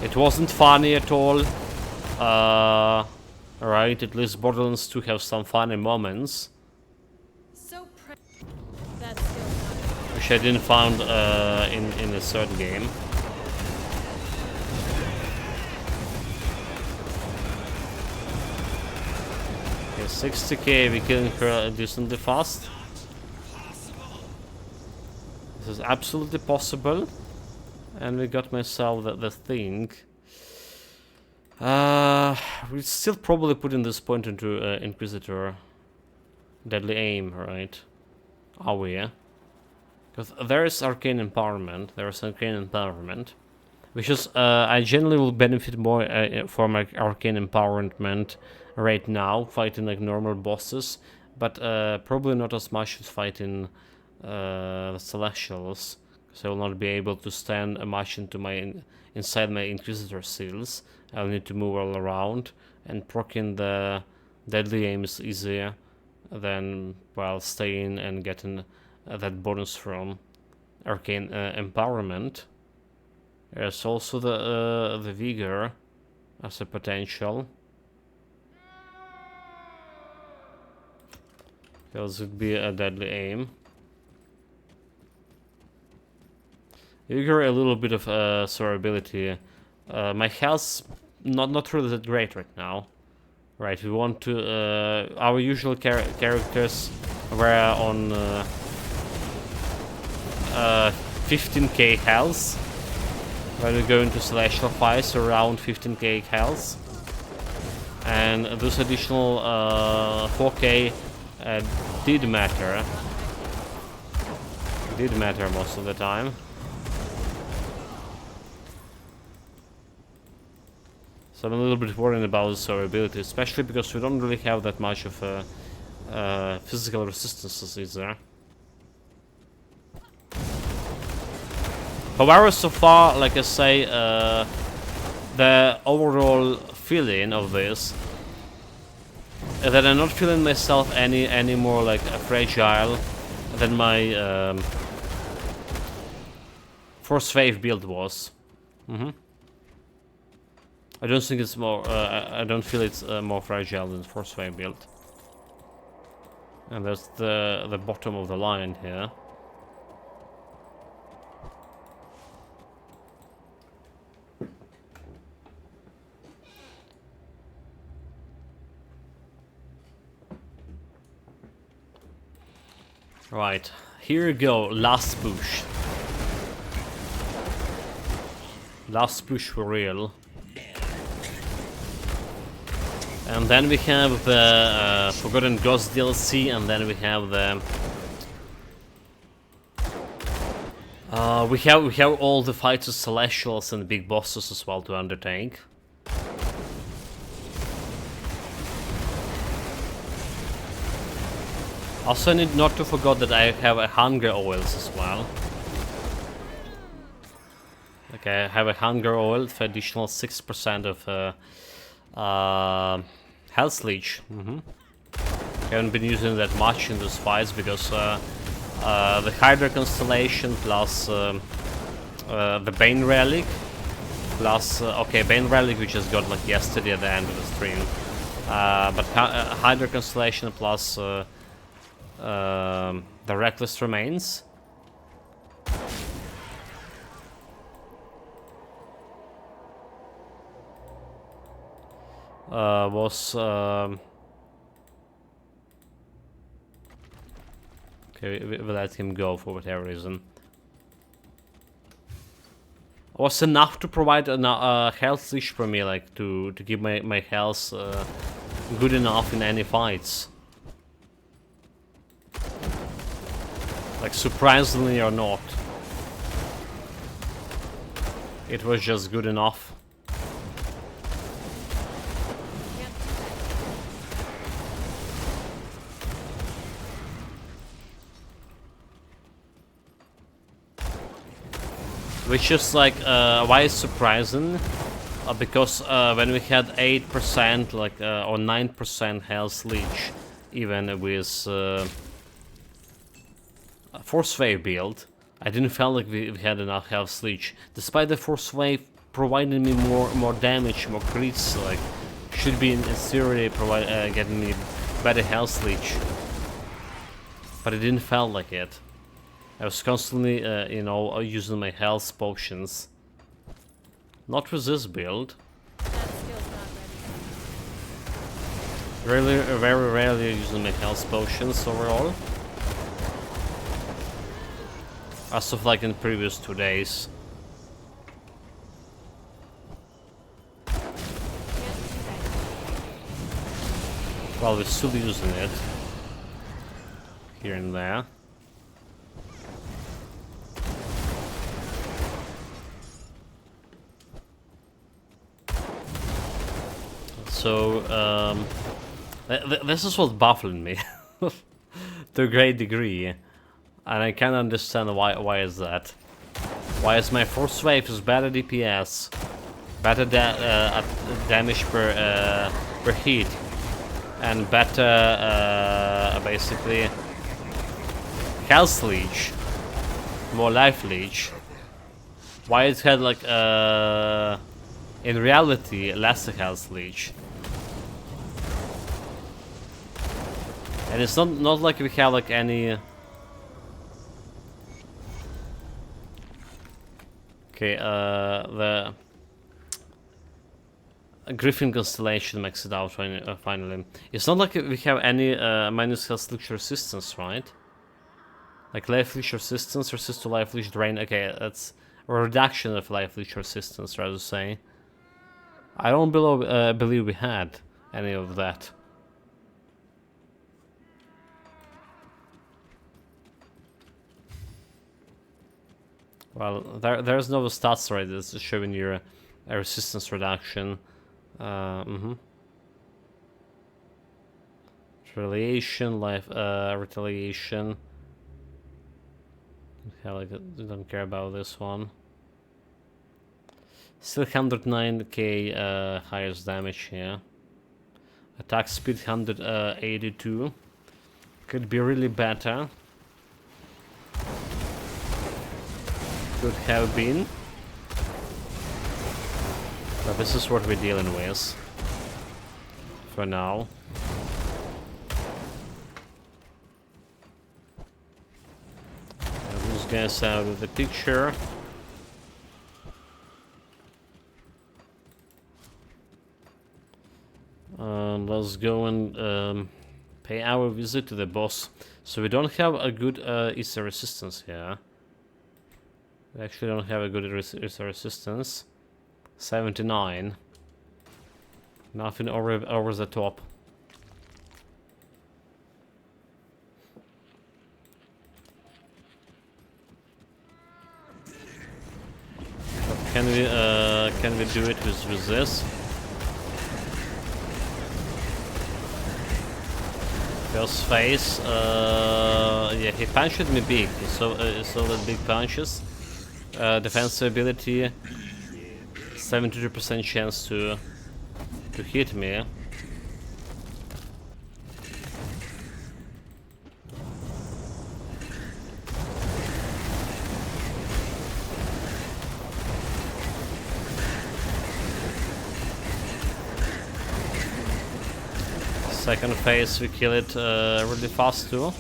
Speaker 1: It wasn't funny at all. Right, at least Borderlands 2 have some funny moments, which I didn't find in the third game. Okay, 60k, we killing her decently fast. This is absolutely possible. And we got myself the thing. We'll still probably put in this point into Inquisitor. Deadly Aim, right? Are we? Because there is Arcane Empowerment. There is Arcane Empowerment. Which is, I generally will benefit more from like Arcane Empowerment right now, fighting like normal bosses. But probably not as much as fighting the Celestials. So I will not be able to stand much inside my Inquisitor seals. I'll need to move all around, and proccing the Deadly Aim is easier than, well, staying and getting that bonus from Arcane Empowerment. There's also the Vigor as a potential. Because it would be a Deadly Aim. Vigor, a little bit of survivability. My health's not really that great right now. Right, we want to... our usual characters were on 15k health. When we go into Celestial fights, around 15k health. And this additional 4k did matter. Did matter most of the time. So I'm a little bit worried about the survivability, especially because we don't really have that much of physical resistances, is there? However, so far, like I say, the overall feeling of this is that I'm not feeling myself any more like fragile than my Force Wave build was. I don't think it's more. I don't feel it's more fragile than Force Wave build. And that's the bottom of the line here. Right, here we go, last push. Last push for real. And then we have the Forgotten Ghost DLC, and then we have the... we have all the fights of Celestials and big bosses as well to undertake. Also, I need not to forget that I have a hunger oils as well. Okay, I have a hunger oil for additional 6% of health leech. Haven't been using that much in those fights because the Hydra constellation plus the Bane relic plus okay, Bane relic we just got like yesterday at the end of the stream, but Hydra constellation plus the Reckless Remains. Was okay, we let him go for whatever reason. Was enough to provide a health leash for me, like to keep my health good enough in any fights. Like, surprisingly or not, it was just good enough. Which is like, why it's surprising? Because when we had 8%, like, or 9% health leech, even with Force Wave build, I didn't feel like we had enough health leech. Despite the Force Wave providing me more damage, more crits, like, should be in theory getting me better health leech. But it didn't feel like it. I was constantly, you know, using my health potions. Not with this build.
Speaker 9: That skill's not ready.
Speaker 1: Very rarely using my health potions overall. As of like in previous 2 days. Well, we're still using it. Here and there. So, this is what's baffling me to a great degree, and I can't understand why is that. Why is my Force Wave is better DPS, better damage per hit, and better basically health leech, more life leech. Why it had like in reality less health leech. And it's not like we have like any... Okay, the Griffin constellation makes it out finally. It's not like we have any minus health leech resistance, right? Like life leech resistance, resist to life leech drain. Okay, that's a reduction of life leech resistance, rather say. I don't believe we had any of that. Well, there's no stats right that's showing you a resistance reduction. Retaliation, life, retaliation. Hell, I don't care about this one. Still 109k highest damage here. Attack speed 182. Could be really better. could have been. But this is what we're dealing with. For now. Those guys out of the picture. Let's go and pay our visit to the boss. So we don't have a good Easter resistance here. We actually don't have a good Easter resistance. 79. Nothing over the top. But can we do it with this? First phase, yeah, he punched me big. So that big punches. Defense ability, 72% chance to hit me. Second phase, we kill it really fast too.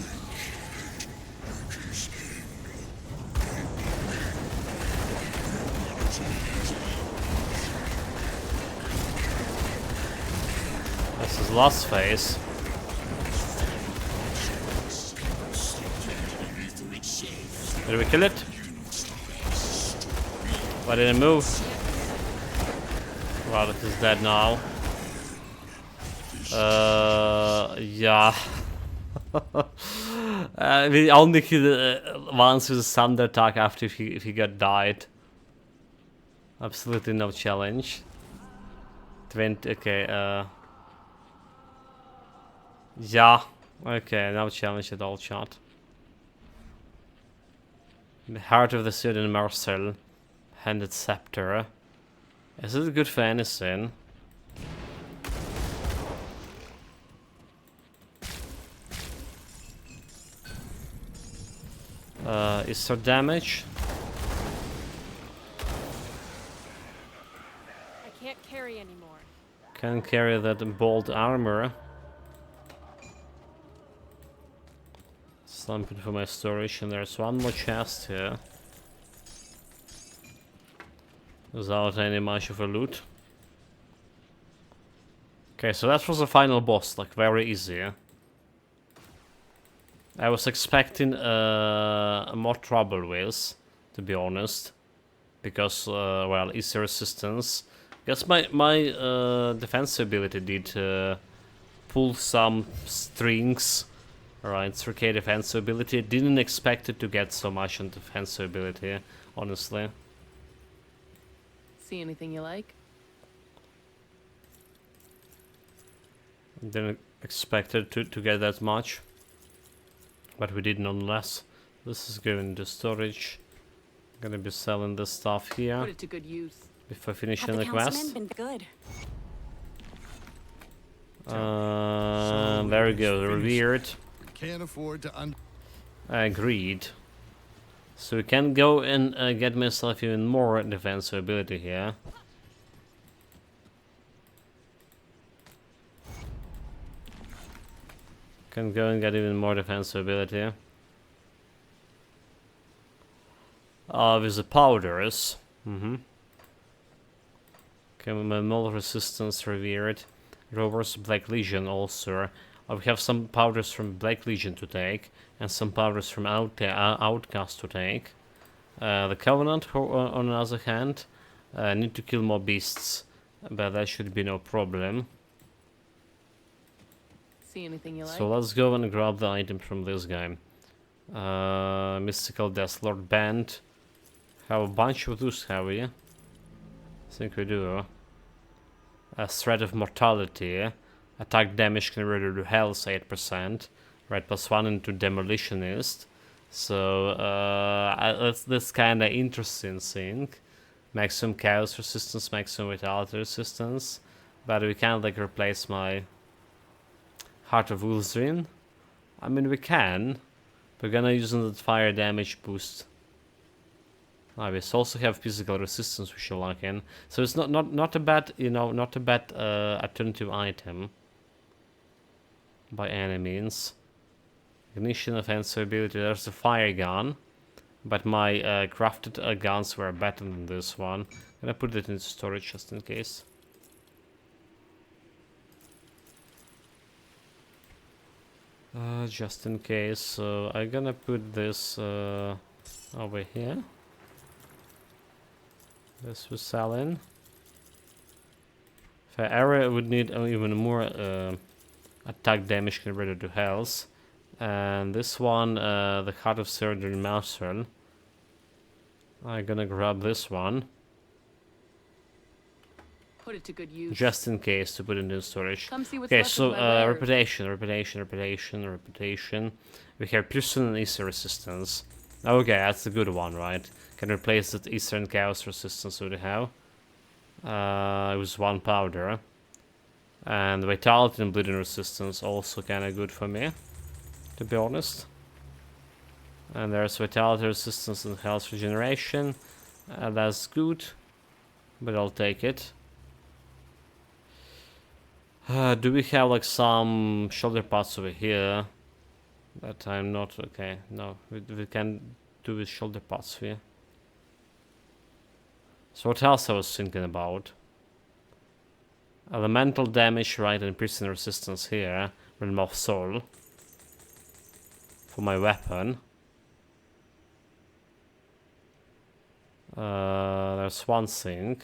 Speaker 1: This is last phase. Did we kill it? Why didn't it move? Well, it is dead now. Yeah. We only killed once with a thunder attack after if he got died. Absolutely no challenge. 20, okay, yeah, okay, no challenge at all, chat. The heart of the Sudan Marcel, handed scepter. Is it good for anything? Is there damage?
Speaker 9: I can't carry anymore.
Speaker 1: Can carry that bolt armor. Something for my storage, and there's one more chest here. Without any much of a loot. Okay, so that was the final boss, like very easy. I was expecting more trouble with, to be honest, because well, easy resistance. Guess my defense ability did pull some strings. Alright, 3k defense ability. Didn't expect it to get so much on defense ability, honestly.
Speaker 4: See anything you like?
Speaker 1: Didn't expect it to get that much. But we did nonetheless. This is going to storage. Gonna be selling this stuff here
Speaker 4: Put it to good use.
Speaker 1: before finishing
Speaker 6: Have
Speaker 1: the
Speaker 6: the
Speaker 1: quest.
Speaker 6: councilman been good?
Speaker 1: There we go, revered.
Speaker 7: Can't afford to
Speaker 1: Agreed. So we can go and get myself even more defensive ability here. Can go and get even more defensive ability. With the powders. Okay, my mold resistance revered. Rover's Black Legion also. We have some powders from Black Legion to take, and some powders from Outcast to take. The Covenant, on the other hand, need to kill more beasts, but that should be no problem.
Speaker 4: See anything you like?
Speaker 1: So let's go and grab the item from this guy. Mystical Death Lord Band. Have a bunch of those, have we? I think we do. A Threat of Mortality. Attack damage converted to health 8%. Right, +1 into Demolitionist. So that's kinda interesting thing. Maximum Chaos Resistance, maximum Vitality Resistance. But we can't like replace my Heart of Ulzrin. I mean we can. We're gonna use that fire damage boost. We also have physical resistance, which I like in. So it's not a bad, not a bad alternative item by any means. Ignition, offensive ability. There's a fire gun, but my crafted guns were better than this one. Gonna put it into storage just in case. Just in case. So I'm gonna put this over here. This was selling. If I ever would need even more attack damage converted to health. And this one, the Heart of Surgery Master. I'm gonna grab this one.
Speaker 6: Put it to good use.
Speaker 1: Just in case to put it in storage.
Speaker 6: Come see what's
Speaker 1: Okay,
Speaker 6: left
Speaker 1: so
Speaker 6: of my wares.
Speaker 1: reputation. We have Piercing and Easter resistance. Okay, that's a good one, right? Can replace that Eastern Chaos resistance we have. It was 1 powder. And Vitality and Bleeding resistance also kinda good for me, to be honest. And there's Vitality resistance and Health regeneration. That's good, but I'll take it. Do we have like some shoulder pads over here? That I'm not okay. No, we can do with shoulder pads here. So what else I was thinking about? Elemental damage, right, and piercing resistance here. Realm of Soul for my weapon. There's one thing.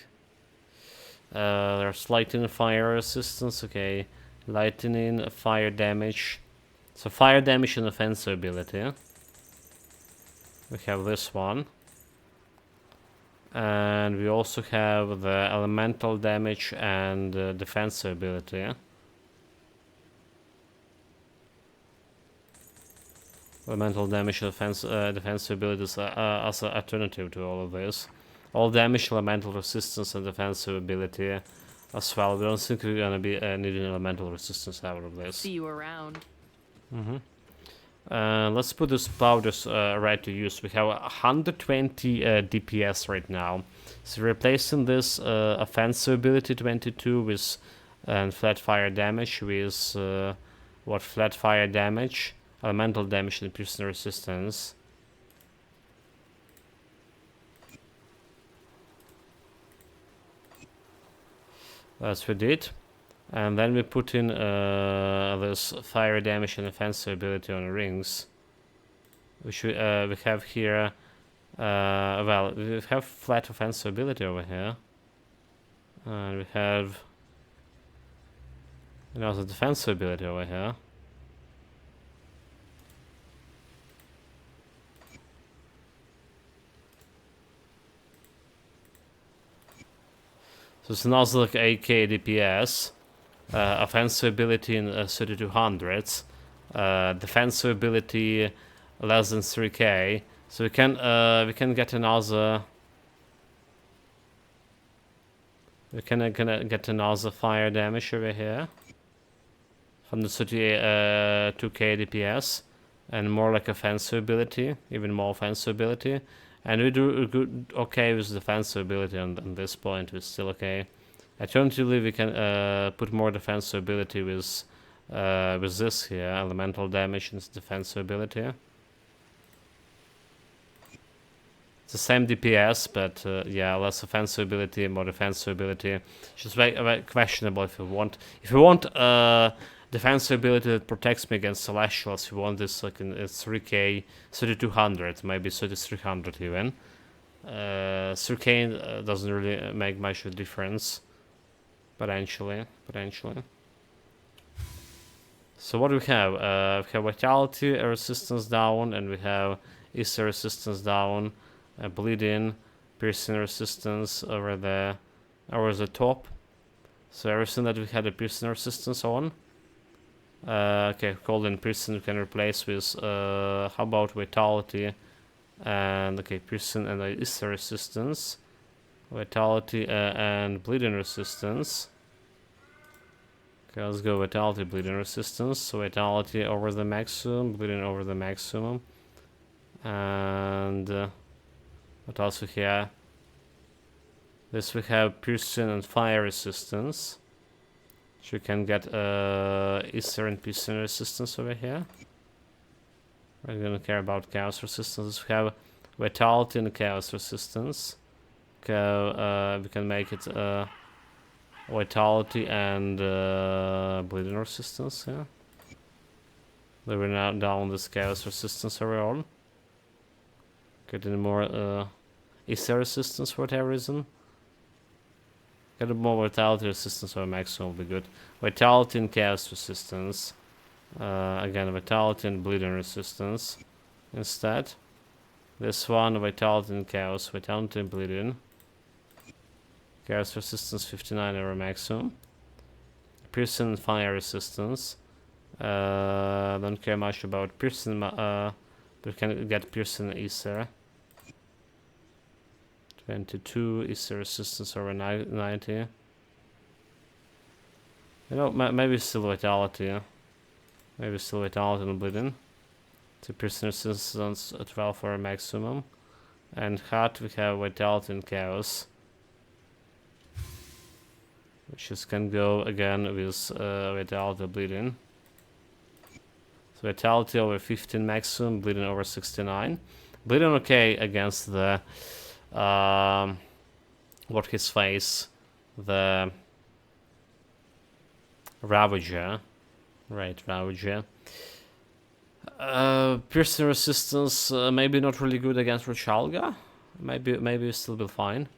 Speaker 1: There's lightning fire resistance, okay. Lightning, fire damage. So fire damage and offensive ability. We have this one. And we also have the elemental damage and defensive ability. Elemental damage and defensive abilities as an alternative to all of this. All damage, elemental resistance, and defensive ability as well. We don't think we're gonna be needing elemental resistance out of this.
Speaker 6: See you around.
Speaker 1: Let's put this powders right to use. We have 120 DPS right now. So replacing this offensive ability 22 with flat fire damage with what flat fire damage, elemental damage, and piercing resistance. As we did. And then we put in this fire damage and offensive ability on the rings. Which we have here. Well, we have flat offensive ability over here. And we have the defensive ability over here. So it's another like 8k DPS. Offensive ability in 3200s. Defensive ability less than 3k. So we can get another. We can get another fire damage over here. 132k DPS, and more like offensive ability, even more offensive ability. And we do good, okay with defensive ability on this point. We're still okay. Alternatively, we can put more defensive ability with this here, elemental damage and defensive ability. It's the same DPS, but yeah, less offensive ability, more defensive ability. Just very questionable if you want. If you want defensive ability that protects me against Celestials, you want this like in 3k, 3200, maybe 3300 even. 3k doesn't really make much of a difference. Potentially. So what do we have? We have Vitality resistance down, and we have Easter resistance down, Bleeding, Piercing resistance over the top. So everything that we had a Piercing resistance on. Okay, Cold and Piercing we can replace with how about Vitality and okay, Piercing and Easter resistance. Vitality and Bleeding resistance. Okay, let's go Vitality, Bleeding resistance. So Vitality over the maximum, Bleeding over the maximum. And What else we have? This we have piercing and fire resistance. So you can get Ether and piercing resistance over here. We're gonna care about chaos resistance. We have vitality and chaos resistance. We can make it vitality and bleeding resistance. Yeah. We're now down this chaos resistance overall. Getting more Ether resistance for whatever reason. Get more vitality resistance or maximum will be good. Vitality and chaos resistance. Again, vitality and bleeding resistance. Instead, this one, vitality and chaos, vitality and bleeding. Chaos resistance 59 over maximum. Piercing and fire resistance. Don't care much about piercing. We can get piercing ether. 22 ether resistance over 90. You know, maybe still vitality. Yeah? Maybe still vitality and bleeding. So piercing resistance 12 for a maximum. And hot we have vitality and chaos. Which just can go again with vitality bleeding. So vitality over 15 maximum, bleeding over 69. Bleeding okay against the what his face, the Ravager, right? Ravager. Piercing resistance, maybe not really good against Rochalga. Maybe still be fine.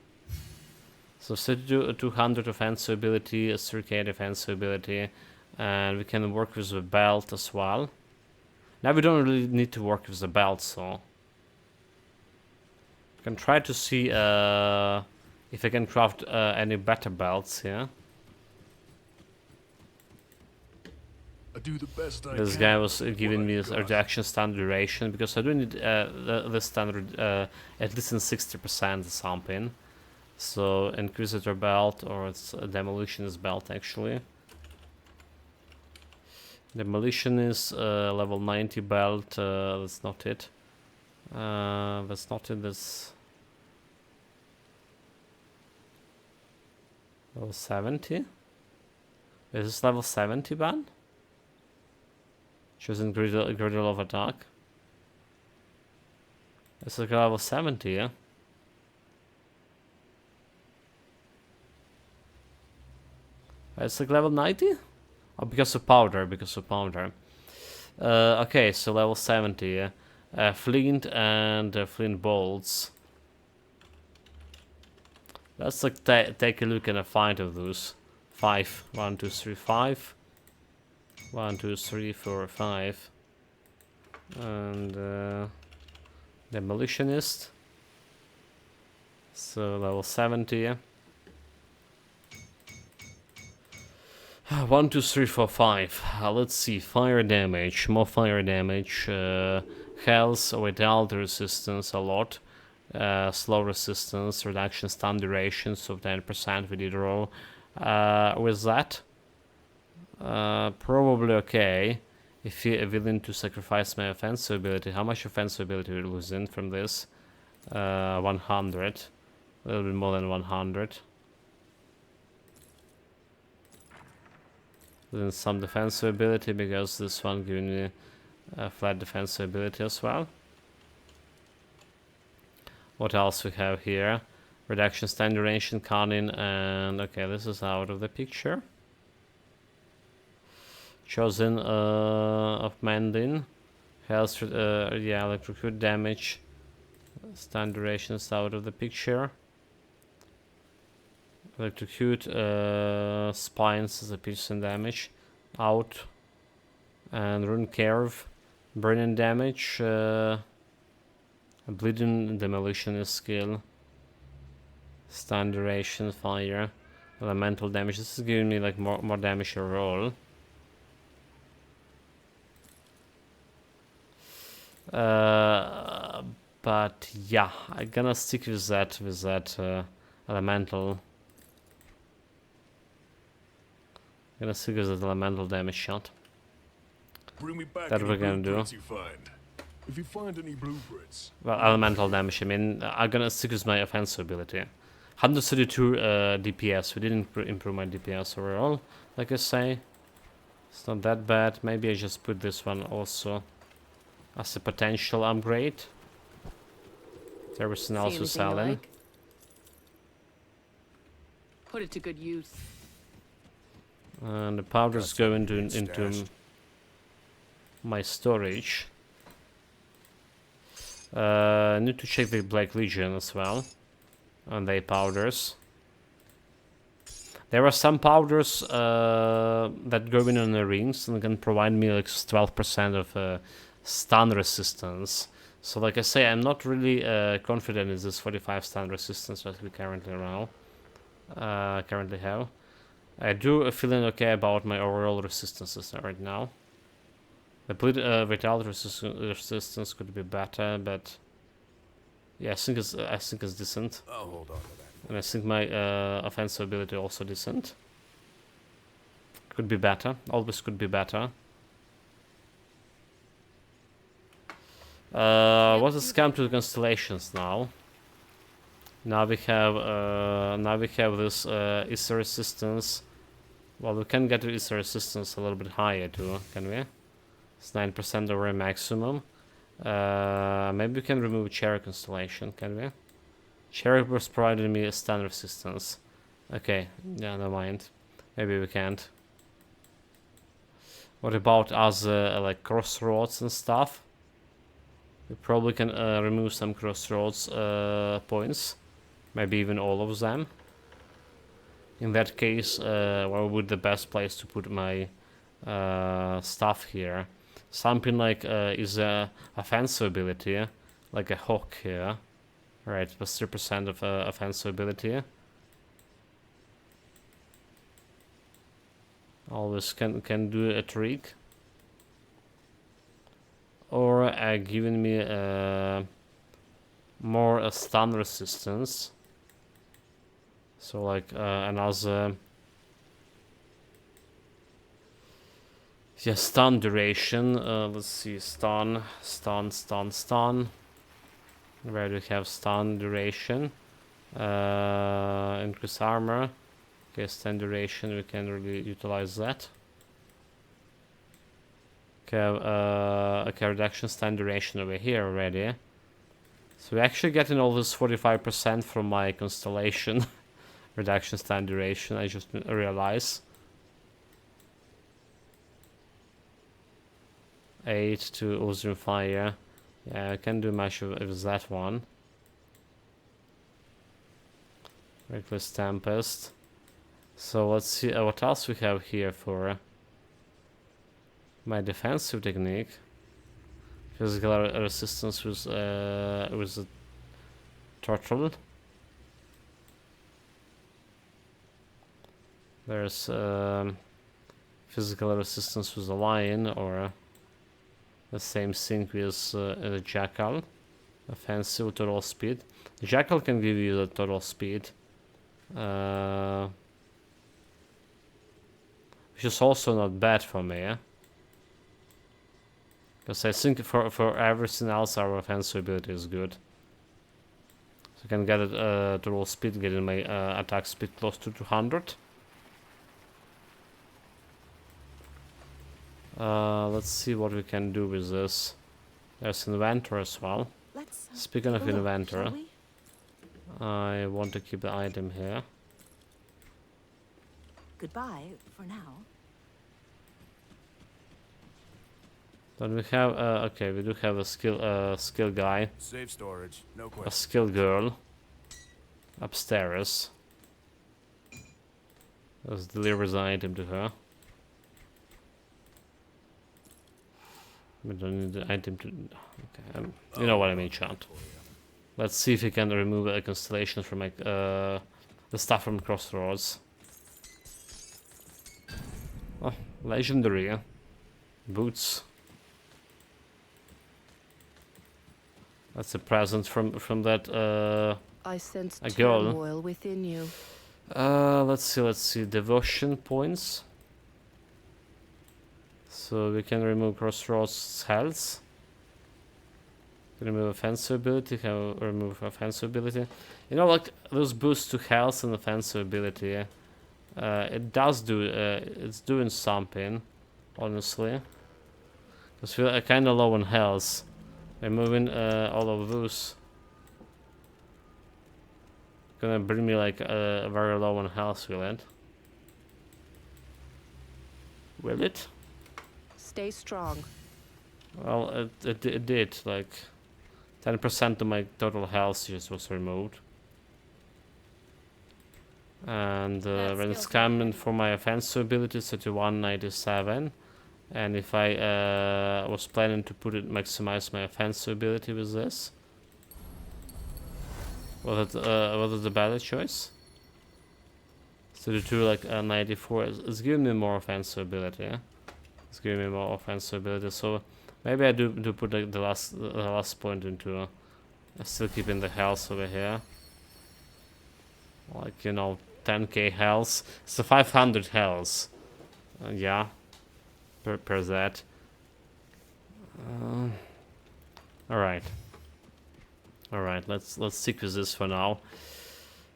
Speaker 1: So 200 offensive ability, a 3k defensive ability, and we can work with the belt as well. Now we don't really need to work with the belt, so I can try to see if I can craft any better belts here.
Speaker 2: I do the best I
Speaker 1: This
Speaker 2: can
Speaker 1: guy was
Speaker 2: with
Speaker 1: giving
Speaker 2: what
Speaker 1: me
Speaker 2: I've
Speaker 1: this
Speaker 2: got.
Speaker 1: reduction standard duration because I do need the standard at least in 60% or something. So Inquisitor belt, or it's a Demolitionist belt actually. Demolitionist level 90 belt, that's not it. That's not in this. Level 70? Is this level 70 ban? Choosing griddle of attack. It's like level 70, yeah? It's like level 90? Oh, because of powder, okay, so level 70, yeah. Flint and flint bolts. Let's like take a look and find of those. 5. 1, 2, 3, 5. 1, 2, 3, 4, 5. And Demolitionist. So level 70, yeah. 1, 2, 3, 4, 5. Let's see. Fire damage. More fire damage. Health, vitality resistance, a lot. Slow resistance, reduction stun duration, so 10% we did roll. With that, probably okay. If you're willing to sacrifice my offensive ability, how much offensive ability we're losing from this? 100. A little bit more than 100. Then some defensive ability, because this one giving me flat defensive ability as well. What else we have here? Reduction stun duration, cunning, and okay, this is out of the picture. Chosen of Mending. Health, yeah, electrocute damage. Stun duration is out of the picture. Electrocute spines is a piercing damage. Out. And rune curve. Burning damage. Bleeding demolitionist skill. Stun duration, fire. Elemental damage. This is giving me like more damage overall. But yeah, I'm gonna stick with that elemental. Gonna stick with that elemental damage shot.
Speaker 2: Bring me back
Speaker 1: That
Speaker 2: any
Speaker 1: we're gonna do.
Speaker 2: blueprints you find.
Speaker 7: If you find any blueprints,
Speaker 1: Well, elemental damage. I mean, I'm gonna stick with my offensive ability. 132 DPS. We didn't improve my DPS overall, like I say. It's not that bad. Maybe I just put this one also as a potential upgrade. Everything else was selling.
Speaker 4: Put it to good use.
Speaker 1: And the powders go into my storage. Need to check the Black Legion as well. And they powders. There are some powders that go in on the rings and can provide me like 12% of stun resistance. So like I say, I'm not really confident in this 45 stun resistance that we currently have. I do feeling okay about my overall resistances right now. The vitality resistance could be better, but yeah, I think it's decent.
Speaker 2: I'll hold on to that.
Speaker 1: And I think my offensive ability also decent. Could be better. Always could be better. What is come to the constellations now? Now we have this Issa resistance. Well, we can get the Issa resistance a little bit higher too, can we? It's 9% over maximum. Maybe we can remove Cherry constellation, can we? Cherry was providing me a stun resistance. Okay, yeah, never mind. Maybe we can't. What about other like crossroads and stuff? We probably can remove some crossroads points. Maybe even all of them. In that case, where would the best place to put my stuff here? Something like is a offensive ability, like a hawk here. Right, plus 3% of offensive ability. Always can do a trick. Or giving me more stun resistance. So like another stun duration. Let's see, stun. Where do we have stun duration? Increase armor. Okay, stun duration, we can really utilize that. Okay, reduction stun duration over here already. So we're actually getting all this 45% from my constellation. Reduction stun duration, I just realized. 8 to Ozone Fire. Yeah, I can't do much with that one. Reckless Tempest. So let's see what else we have here for my defensive technique. Physical resistance with a turtle. There's physical resistance with a lion, or the same thing with a jackal. Offensive total speed. The jackal can give you the total speed. Which is also not bad for me. Because I think for everything else our offensive ability is good. So I can get it total speed, getting my attack speed close to 200. Let's see what we can do with this. There's inventor as well. Speaking of inventor, I want to keep the item here.
Speaker 10: Goodbye for now.
Speaker 1: Then we have okay, we do have a skill guy.
Speaker 2: Safe storage, no question.
Speaker 1: A skill girl upstairs. Let's deliver the item to her. We don't need the item to. Okay, you know what I mean, chant. Let's see if we can remove a constellation from like the stuff from Crossroads. Oh, legendary boots. That's a present from that
Speaker 10: I sense
Speaker 1: a girl.
Speaker 10: turmoil within you.
Speaker 1: Let's see. Devotion points. So we can remove Crossroads health. Remove offensive ability, remove offensive ability. You know, like those boosts to health and offensive ability. It does do, it's doing something, honestly. Because we're kind of low on health. Removing all of those. Gonna bring me like very low on health, will it? Will it?
Speaker 10: Stay strong.
Speaker 1: Well, it did, like 10% of my total health just was removed. And when it's coming for my offensive ability, so to 197. And if I was planning to maximize my offensive ability with this, was it a better choice? So the two like 94 is giving me more offensive ability. Yeah? It's giving me more offensive ability. So maybe I do put like the last point into still keeping the health over here. Like, you know, 10k health. So 500 health. Yeah. Per that. Alright. Alright, let's stick with this for now.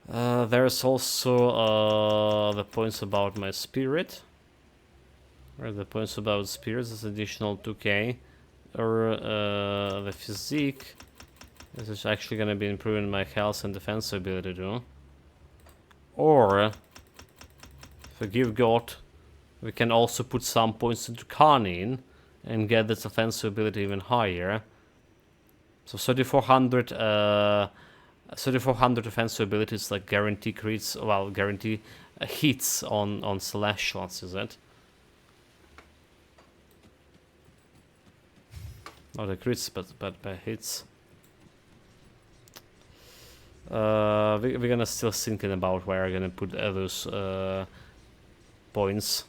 Speaker 1: There's also the points about my spirit. Or the points about spirit is additional 2k. Or the physique. This is actually gonna be improving my health and defense ability too. Or forgive God, we can also put some points into Cunning and get its offensive ability even higher. So 3400 offensive ability is like guarantee crits, well, guarantee hits on Celestials, is it? Not the crits, but by hits. We're gonna still thinking about where we're gonna put those points.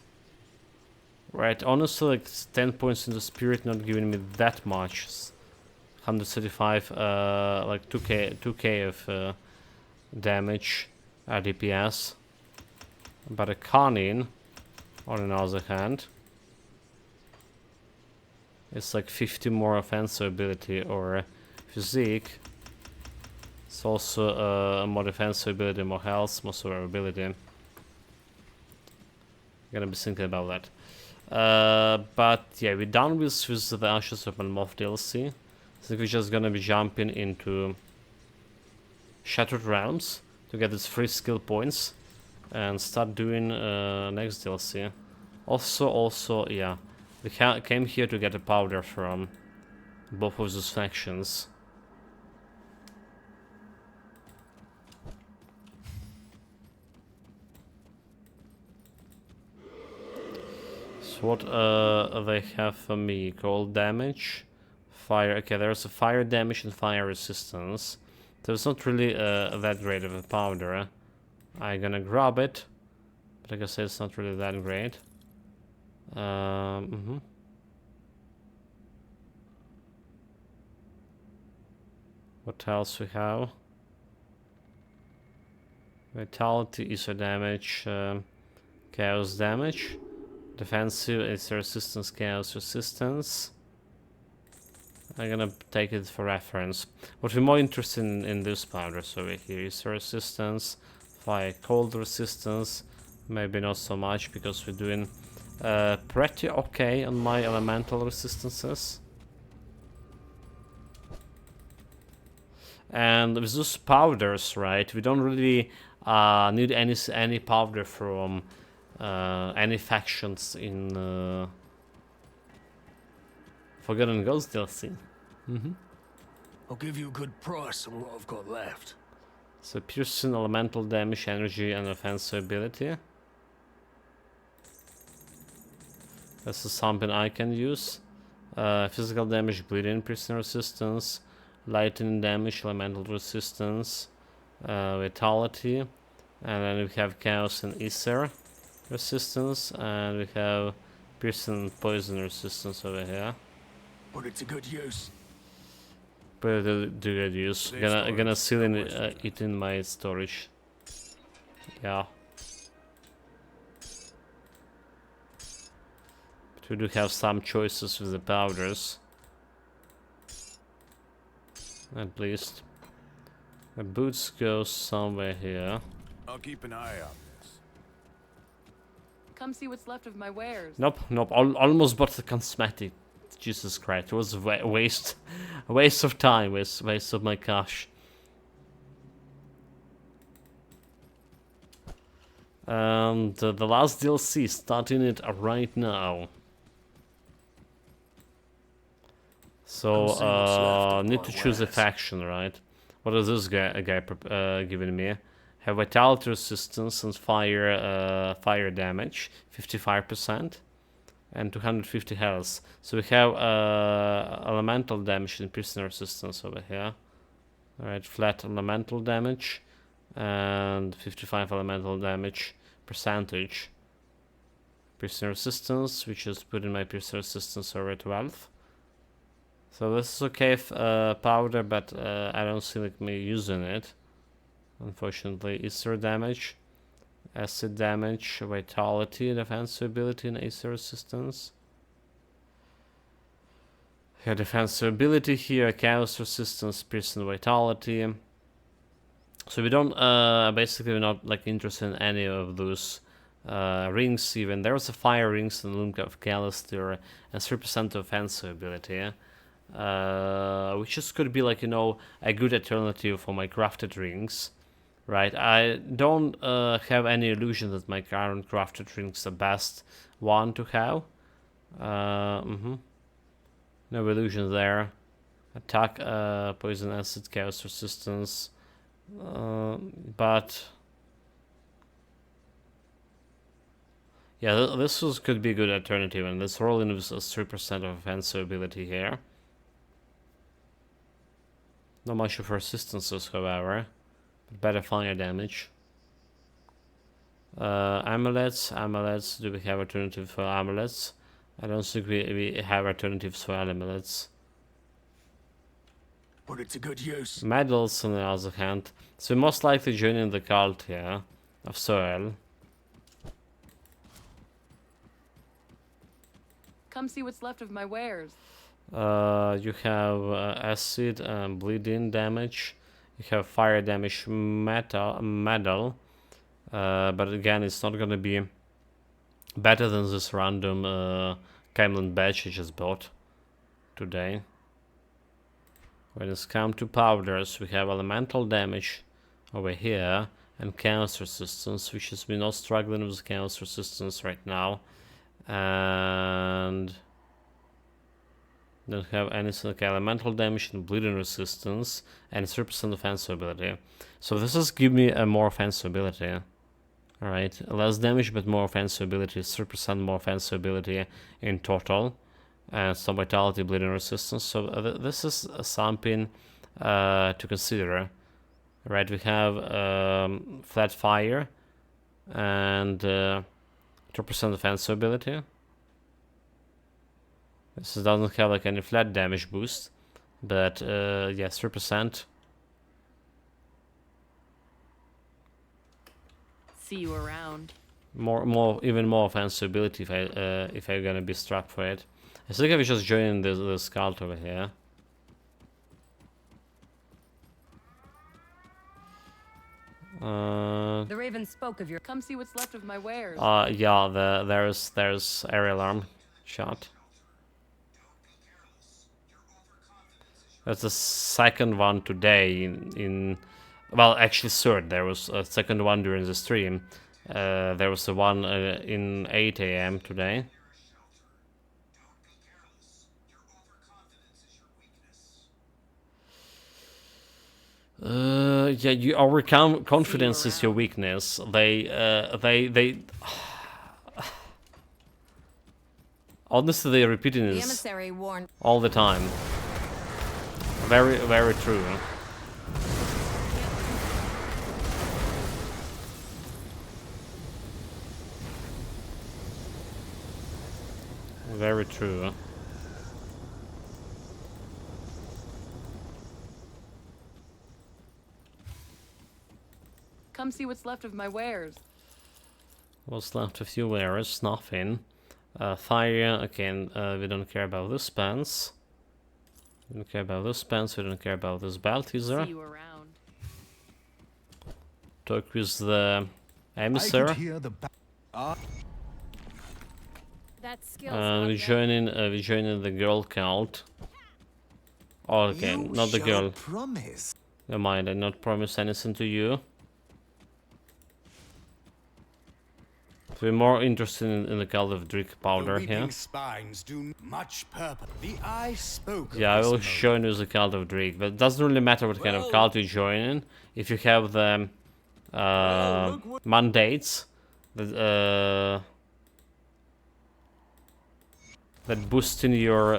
Speaker 1: Right, honestly, like 10 points into spirit not giving me that much. 135, like 2k of damage at DPS. But a Cunning, on the other hand, it's like 50 more offensive ability or physique. It's also more defensive ability, more health, more survivability. Gonna be thinking about that. But yeah, we're done with the Ashes of Moth DLC. I think we're just gonna be jumping into Shattered Realms to get its free skill points and start doing next DLC. Also, yeah, we came here to get a powder from both of those factions. So what they have for me? Cold damage, fire. Okay, there's a fire damage and fire resistance. There's not really that great of a powder. I'm gonna grab it, but like I said, it's not really that great. What else we have? Vitality, ISO damage, chaos damage. Defensive is resistance, chaos resistance. I'm gonna take it for reference. What we're more interested in this powders over here is resistance, fire cold resistance. Maybe not so much because we're doing pretty okay on my elemental resistances. And with those powders, right, we don't really need any powder from any factions in Forgotten Ghost DLC.
Speaker 2: I'll give you a good price on what I've got left.
Speaker 1: So piercing, elemental damage, energy, and offensive ability. This is something I can use. Physical damage, bleeding, piercing resistance, lightning damage, elemental resistance, vitality, and then we have chaos and ether resistance, and we have piercing poison resistance over here.
Speaker 2: Put it to good use.
Speaker 1: Put it to good use. Gonna seal it in my storage. Yeah. But we do have some choices with the powders. At least. My boots go somewhere here.
Speaker 7: I'll keep an eye on this.
Speaker 9: Come see what's left of my wares.
Speaker 1: Nope, nope. Almost bought the cosmetic. Jesus Christ, it was a waste, a waste of time, waste of my cash. And the last DLC, starting it right now. So
Speaker 2: Come see what's left of
Speaker 1: need
Speaker 2: my
Speaker 1: to choose a
Speaker 2: wares.
Speaker 1: faction, right? What is this guy giving me? Have vitality resistance and fire damage, 55%, and 250 health. So we have elemental damage and piercing resistance over here. All right, flat elemental damage and 55 elemental damage percentage. Piercing resistance, which is putting my piercing resistance over 12. So this is okay, powder, but I don't see like me using it. Unfortunately, Ether damage, acid damage, vitality, defensive ability, and Ether resistance. Yeah, defensive ability here, chaos resistance, piercing vitality. So we don't, basically we're not like interested in any of those rings even. There was a fire rings and Lunk of Callister and 3% offensive ability. Which just could be like, you know, a good alternative for my crafted rings, right? I don't have any illusion that my current crafted rings the best one to have. No illusion there. Attack, poison, acid, chaos resistance, but yeah, this could be a good alternative, and let's roll in with a 3% of offensive ability here. Not much of resistances, however, but better fire damage. Amulets, do we have alternatives for amulets? I don't think we have alternatives for amulets.
Speaker 2: Put it to good use.
Speaker 1: Medals, on the other hand, so we're most likely joining the cult here of Soel.
Speaker 9: Come see what's left of my wares.
Speaker 1: You have acid and bleeding damage. You have fire damage, medal. But again, it's not gonna be better than this random Camelin badge I just bought today. When it's come to powders, we have elemental damage over here and chaos resistance, which is we're not struggling with chaos resistance right now, and don't have anything like elemental damage and bleeding resistance and 3% offensive ability. So this is give me a more offensive ability. Alright, less damage but more offensive ability, 3% more offensive ability in total. And some vitality, bleeding resistance. So this is something to consider. Right, we have flat fire and 2% offensive ability. This doesn't have like any flat damage boost, but yeah, 3%.
Speaker 9: See you around.
Speaker 1: Even more offensive ability if I'm gonna be struck for it. I think I was just joining this cult over here.
Speaker 9: The Raven spoke of your. Come see what's left of my wares.
Speaker 1: Yeah, there's aerial arm shot. That's the second one today in well, actually third. There was a second one during the stream. There was the one in 8 AM today. Yeah, you overcome confidence is your weakness. They honestly they're repeating this all the time. Very, very true. Very true.
Speaker 9: Come see what's left of my wares.
Speaker 1: What's left of your wares? Nothing. Fire, again, we don't care about this pants. We don't care about those pants, we don't care about this belt either.
Speaker 9: See you around.
Speaker 1: Talk with the
Speaker 8: I could
Speaker 1: emissary.
Speaker 8: hear the
Speaker 9: That skill's
Speaker 1: And we joining the girl cult. Oh, okay, not the girl.
Speaker 8: Promise.
Speaker 1: Never mind, I not promise anything to you. We're more interested in the cult of Drake powder here.
Speaker 7: Spines do much purpose. The eye spoke.
Speaker 1: Yeah, I will join with the cult of Drake, but it doesn't really matter what kind of cult you join in. If you have the mandates that boost in your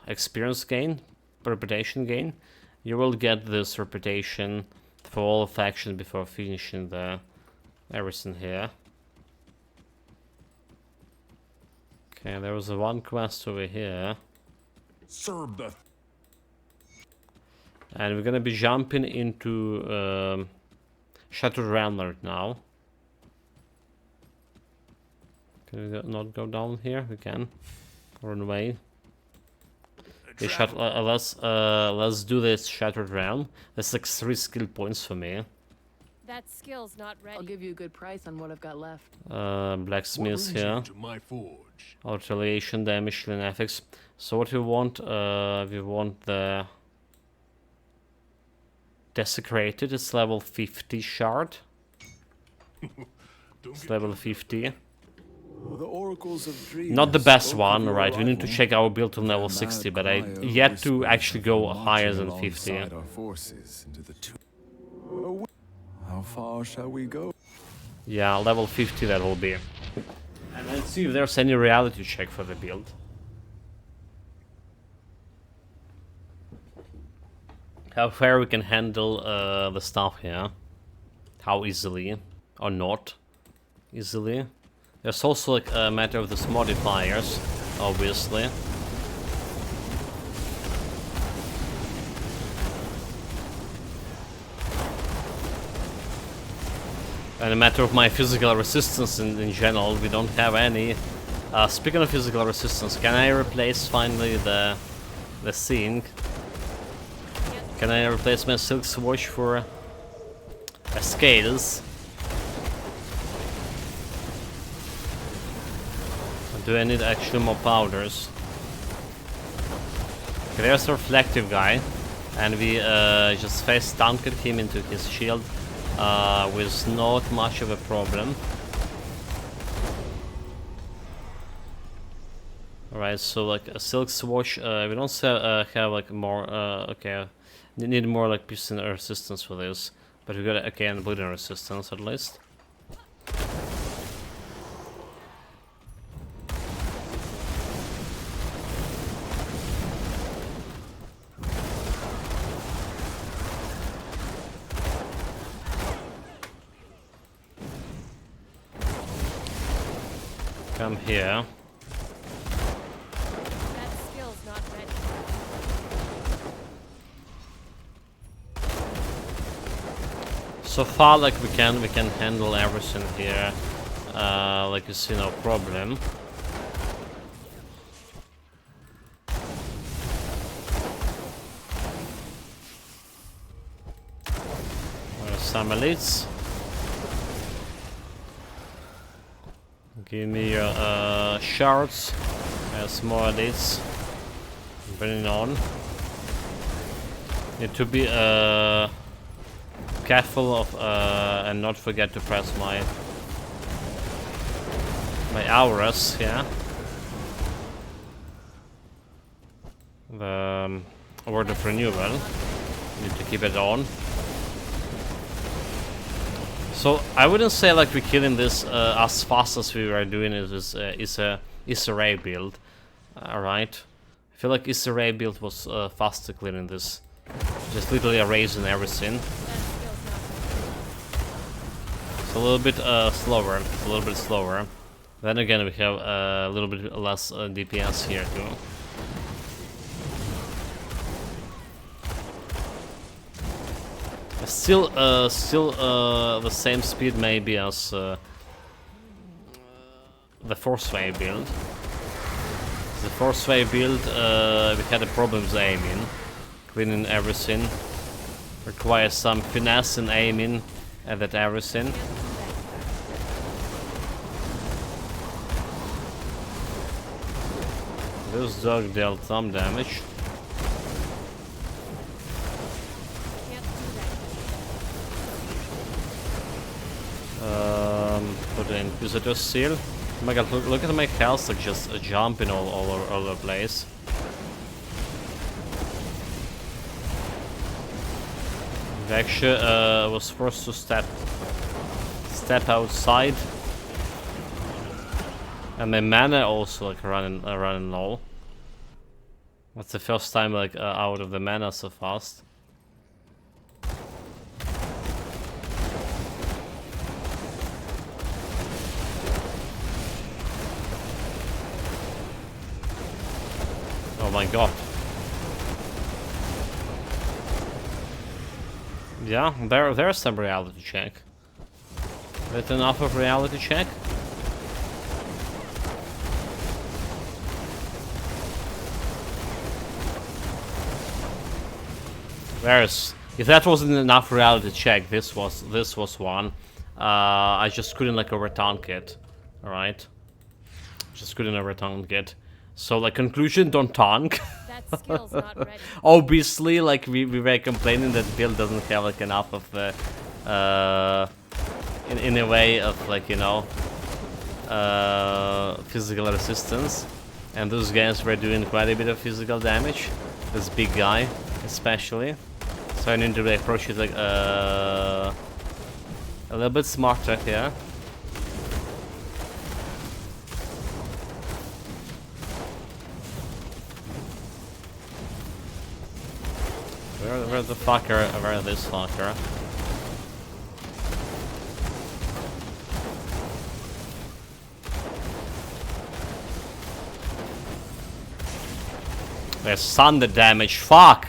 Speaker 1: experience gain, reputation gain, you will get this reputation for all factions before finishing the everything here. Okay, there was a one quest over here.
Speaker 8: Serve the
Speaker 1: And we're gonna be jumping into Shattered Realm right now. Can we not go down here? We can. Run away. Okay, let's do this Shattered Realm. That's like 3 skill points for me.
Speaker 9: That skill's not ready. I'll give you a good price on what I've got left.
Speaker 1: Blacksmith here.
Speaker 2: To my forge.
Speaker 1: Retaliation, damage, and effects. So what we want the Desecrated. It's level 50 shard. It's level 50.
Speaker 2: The oracles of dreams.
Speaker 1: Not the best one, right? We need to check our build to level 60, but I yet to actually go higher than 50.
Speaker 2: Our forces into the How far shall we go?
Speaker 1: Yeah, level 50 that will be. And let's see if there's any reality check for the build. How far we can handle the stuff here. How easily, or not easily. There's also like a matter of these modifiers, obviously. And a matter of my physical resistance in general, we don't have any. Speaking of physical resistance, can I replace finally the thing? Can I replace my silk swatch for a scales? Or do I need actually more powders? Okay, there's a reflective guy, and we just face tanked him into his shield with not much of a problem. Alright, so like a silk swatch, we don't have like more, okay, need more like piercing resistance for this, but we got, okay, and bleeding resistance at least. Come here.
Speaker 9: That skill's not ready.
Speaker 1: So far, like we can handle everything here. Like you see, no problem. There's some elites. Give me your shards. There's more elites. Bring it on. Need to be careful of and not forget to press my auras, yeah. The word of renewal. Need to keep it on. So I wouldn't say like we're killing this as fast as we were doing it with Issa Rae build. Alright. I feel like Issa Rae build was faster clearing this. Just literally erasing everything. It's a little bit slower. It's a little bit slower. Then again we have a little bit less DPS here too. Still the same speed maybe as the Force Wave build. The force wave build, we had the problems aiming. Cleaning everything. Requires some finesse in aiming at that everything. This dog dealt some damage. Put the Inquisitor seal. Oh my god, look at my health, like just jumping all over the place. I actually was forced to step outside. And my mana also like running low. That's the first time like out of the mana so fast. Oh my god. Yeah, there's some reality check. Is it enough of reality check? If that wasn't enough reality check, this was one. I just couldn't like overtank it. Alright. Just couldn't overtank it. So like conclusion, don't tank.
Speaker 9: That skill's not ready.
Speaker 1: Obviously, like we were complaining that build doesn't have like enough of the in a way of like, you know, physical resistance. And those guys were doing quite a bit of physical damage. This big guy especially. So I need to like, approach it like a little bit smarter here. Where the fucker? Where is this fucker? There's thunder damage. Fuck!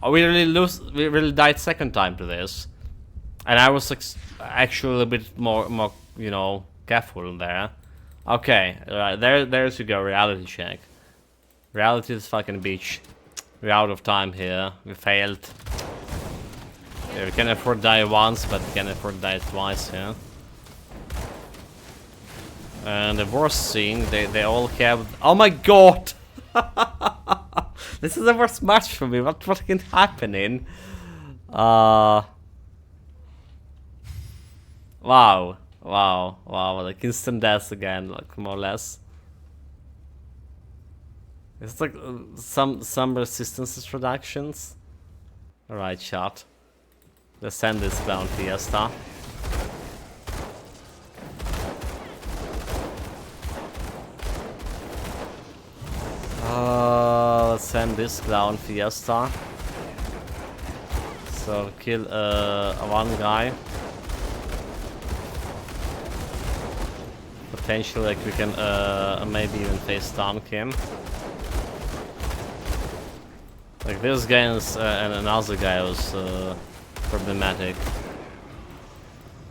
Speaker 1: Oh, we really died second time to this, and I was like, actually a bit more, you know, careful there. Okay, right there's you go. Reality check. Reality is fucking bitch. We're out of time here. We failed. Yeah, we can afford die once, but we can afford die twice here. And the worst thing, they all have. Oh my god! This is the worst match for me. What fucking happening? Wow. Like instant death again, like more or less. It's like some resistances reductions. Alright, chat. Let's send this clown fiesta. Let's send this clown fiesta. So kill one guy. Potentially, like we can maybe even face tank him. Like this guy and another guy was problematic.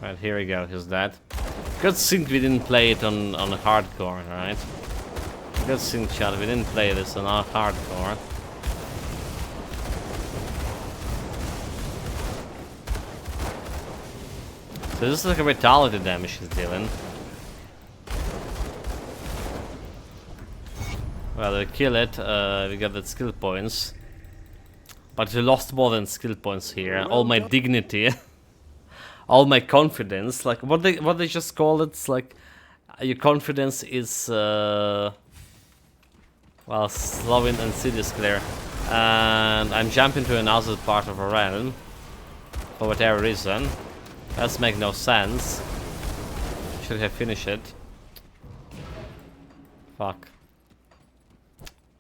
Speaker 1: Right, here we go. He's dead. Good thing we didn't play it on hardcore, right? Good thing, chat. We didn't play this on our hardcore. So this is like a vitality damage he's dealing. Well, we kill it. We got the skill points. But we lost more than skill points here. All my dignity, all my confidence. Like what they just call it. It's like your confidence is well, Slovene and Cities clear. And I'm jumping to another part of a realm for whatever reason. That's make no sense. Should have finished it. Fuck.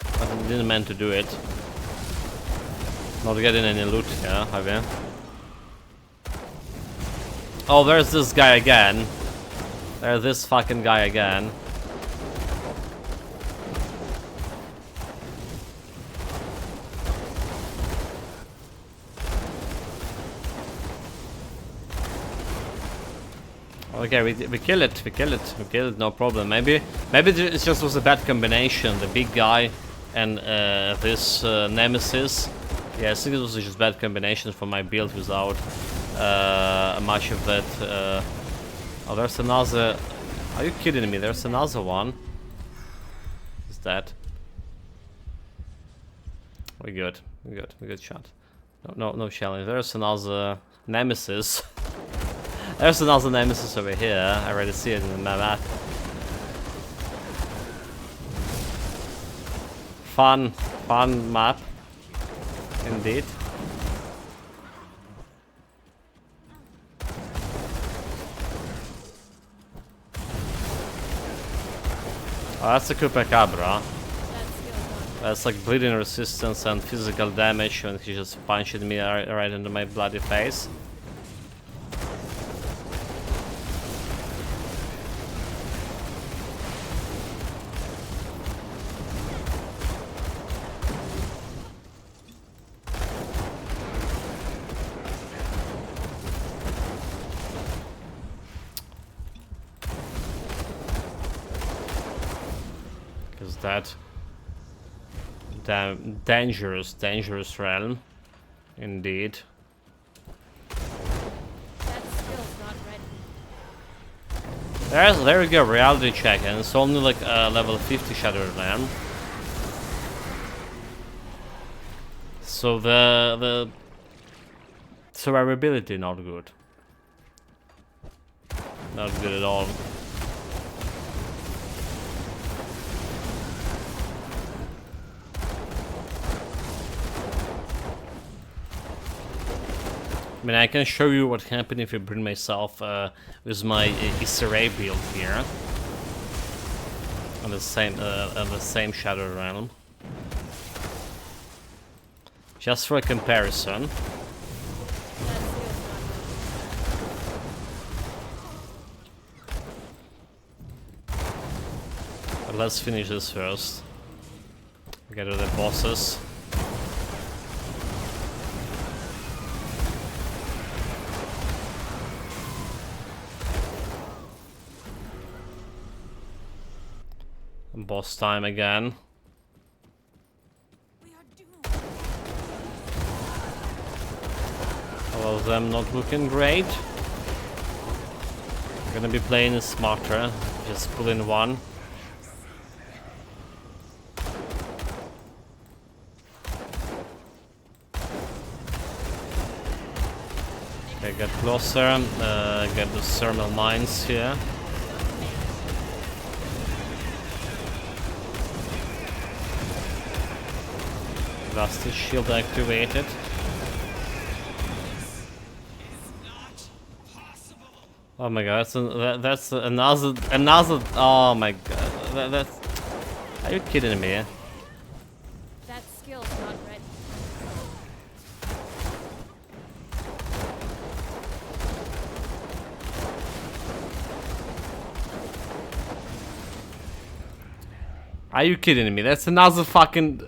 Speaker 1: I didn't mean to do it. Not getting any loot here, have you? Oh, there's this guy again. There's this fucking guy again. Okay, we kill it. We kill it. We kill it. No problem. Maybe it just was a bad combination. The big guy and this nemesis. Yeah, I think it was just bad combination for my build without much of that. Oh, there's another. Are you kidding me? There's another one. Is that? We good. We good. We good shot. No challenge. There's another nemesis. There's another nemesis over here. I already see it in the map. Fun map. Indeed. Oh, that's a Chupacabra. That's like bleeding resistance and physical damage when he just punched me right into my bloody face. Because that dangerous realm, indeed. There we go, reality check, and it's only like level 50 Shattered Realm. So the survivability not good. Not good at all. I mean, I can show you what happened if I bring myself with my Isra build here on the same Shadow Realm, just for a comparison. But let's finish this first. Get to the bosses. Boss time again. All of them not looking great. Gonna be playing smarter. Just pull in one. Okay, get closer. Get the thermal mines here. Rusty shield activated. Oh my god, that's another. Oh my god, that's. Are you kidding me?
Speaker 9: That skill's not ready.
Speaker 1: Are you kidding me? That's another fucking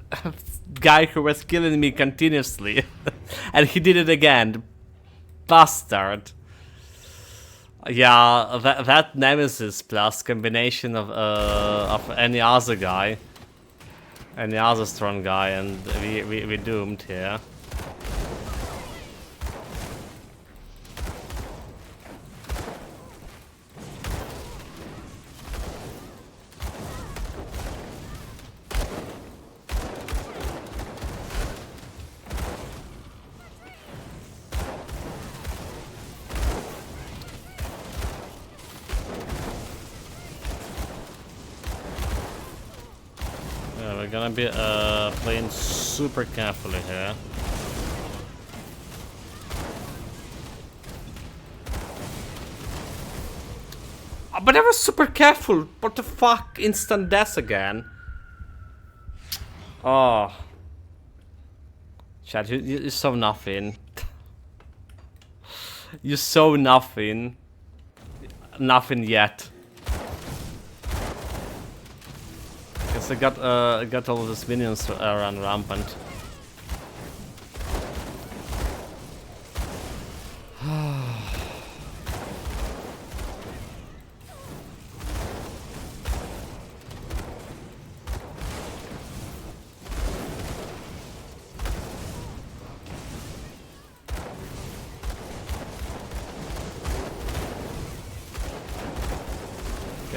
Speaker 1: guy who was killing me continuously. And he did it again. Bastard. Yeah, that Nemesis plus combination of any other guy. Any other strong guy, and we doomed here. We're gonna be playing super carefully here. But I was super careful. What the fuck? Instant death again. Oh. Chad, you saw nothing. You saw nothing. Nothing yet. Guess I got all of these minions around rampant.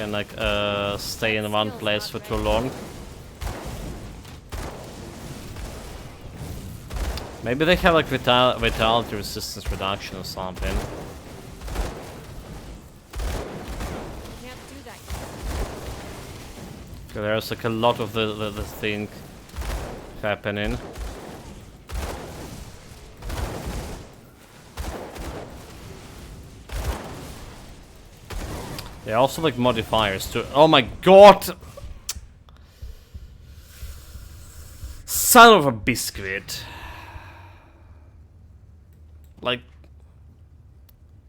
Speaker 1: can like stay in one place for too long. Maybe they have like vitality resistance reduction or something. Okay, there's like a lot of the thing happening. There are also like modifiers too. Oh my god! Son of a biscuit. Like,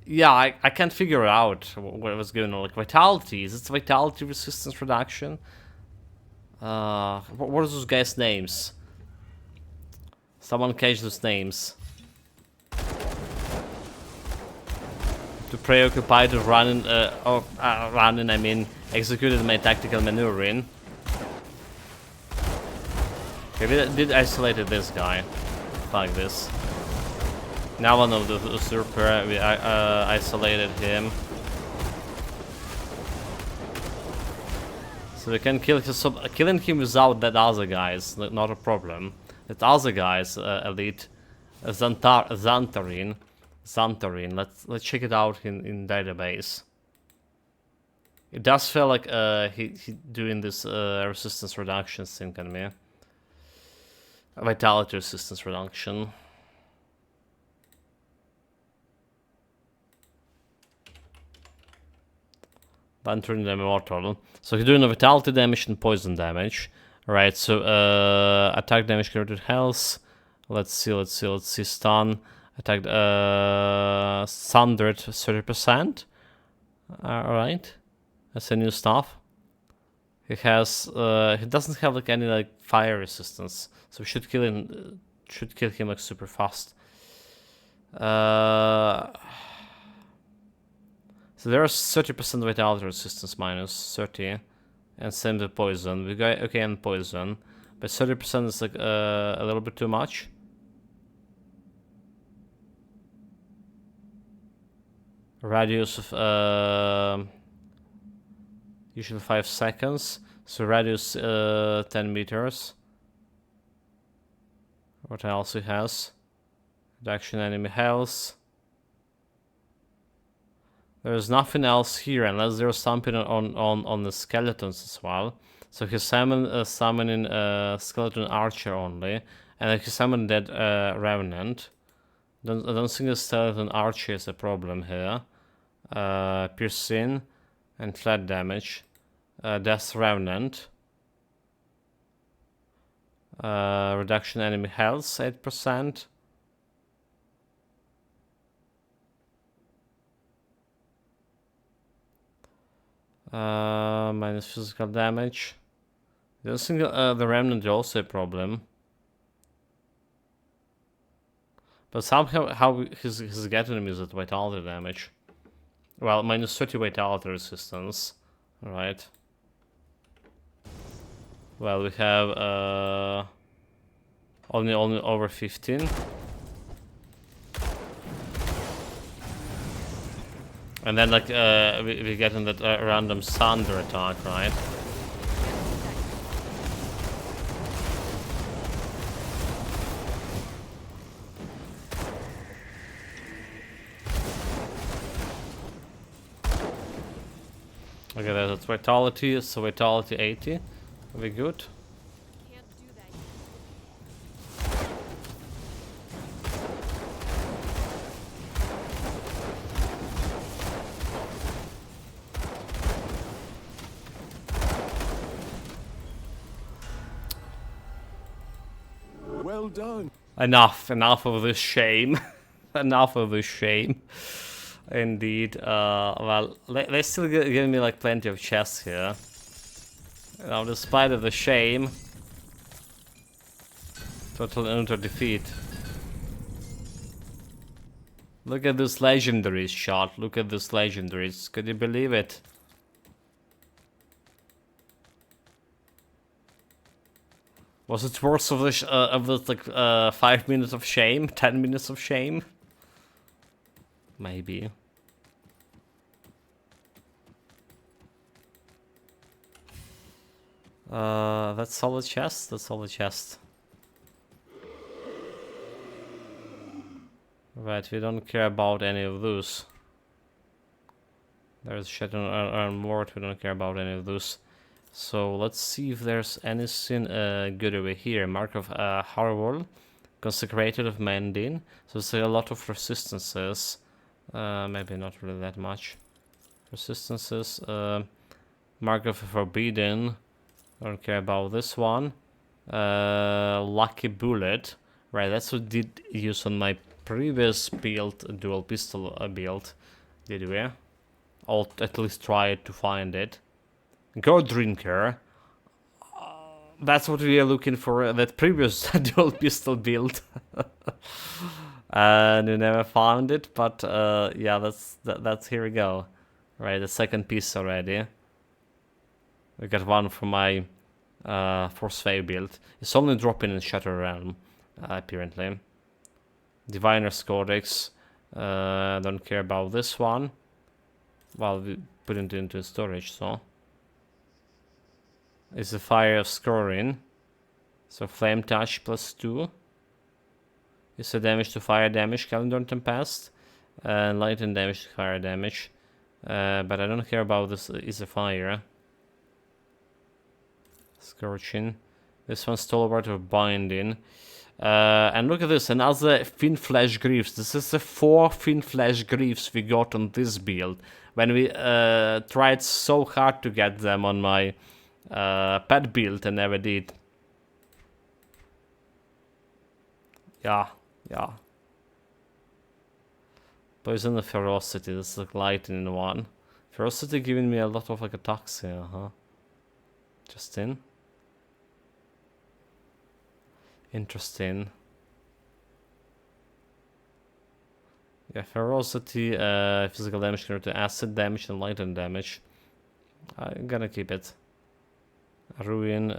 Speaker 1: yeah, I can't figure out what was going on. Like vitality, is it vitality resistance reduction? What are those guys' names? Someone catch those names. To preoccupied with running, running, I mean, executed my tactical maneuvering. Okay, we did isolated this guy. Like this. Now one of the usurper, we isolated him. So we can kill his, killing him without that other guy is not a problem. That other guy's elite, Xantarine. Let's check it out in database. It does feel like he doing this resistance reduction thing on me. Vitality resistance reduction. Entering the immortal. So he's doing a vitality damage and poison damage. Right, so attack damage created health. Let's see, stun. Attack sundered 30%. Alright. That's a new stuff. He has he doesn't have like any like fire resistance. So we should kill him like super fast. So there's 30% vitality resistance minus 30, and same with poison. We got okay and poison, but 30% is like a little bit too much. Radius of usually 5 seconds. So radius 10 meters. What else he has? Reduction enemy health. There's nothing else here unless there's something on the skeletons as well. So he's summoning skeleton archer only, and he summoned that revenant. I don't think the skeleton archer is a problem here. Piercing and flat damage. Death revenant. Reduction enemy health 8%. Minus physical damage. I don't think the remnant is also a problem. But somehow how he's getting him is at vitality damage. Well, minus 30 vitality resistance. Alright. Well, we have only over 15. And then like we get in that random thunder attack, right? Okay, that's vitality, so vitality 80. Are we good?
Speaker 2: Well done.
Speaker 1: Enough of this shame. Enough of this shame. Indeed. Well, they still give me like plenty of chests here. Now, despite of the shame, total and utter defeat. Look at this legendary shot. Look at this legendaries. Could you believe it? Was it worth of this like 5 minutes of shame? 10 minutes of shame? Maybe. That's all the chest. That's all the chest. Right, we don't care about any of those. There's Shadow and Mort, we don't care about any of those. So let's see if there's anything good over here. Mark of Harwell, Consecrated of Mending. So it's a lot of resistances. Maybe not really that much. Resistances. Mark of Forbidden. Don't care about this one. Lucky Bullet. Right, that's what I did use on my previous build, dual pistol build. Did we? I'll at least try to find it. Go Drinker. That's what we are looking for. That previous dual pistol build. And we never found it, but yeah, that's here we go. Right, the second piece already. We got one for my Force Wave build. It's only dropping in Shatter Realm, apparently. Diviner's Codex. Don't care about this one. Well, we put it into storage, so. It's a Fire of Scoring. So Flame Touch +2. It's a damage to fire damage, Calendar Tempest. And Lighten damage to fire damage. But I don't care about this, is a fire. Scorching. This one's Stalwart of Binding. And look at this, another Thin Flesh Greaves. This is the 4 Thin Flesh Greaves we got on this build. When we tried so hard to get them on my pet build and never did. Yeah. Poison of Ferocity, this is like lightning one. Ferocity giving me a lot of like attacks here, huh? Interesting. Yeah, Ferocity, physical damage compared to acid damage and lightning damage. I'm gonna keep it. Ruin,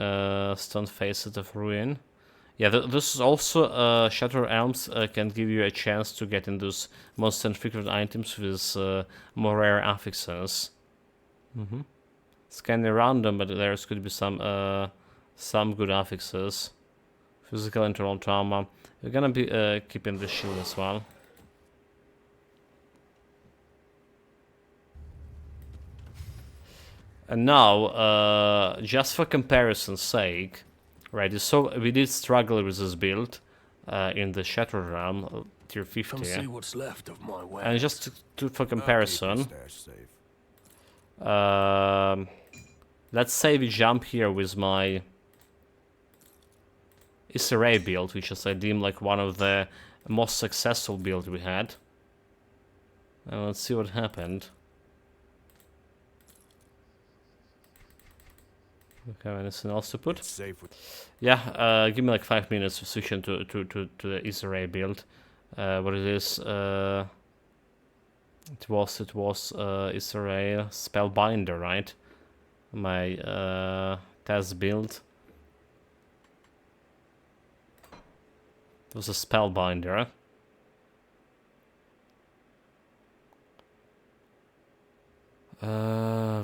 Speaker 1: Stone Facet of Ruin. Yeah, this is also, Shatter Elms can give you a chance to get in those most infrequent items with more rare affixes. It's kinda random, but there could be some good affixes. Physical internal trauma. We're gonna be keeping the shield as well. And now, just for comparison's sake, right? So we did struggle with this build in the Shatter Realm, tier 50.
Speaker 7: Come see what's left of my wares.
Speaker 1: And just for comparison, let's say we jump here with my Issa build, which is I deem like one of the most successful builds we had. And let's see what happened. Okay, anything else to put? Yeah, give me like 5 minutes to switch into the Issa build. What it is? It was Issa Spellbinder, right? My test build. It was a Spellbinder.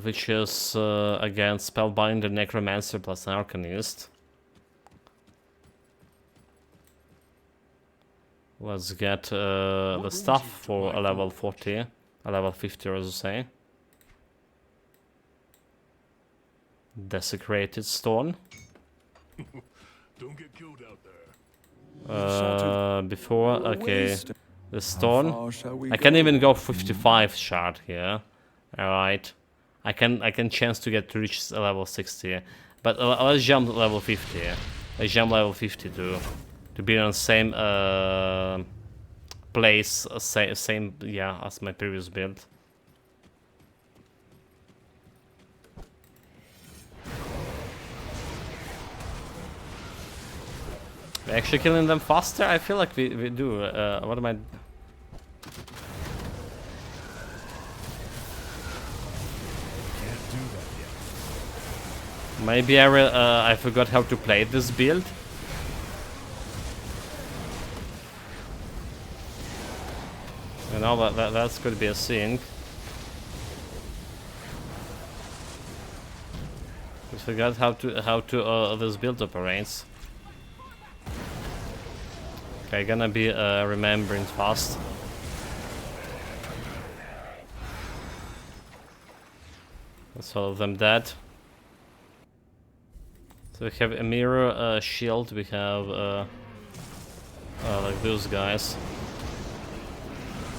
Speaker 1: Which is again Spellbinder, Necromancer plus Arcanist. Let's get the stuff for a level 40, a level 50 as I say. Desecrated Stone.
Speaker 7: Don't get killed out there.
Speaker 1: Before, okay, the stone. I can even go 55 shard here. Alright, I can chance to reach level 60, but let's jump level 50. Let's jump level 50 to be on the same place, same yeah, as my previous build. We're actually killing them faster? I feel like we do. What am I? Maybe I forgot how to play this build. You know, that's could be a thing. forgot how to this build operates. Okay, gonna be remembering fast. That's all of them dead. So we have a mirror shield. We have like those guys.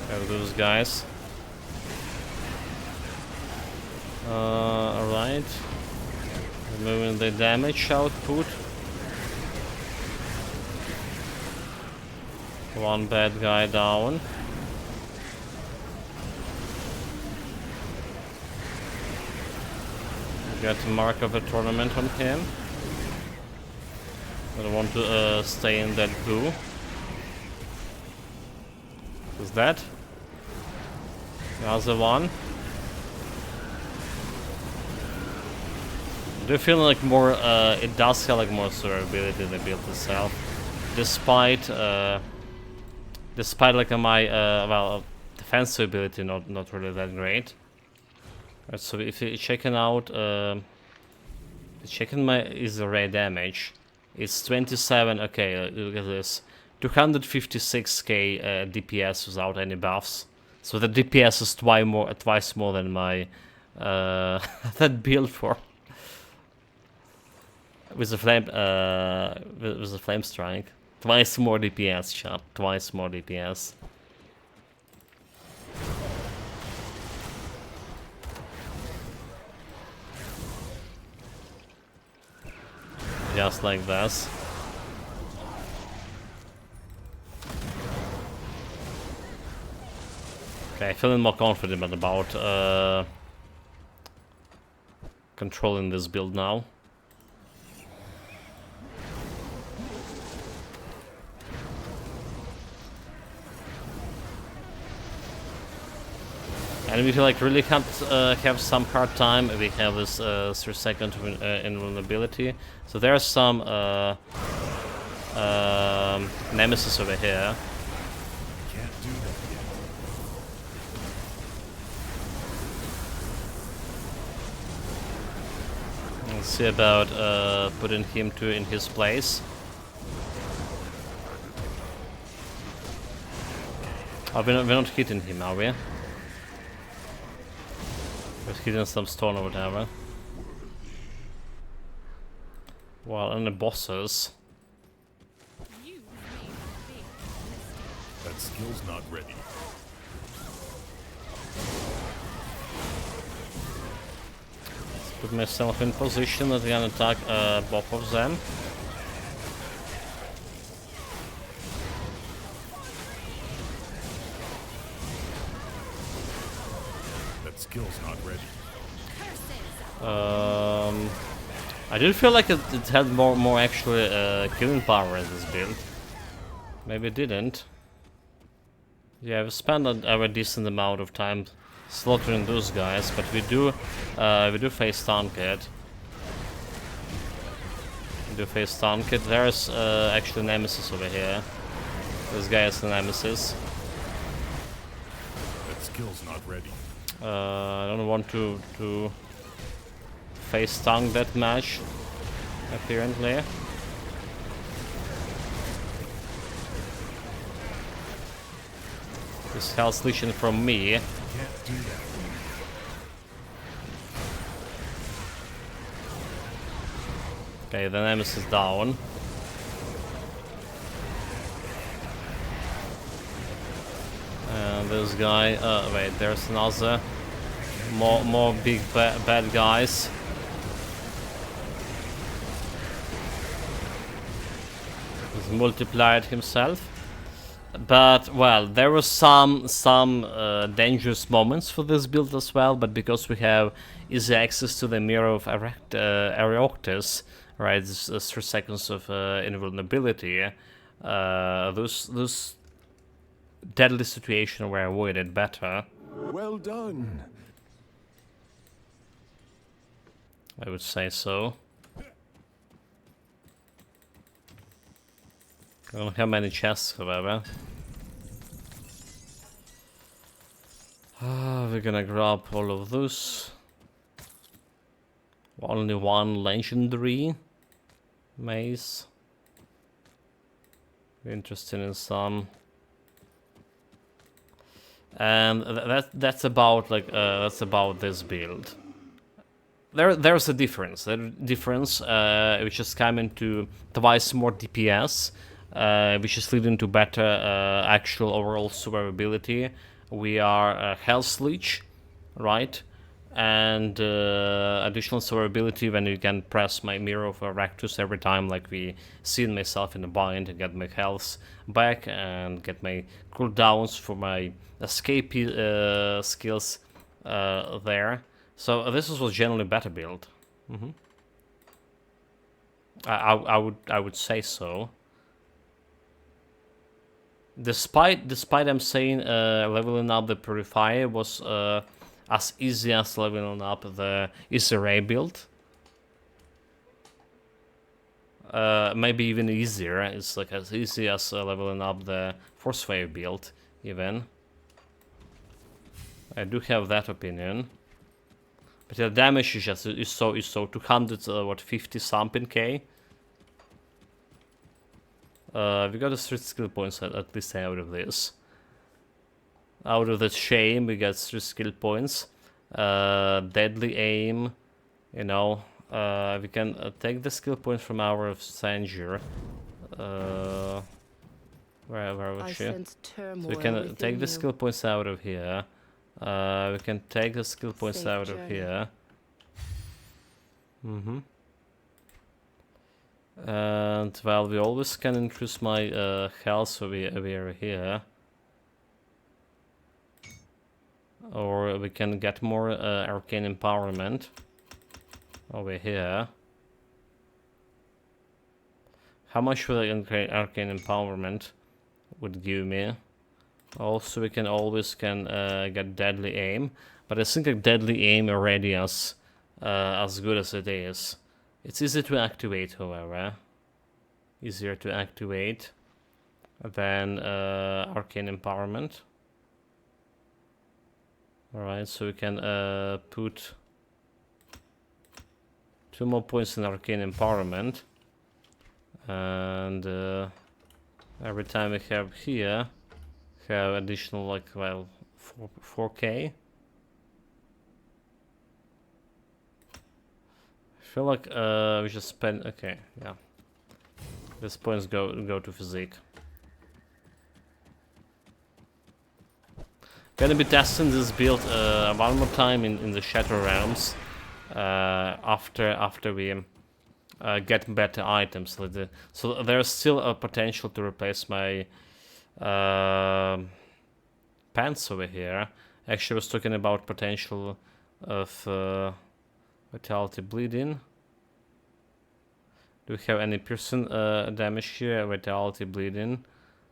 Speaker 1: We have those guys. Alright. Removing the damage output. One bad guy down. Got the mark of a tournament on him. I don't want to stay in that goo. Who's that? The other one. I do feel like more, it does have like more survivability than the build itself. Despite like my, well, defensive ability not really that great. Right, so if you're checking out, checking my is the ray damage. It's 27, okay, look at this. 256k DPS without any buffs. So the DPS is twice more than my, that build for. With the flame, with the flame strike, twice more DPS, chat. Twice more DPS. Just like this. Okay, feeling more confident about controlling this build now. And we like really can't have some hard time. We have this 3-second invulnerability. So there are some nemesis over here.
Speaker 2: Can't do that yet.
Speaker 1: Let's see about putting him in his place. Oh, we're not hitting him, are we? We're hitting some stone or whatever. Well, and the bosses.
Speaker 2: That skill's not ready.
Speaker 1: Let's put myself in position that I can attack both of them.
Speaker 2: That skill's not ready.
Speaker 1: I did feel like it had more actually killing power in this build. Maybe it didn't. Yeah, I've spent a decent amount of time slaughtering those guys, but we do face Tankit. We do face Tankit. There's actually Nemesis over here. This guy is the Nemesis.
Speaker 2: That skill's not ready.
Speaker 1: I don't want to face tank that much, apparently. This health lesion from me.
Speaker 2: Can't do that.
Speaker 1: Okay, the Nemesis is down. And this guy, wait, there's another. More big bad guys. He's multiplied himself. But, well, there were some dangerous moments for this build as well, but because we have easy access to the Mirror of Arioctus, right, this 3 seconds of invulnerability, those deadly situations were avoided better.
Speaker 2: Well done.
Speaker 1: I would say so. I don't have many chests, however. We're gonna grab all of those. Well, only one legendary mace. We're interested in some. And that's about like that's about this build. There's a difference. The difference which is coming to twice more DPS, which is leading to better actual overall survivability. We are Health Leech, right? And additional survivability when you can press my Mirror of Erectus every time, like we see myself in a bind and get my health back and get my cooldowns for my escape skills there. So this was generally better build. I would say so. Despite I'm saying leveling up the Purifier was as easy as leveling up the Ray build. Maybe even easier. It's like as easy as leveling up the Force Wave build, even. I do have that opinion. But the damage is so 250 something K. We got a 3 skill points at least out of this. Out of the shame, we got 3 skill points. Deadly aim, you know. We can take the skill points from our Sanger. Where was she? So we can take the skill points out of here. We can take the skill points out of here. And well, we always can increase my health over here. Or we can get more arcane empowerment over here. How much will arcane empowerment would give me? Also, we can always get deadly aim, but I think a deadly aim already as good as it is. It's easy to activate, however. Easier to activate than arcane empowerment. Alright, so we can put 2 more points in arcane empowerment, and every time we have here, have additional like 4K. I feel like we just spend. Okay, yeah. These points go to physique. Gonna be testing this build one more time in the Shadow Realms after we get better items. So there's still a potential to replace my pants over here. Actually, I was talking about potential of Vitality Bleeding. Do we have any piercing damage here? Vitality Bleeding.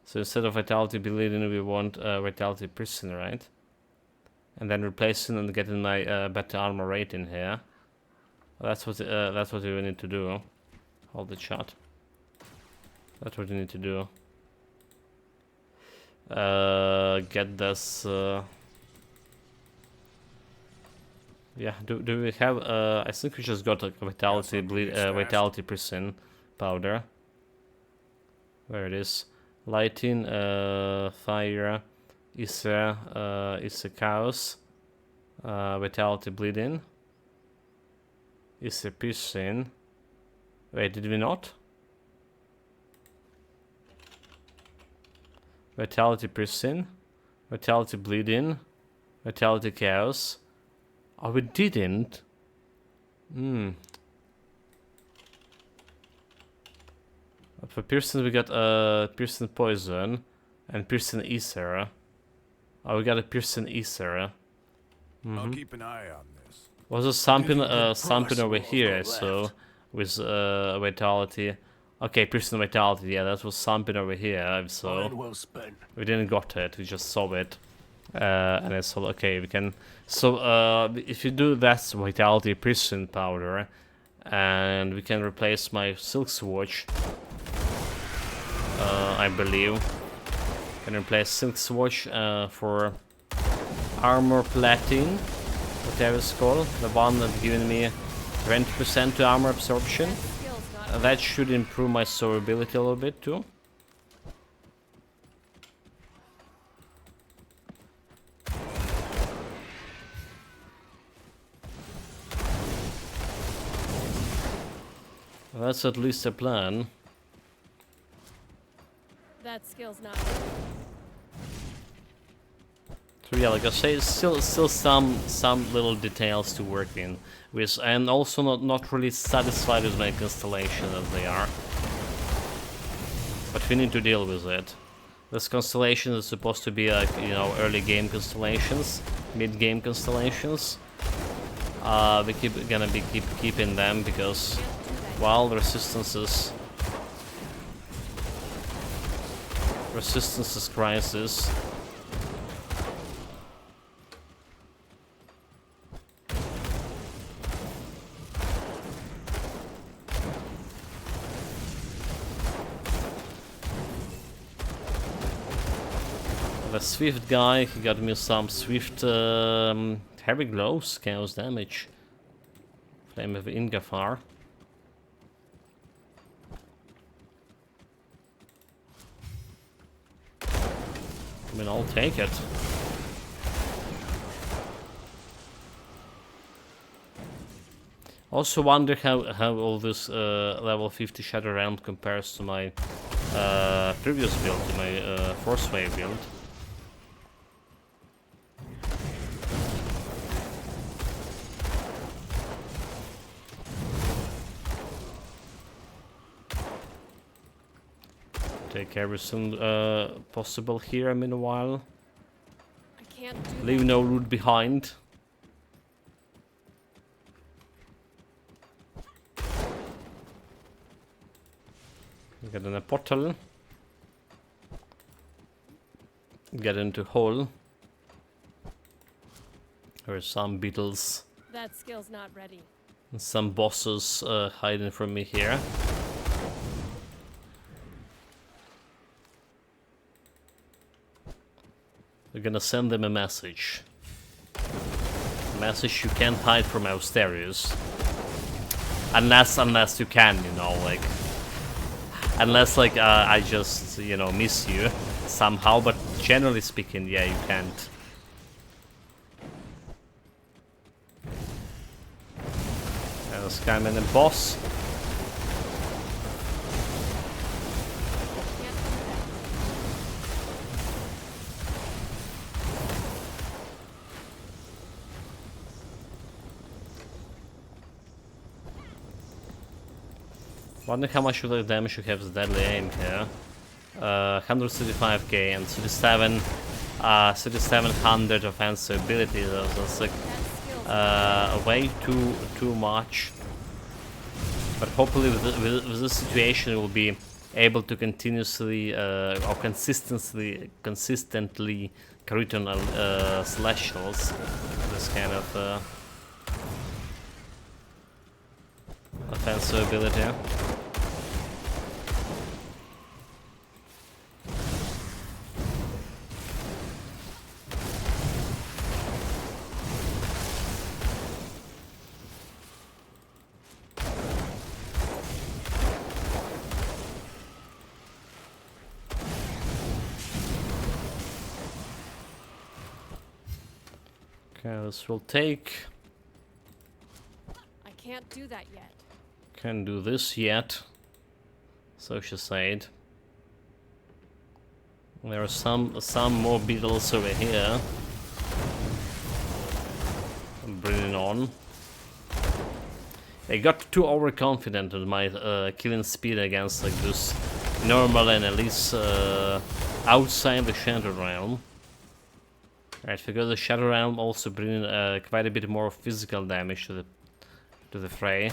Speaker 1: So instead of Vitality Bleeding, we want Vitality Piercing, right? And then replacing and getting my better armor rating here. That's what we need to do. Hold the chat. That's what we need to do. Get this. Yeah. Do we have? I think we just got a Vitality Piercing powder. Where it is? Lighting, fire, Isa chaos, Vitality Bleeding, Isa piercing. Wait, did we not? Vitality piercing, Vitality Bleeding, Vitality chaos. Oh, we didn't. For piercing, we got piercing poison and piercing ether. Oh, we got a piercing ether.
Speaker 2: I'll keep an eye on this.
Speaker 1: Was there something over here I saw with vitality? Okay, piercing vitality. Yeah, that was something over here I saw.
Speaker 7: Well spent.
Speaker 1: We didn't got it. We just saw it, and I saw. Okay, we can. So if you do that vitality piercing powder, and we can replace my silk swatch. I believe. Can replace Silk Swatch for Armor Plating, whatever it's called. The one that's giving me 20% to armor absorption. That should improve my survivability a little bit too. That's at least a plan.
Speaker 9: That skill's not.
Speaker 1: So yeah, like I say, still some little details to work in with, and also not really satisfied with my constellation as they are. But we need to deal with it. This constellation is supposed to be like, you know, early game constellations, mid game constellations. We gonna be keeping them because, well, resistances crisis. The Swift guy, he got me some Swift heavy gloves, chaos damage. Flame of Ingafar. I mean, I'll take it. Also wonder how all this level 50 Shadow Realm compares to my previous build, to my Force Wave build. Take everything possible here meanwhile.
Speaker 9: I can't do
Speaker 1: Leave no loot behind. Get in a portal. Get into hole. There's some beetles.
Speaker 9: That skill's not ready.
Speaker 1: And some bosses hiding from me here. We're gonna send them a message. A message you can't hide from Austerius. Unless you can, you know, like... Unless, like, I just, you know, miss you somehow, but generally speaking, yeah, you can't. There's Skyman and boss. Wonder how much of the damage you have with deadly aim here. 135k and 3700 offensive ability. That's like way too much. But hopefully with this situation we'll be able to continuously or consistently crit on celestials. This kind of offensive ability. Okay, this will take.
Speaker 9: I can't do that yet.
Speaker 1: Can't do this yet. So she said. There are some more beetles over here. I'm bringing on. I got too overconfident with my killing speed against like this normal and at least outside the Shadow Realm. Right, because the Shadow Realm also bringing quite a bit more physical damage to the fray.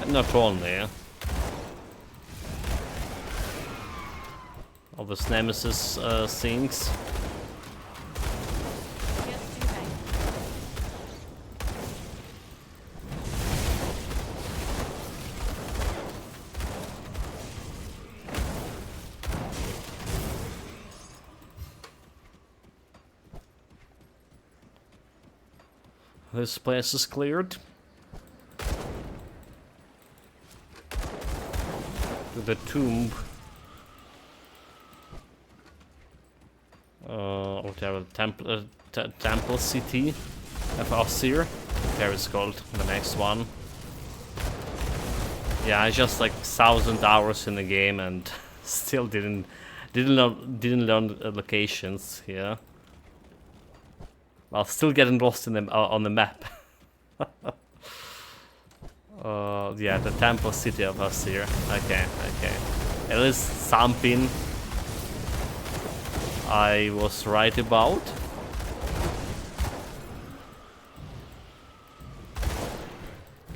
Speaker 1: And not only. All this Nemesis things. This place is cleared. To the tomb. Whatever, temple city of Asir. There it's called, the next one. Yeah, I just like 1,000 hours in the game and still didn't learn locations here. Well, still getting lost in the on the map. Yeah, the temple city of Asir. Okay. At least something I was right about.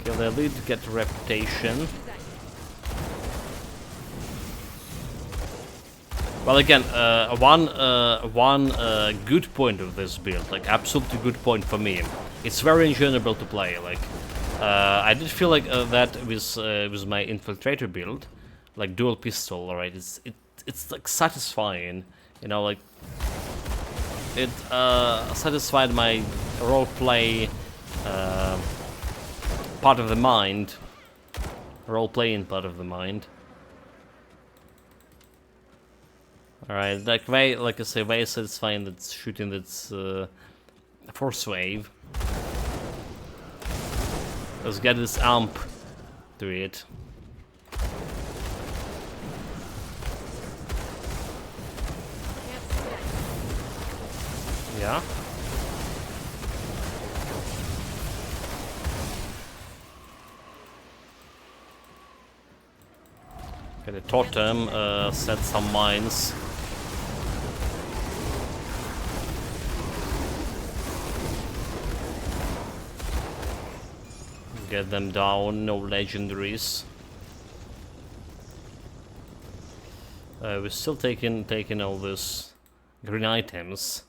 Speaker 1: Kill the elite, get reputation. Well, again, one good point of this build, like absolutely good point for me. It's very enjoyable to play. Like, I did feel like that with my infiltrator build, like dual pistol. Alright, it's like satisfying. You know, like it satisfied my role play part of the mind, role playing part of the mind. Alright, like I say, very satisfying that's shooting that's force wave. Let's get this amp to it. Yeah. Okay, the totem set some mines. Get them down, no legendaries. We're still taking all these green items.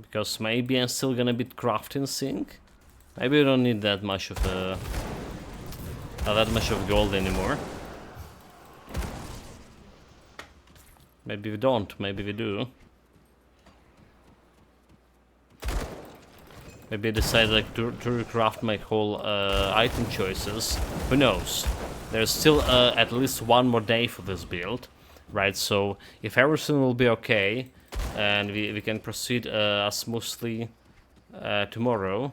Speaker 1: Because maybe I'm still gonna be crafting sync. Maybe we don't need that much of gold anymore. Maybe we don't, maybe we do. Maybe I decide like to recraft my whole item choices. Who knows? There's still at least one more day for this build, right? So if everything will be okay and we can proceed smoothly tomorrow,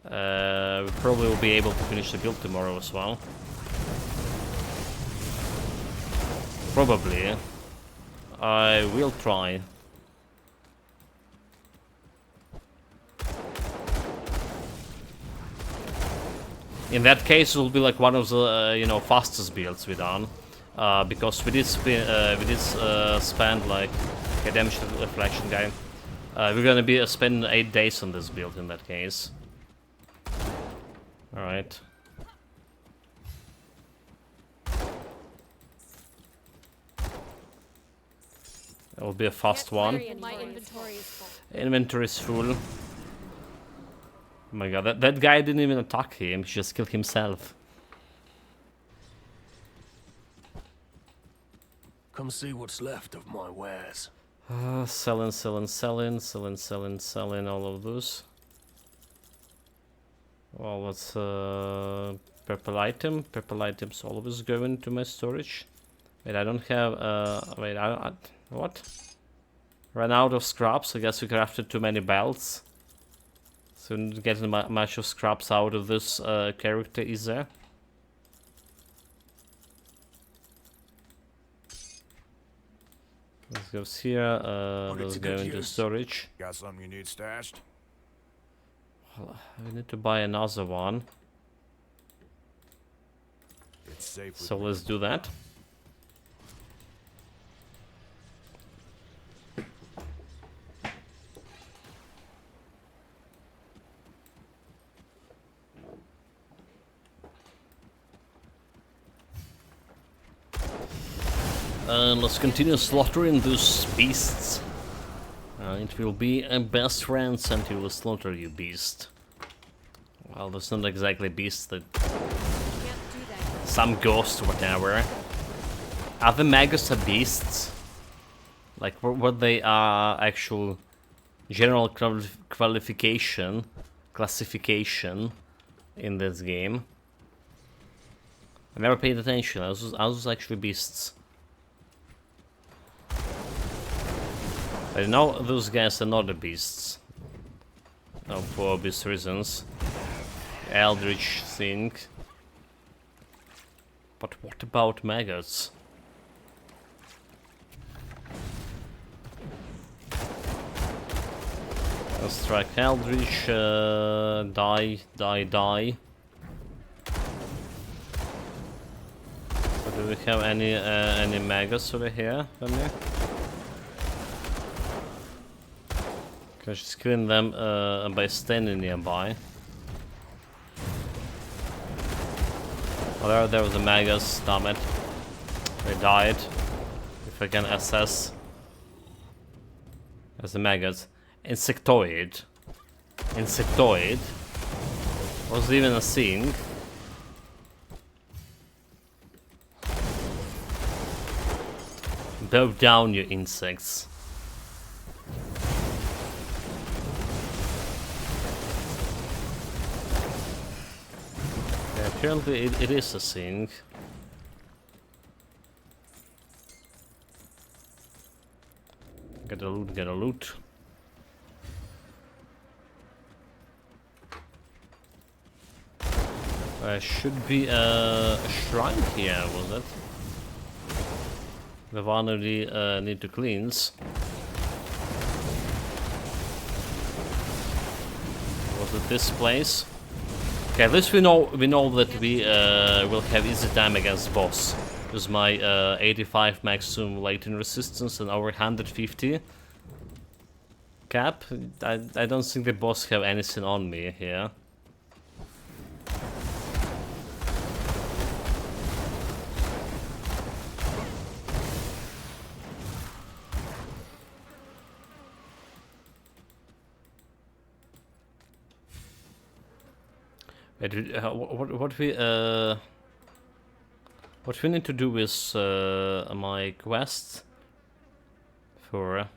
Speaker 1: we probably will be able to finish the build tomorrow as well. Probably. I will try. In that case, it will be like one of the you know, fastest builds we done, because we did spend like a damage reflection guy. We're gonna be spending 8 days on this build in that case. All right. It will be a fast one.
Speaker 10: My inventory is full.
Speaker 1: Inventory is full. Oh my god, that guy didn't even attack him, he just killed himself.
Speaker 7: Come see what's left of my wares.
Speaker 1: Selling all of those. Well, what's purple item? Purple items always go into my storage. Wait, I don't have wait, what? Ran out of scraps. I guess we crafted too many belts. So not getting much of scraps out of this character, is there? Let's go here. Let's go into storage.
Speaker 7: Got something you need stashed?
Speaker 1: Well, we need to buy another one.
Speaker 7: It's safe.
Speaker 1: So let's do that. And let's continue slaughtering those beasts. It will be a best friends until we slaughter you, beast. Well, that's not exactly beast, that some ghost or whatever. Are the maggots beasts? Like, what they are actual general classification in this game. I never paid attention. I was actually beasts. I know those guys are not the beasts. No, for obvious reasons. Eldritch thing. But what about maggots? Let's strike Eldritch. Die. So do we have any maggots over here for me? Can I just killing them by standing nearby? Oh, there was a maggots, damn it. They died. If I can assess. As the maggots. Insectoid. Was even a thing. Bow down, you insects. Yeah, apparently it is a thing. Get a loot. There should be a shrine here, was it? The one we need to cleanse. Was it this place? Okay, at least we know that we will have easy time against boss. With my 85 maximum latent resistance and over 150 cap, I don't think the boss have anything on me here. What we need to do with my quest for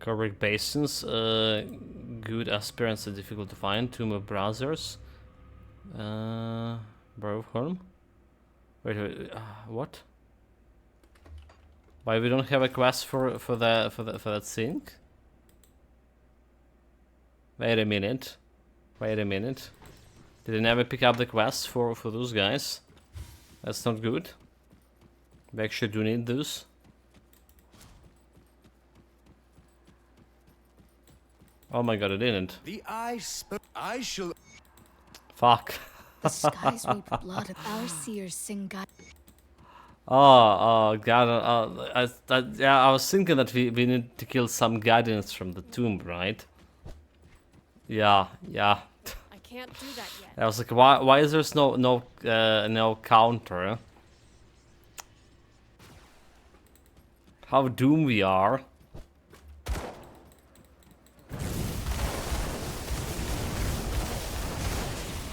Speaker 1: Corric Basins, good aspirants are difficult to find, Tomb of Brothers, Broveholm. Wait, what? Why we don't have a quest for that thing? Wait a minute. Did I never pick up the quest for those guys? That's not good. We actually do need those. Oh my god, I didn't.
Speaker 7: I shall.
Speaker 1: Fuck.
Speaker 11: The skies weep blood. Our seers sing God.
Speaker 1: Oh god. Yeah, I was thinking that we need to kill some guardians from the tomb, right? Yeah.
Speaker 11: I can't do that yet.
Speaker 1: I was like, why is there no counter? How doomed we are.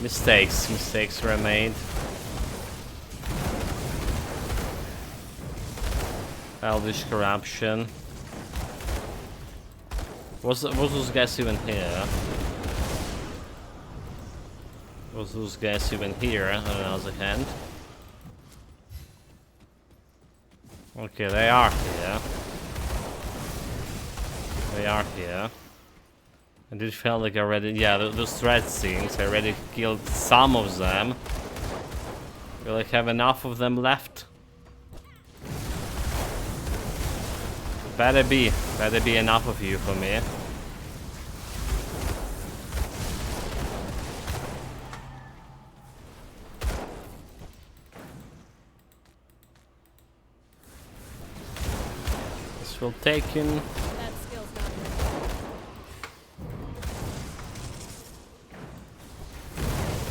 Speaker 1: Mistakes were made. Elvish corruption. Was those guys even here? Was those guys even here on another hand? Okay, they are here. I did feel like I already, yeah, those threat things, I already killed some of them. Will I have enough of them left? Better be enough of you for me. This will take in.
Speaker 11: That skill's not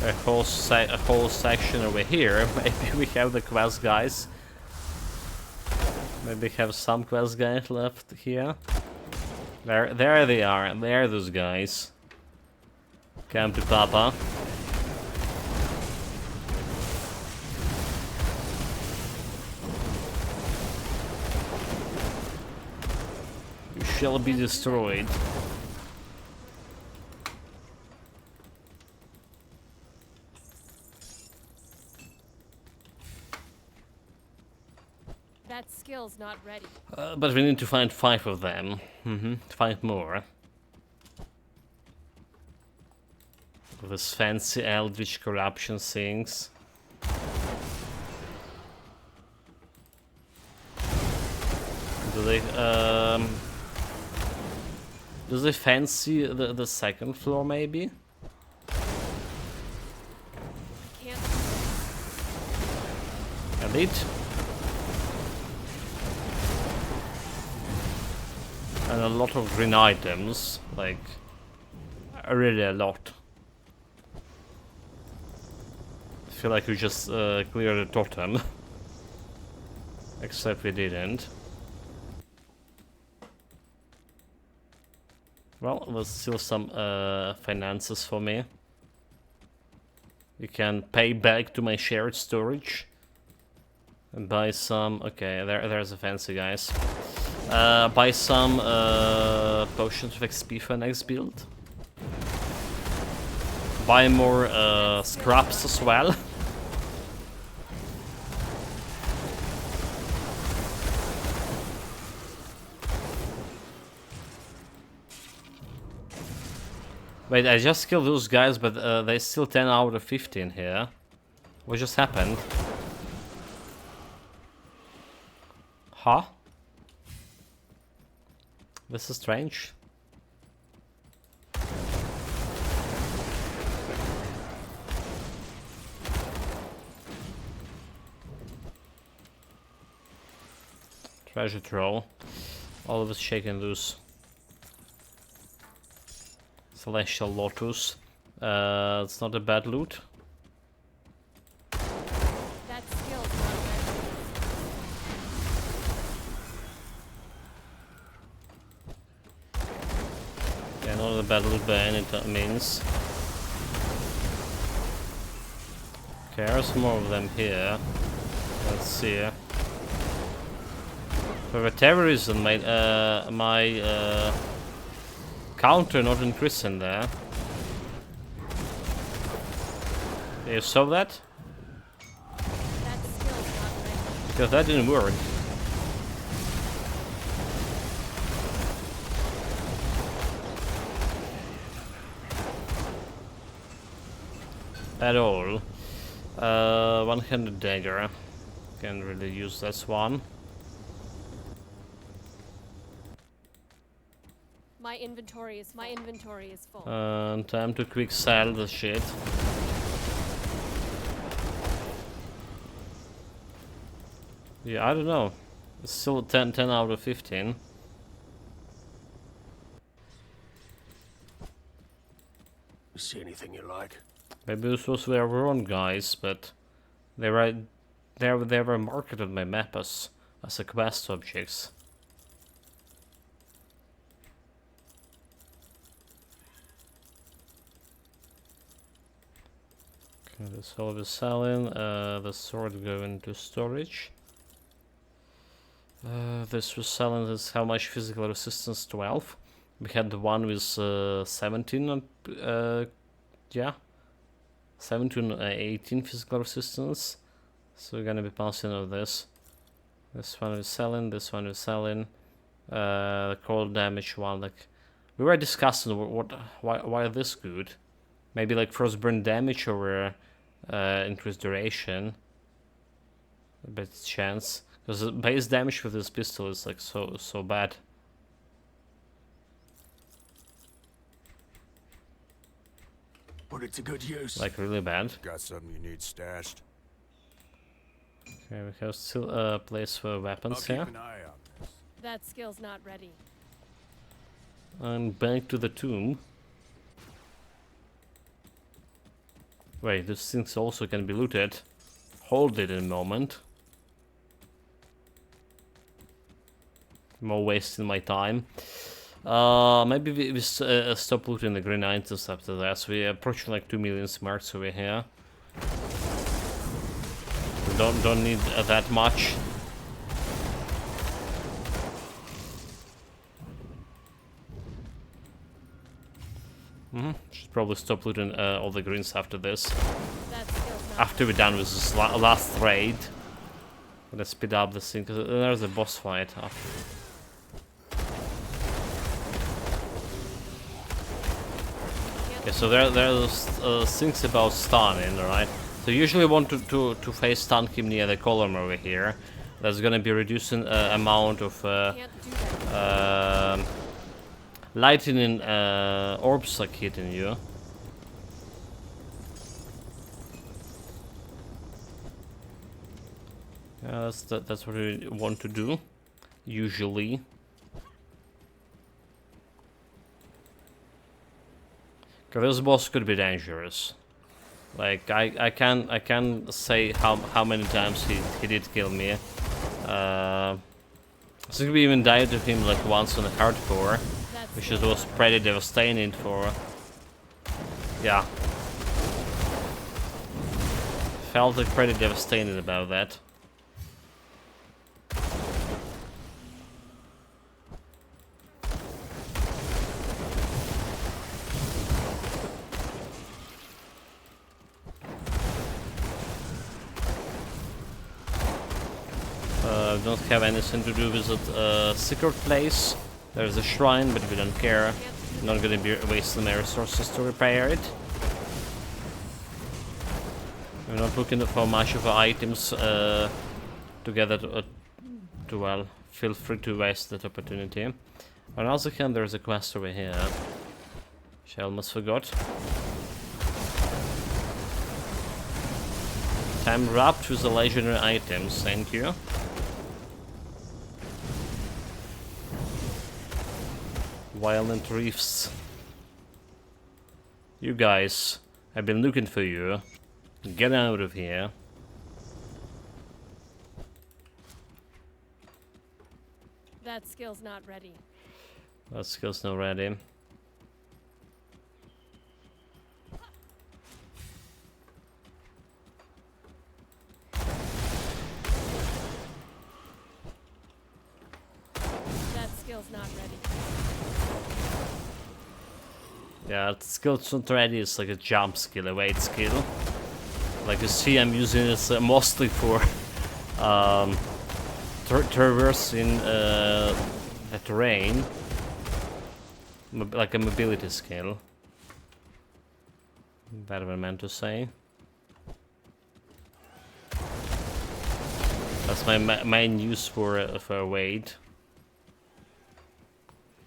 Speaker 1: A whole section over here. Maybe we have the quest guys. Maybe have some quest guys left here. There they are. There those guys. Come to Papa. You shall be destroyed.
Speaker 12: That skill's not ready.
Speaker 1: But we need to find 5 of them. 5 more. This fancy eldritch corruption things. Do they fancy the second floor maybe?
Speaker 12: Can't.
Speaker 1: A bit. And a lot of green items, like really a lot. I feel like we just cleared the totem. Except we didn't. Well, there's still some finances for me. You can pay back to my shared storage. And buy some... Okay, there's a fancy, guys. Buy some potions of XP for next build. Buy more scraps as well. Wait, I just killed those guys, but they still 10 out of 15 here. What just happened? Huh? This is strange. Treasure troll. All of us shaken loose. Celestial Lotus. It's not a bad loot.
Speaker 12: That skill's not ready.
Speaker 1: Yeah, not a bad loot by any means. Okay, there's more of them here. Let's see. For whatever reason, my counter not increased in there. You saw that?
Speaker 12: That skill's not ready.
Speaker 1: Because that didn't work. At all. One-handed dagger. Can't really use this one.
Speaker 12: My inventory is full.
Speaker 1: Time to quick sell the shit. Yeah, I don't know. It's still 10 out of 15.
Speaker 7: See anything you like?
Speaker 1: Maybe this was their wrong, guys, but they were marketed on my map as a quest objects. Okay, the sword is selling. The sword going to storage. This was selling. This how much physical resistance? 12. We had the one with 17. Yeah. 17, 18 physical resistance. So we're gonna be passing of this. This one is selling. This one is selling. The cold damage one. Like we were discussing why this good. Maybe like frostburn damage or increased duration. A bit chance because the base damage with this pistol is like so bad.
Speaker 7: Put it to good use.
Speaker 1: Like really bad.
Speaker 7: Got something you need stashed?
Speaker 1: Okay, we have still a place for weapons here.
Speaker 7: Keep an eye on this.
Speaker 12: That skill's not ready.
Speaker 1: And back to the tomb. Wait, these things also can be looted. Hold it in a moment. More wasting my time. Maybe we stop looting the green items after that. So we're approaching like 2 million smarts over here. We don't need that much. Should probably stop looting all the greens after this.
Speaker 12: That skill's not
Speaker 1: After we're done with this last raid. Let's speed up this thing, because there's a boss fight after. Okay, so there are those things about stunning, right? So usually you want to face stun him near the column over here. That's gonna be reducing amount of lightning orbs like hitting you. Yeah, that's what we want to do, usually. Cause this boss could be dangerous. Like I can say how many times he did kill me. I think we even died to him like once on the hardcore, which was pretty devastating for. Yeah. Felt like pretty devastated about that. Don't have anything to do with it. Secret place. There's a shrine, but we don't care. Not gonna be wasting my resources to repair it. We're not looking for much of items together to well. Feel free to waste that opportunity. On the other hand, there's a quest over here, which I almost forgot. Time wrapped with the legendary items. Thank you. Violent Reefs. You guys, I've been looking for you. Get out of here.
Speaker 12: That skill's not ready.
Speaker 1: That skill's not ready.
Speaker 12: That skill's not ready.
Speaker 1: Yeah, the skill's not ready. It's like a jump skill, a wait skill. Like you see, I'm using this mostly for traversing the terrain, like a mobility skill. That what I meant to say. That's my main use for a wait.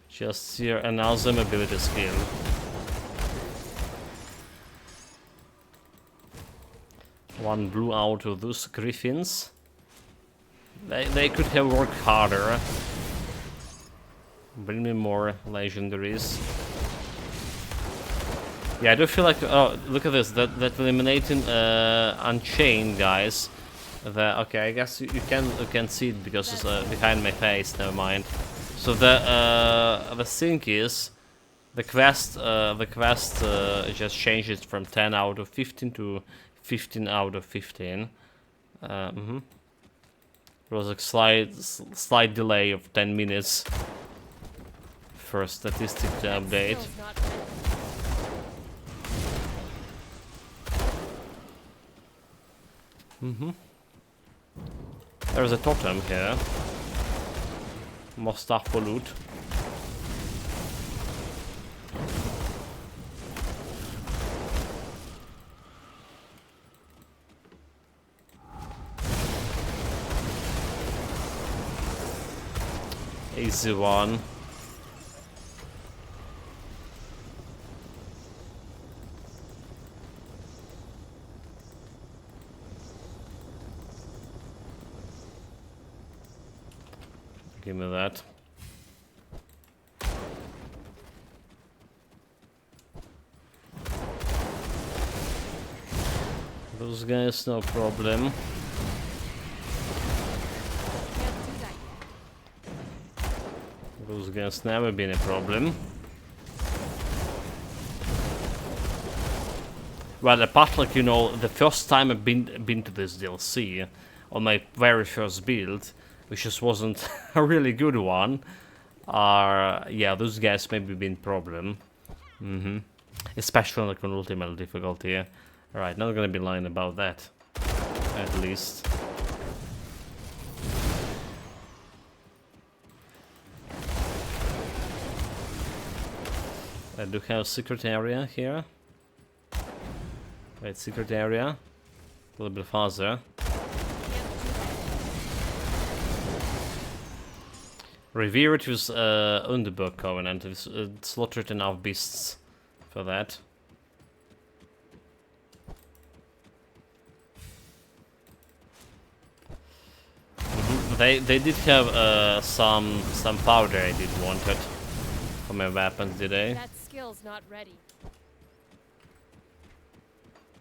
Speaker 1: Just here another mobility skill. One blew out of those griffins. They could have worked harder. Bring me more legendaries. Yeah, I do feel like. Oh, look at this. That eliminating Unchained guys. Okay, I guess you can see it because it's behind my face. Never mind. So the thing is, the quest just changes from 10 out of 15 to 15 out of 15. There was a slight delay of 10 minutes for a statistic to update. There's a totem here. More stuff for loot. Easy one. Give me that. Those guys, no problem. Those guys never been a problem. Well, apart like the first time I've been to this DLC on my very first build, which just wasn't a really good one. Yeah, those guys maybe been problem. Especially like on ultimate difficulty. Alright, not gonna be lying about that. At least. I do have a secret area here. Wait, secret area. A little bit faster. Revered with Underberg Covenant. It's slaughtered enough beasts for that. They did have some powder I did wanted for my weapons, did they?
Speaker 12: That skill's not ready.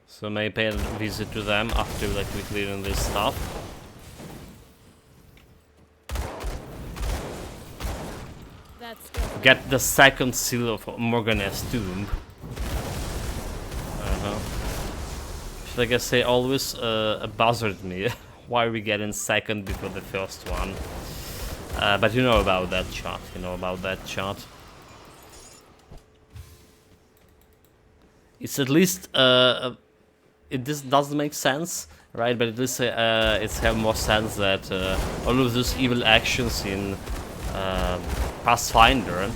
Speaker 1: So may pay a visit to them after like we clearing this stuff. Get the second seal of Morganeth's tomb. Should I guess say always buzzard me. Why are we getting second before the first one? But you know about that chart. You know about that chart. It's at least it just doesn't make sense, right? But at least it's have more sense that all of those evil actions in Pathfinder.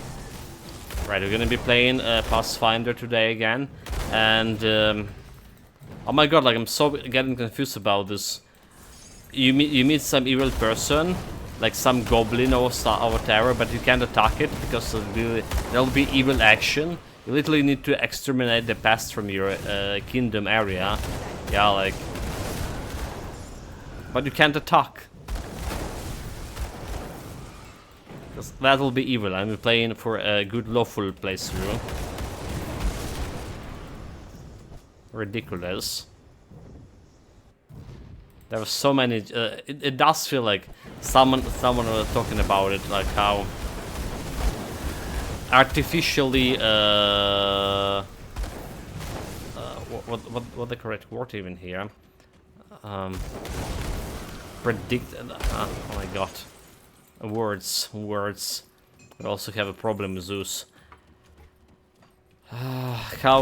Speaker 1: Right, we're gonna be playing Pathfinder today again, and oh my god, like I'm so getting confused about this. You meet some evil person, like some goblin or whatever, but you can't attack it because there'll be evil action. You literally need to exterminate the pest from your kingdom area. Yeah, like, but you can't attack. That will be evil. I'm playing for a good lawful playthrough. Ridiculous. There were so many. It does feel like someone was talking about it, like how artificially what the correct word even here? Predicted. Oh my god. Words. We also have a problem with Zeus. How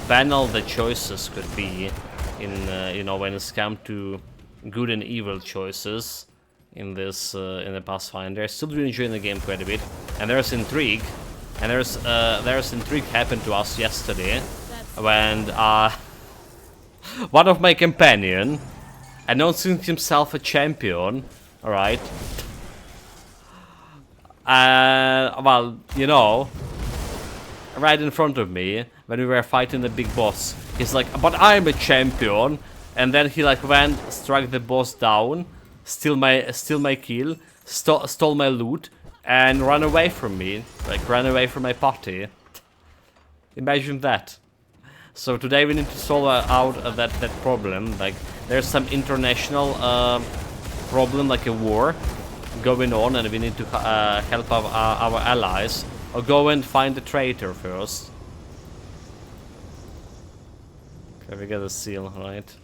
Speaker 1: banal the choices could be in you know, when it's come to good and evil choices in this in the Pathfinder. I still do enjoy the game quite a bit, and there's intrigue, and there's intrigue happened to us yesterday when one of my companion announcing himself a champion. Alright. Well, you know, right in front of me, when we were fighting the big boss, he's like, but I'm a champion, and then he like went, struck the boss down, steal my kill, stole my loot, and ran away from me, like ran away from my party. Imagine that. So today we need to solve out that problem. Like, there's some international problem, like a war going on, and we need to help our allies, or go and find the traitor first. Okay, we got a seal, right?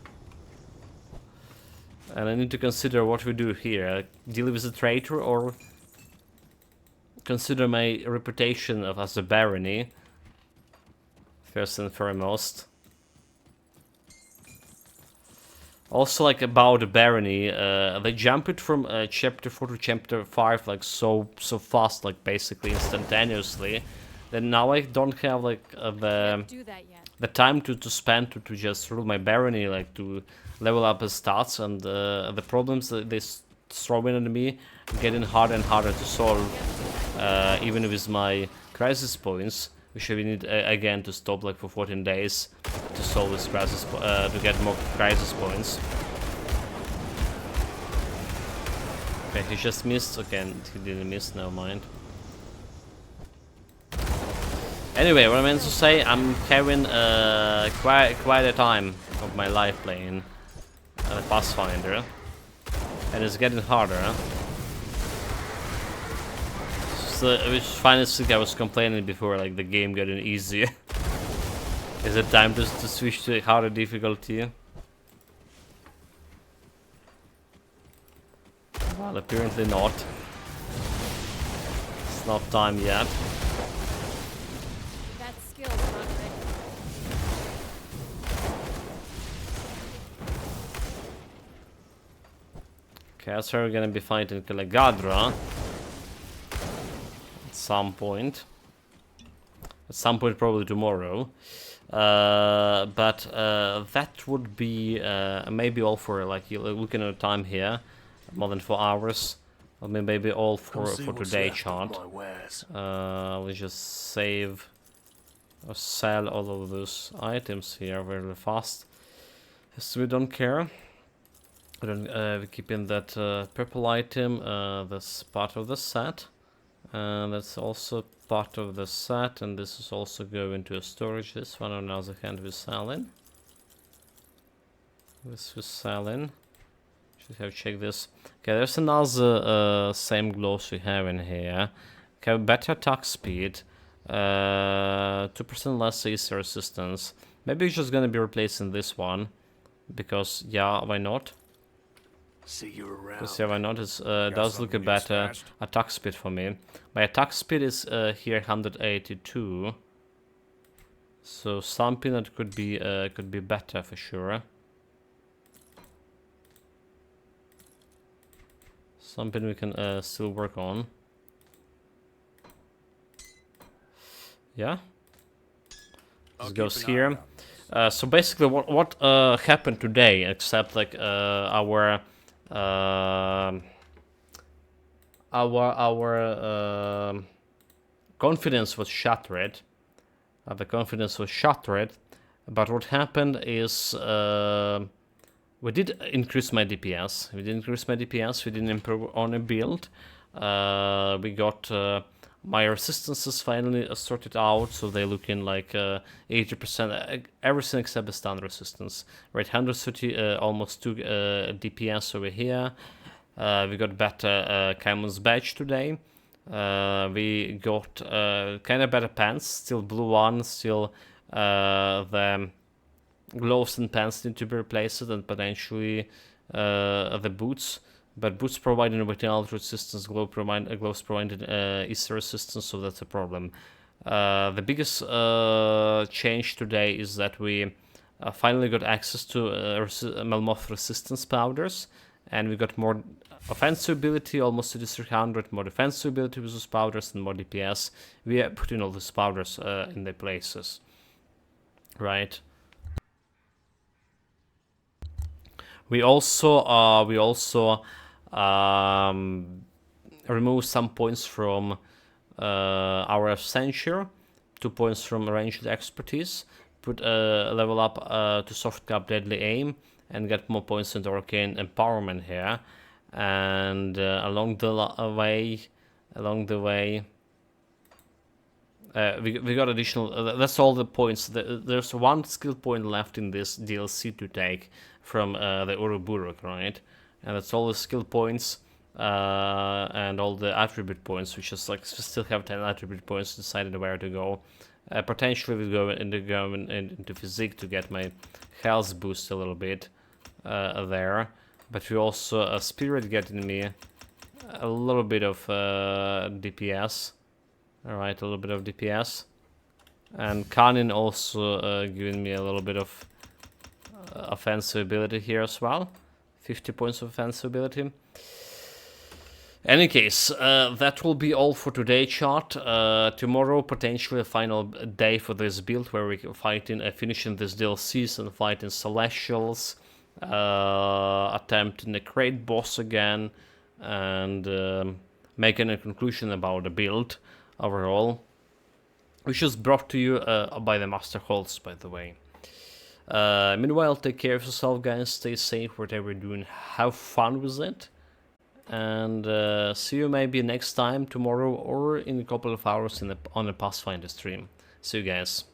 Speaker 1: And I need to consider what we do here. Deal with the traitor, or consider my reputation as a barony first and foremost. Also, like, about the barony, they jump it from chapter 4 to chapter 5 like so fast, like basically instantaneously. Then now I don't have like the time to spend to just rule my barony, like to level up his stats, and the problems that they throw in on me getting harder and harder to solve, even with my crisis points, which we need again to stop like for 14 days to solve this crisis, to get more crisis points. Okay, he just missed. Okay, he didn't miss. Never mind. Anyway, what I meant to say, I'm having quite a time of my life playing Pathfinder, and it's getting harder. Which finally thing I was complaining before, like the game getting easier. Is it time to switch to harder difficulty? Well, apparently not. It's not time yet.
Speaker 12: That
Speaker 1: Okay, so we're gonna be fighting Calegadra at some point. At some point, probably tomorrow. But that would be maybe all for, like, you looking at the time here, more than 4 hours. I mean, maybe all for today chart. Let's just save or sell all of those items here very fast. So we don't care. We don't. We keep in that purple item. That's part of the set. That's also part of the set, and this is also going to a storage. This one, on the other hand, we're selling. This was selling. Should have checked this. Okay, there's another same gloves we have in here. Okay, better attack speed. 2% less AC resistance. Maybe we're just gonna be replacing this one. Because, yeah, why not?
Speaker 7: See you around.
Speaker 1: Because, yeah, why not? It does look a better attack speed for me. My attack speed is here 182. So something that could be better for sure. Something we can still work on. Yeah. This goes here. So basically, what happened today, except like our confidence was shattered. The confidence was shattered. But what happened is we did increase my DPS. We did increase my DPS. We didn't improve on a build. We got my resistances finally sorted out, so they look in like 80%, everything except the stun resistance. Right, 130, almost 2 DPS over here. We got better Camon's badge today. We got kind of better pants, still blue one, still the gloves and pants need to be replaced, and potentially the boots. But boots providing vitality resistance, gloves providing AC resistance, so that's a problem. The biggest change today is that we finally got access to Melmoth resistance powders, and we got more offensive ability, almost to 300, more defensive ability with those powders, and more DPS. We are putting all these powders in their places, right? We also remove some points from our censure, 2 points from ranged expertise, put level up to soft cap deadly aim, and get more points into arcane empowerment here. And along the way, we got additional. That's all the points. There's 1 skill point left in this DLC to take from the Uruburuk, right? And that's all the skill points and all the attribute points, which is like still have 10 attribute points decided where to go. Potentially we go into physique to get my health boost a little bit there. But we also spirit getting me a little bit of DPS. Alright, a little bit of DPS. And Kanin also giving me a little bit of offensive ability here as well. 50 points of offensive ability. Any case, that will be all for today, chat. Tomorrow, potentially a final day for this build, where we can finishing this DLCs and fighting Celestials, attempting the Crate boss again, and making a conclusion about the build overall, which is brought to you by the Master Holtz, by the way. Meanwhile, take care of yourself, guys. Stay safe, whatever you're doing. Have fun with it. And see you maybe next time, tomorrow, or in a couple of hours on the Pathfinder stream. See you guys.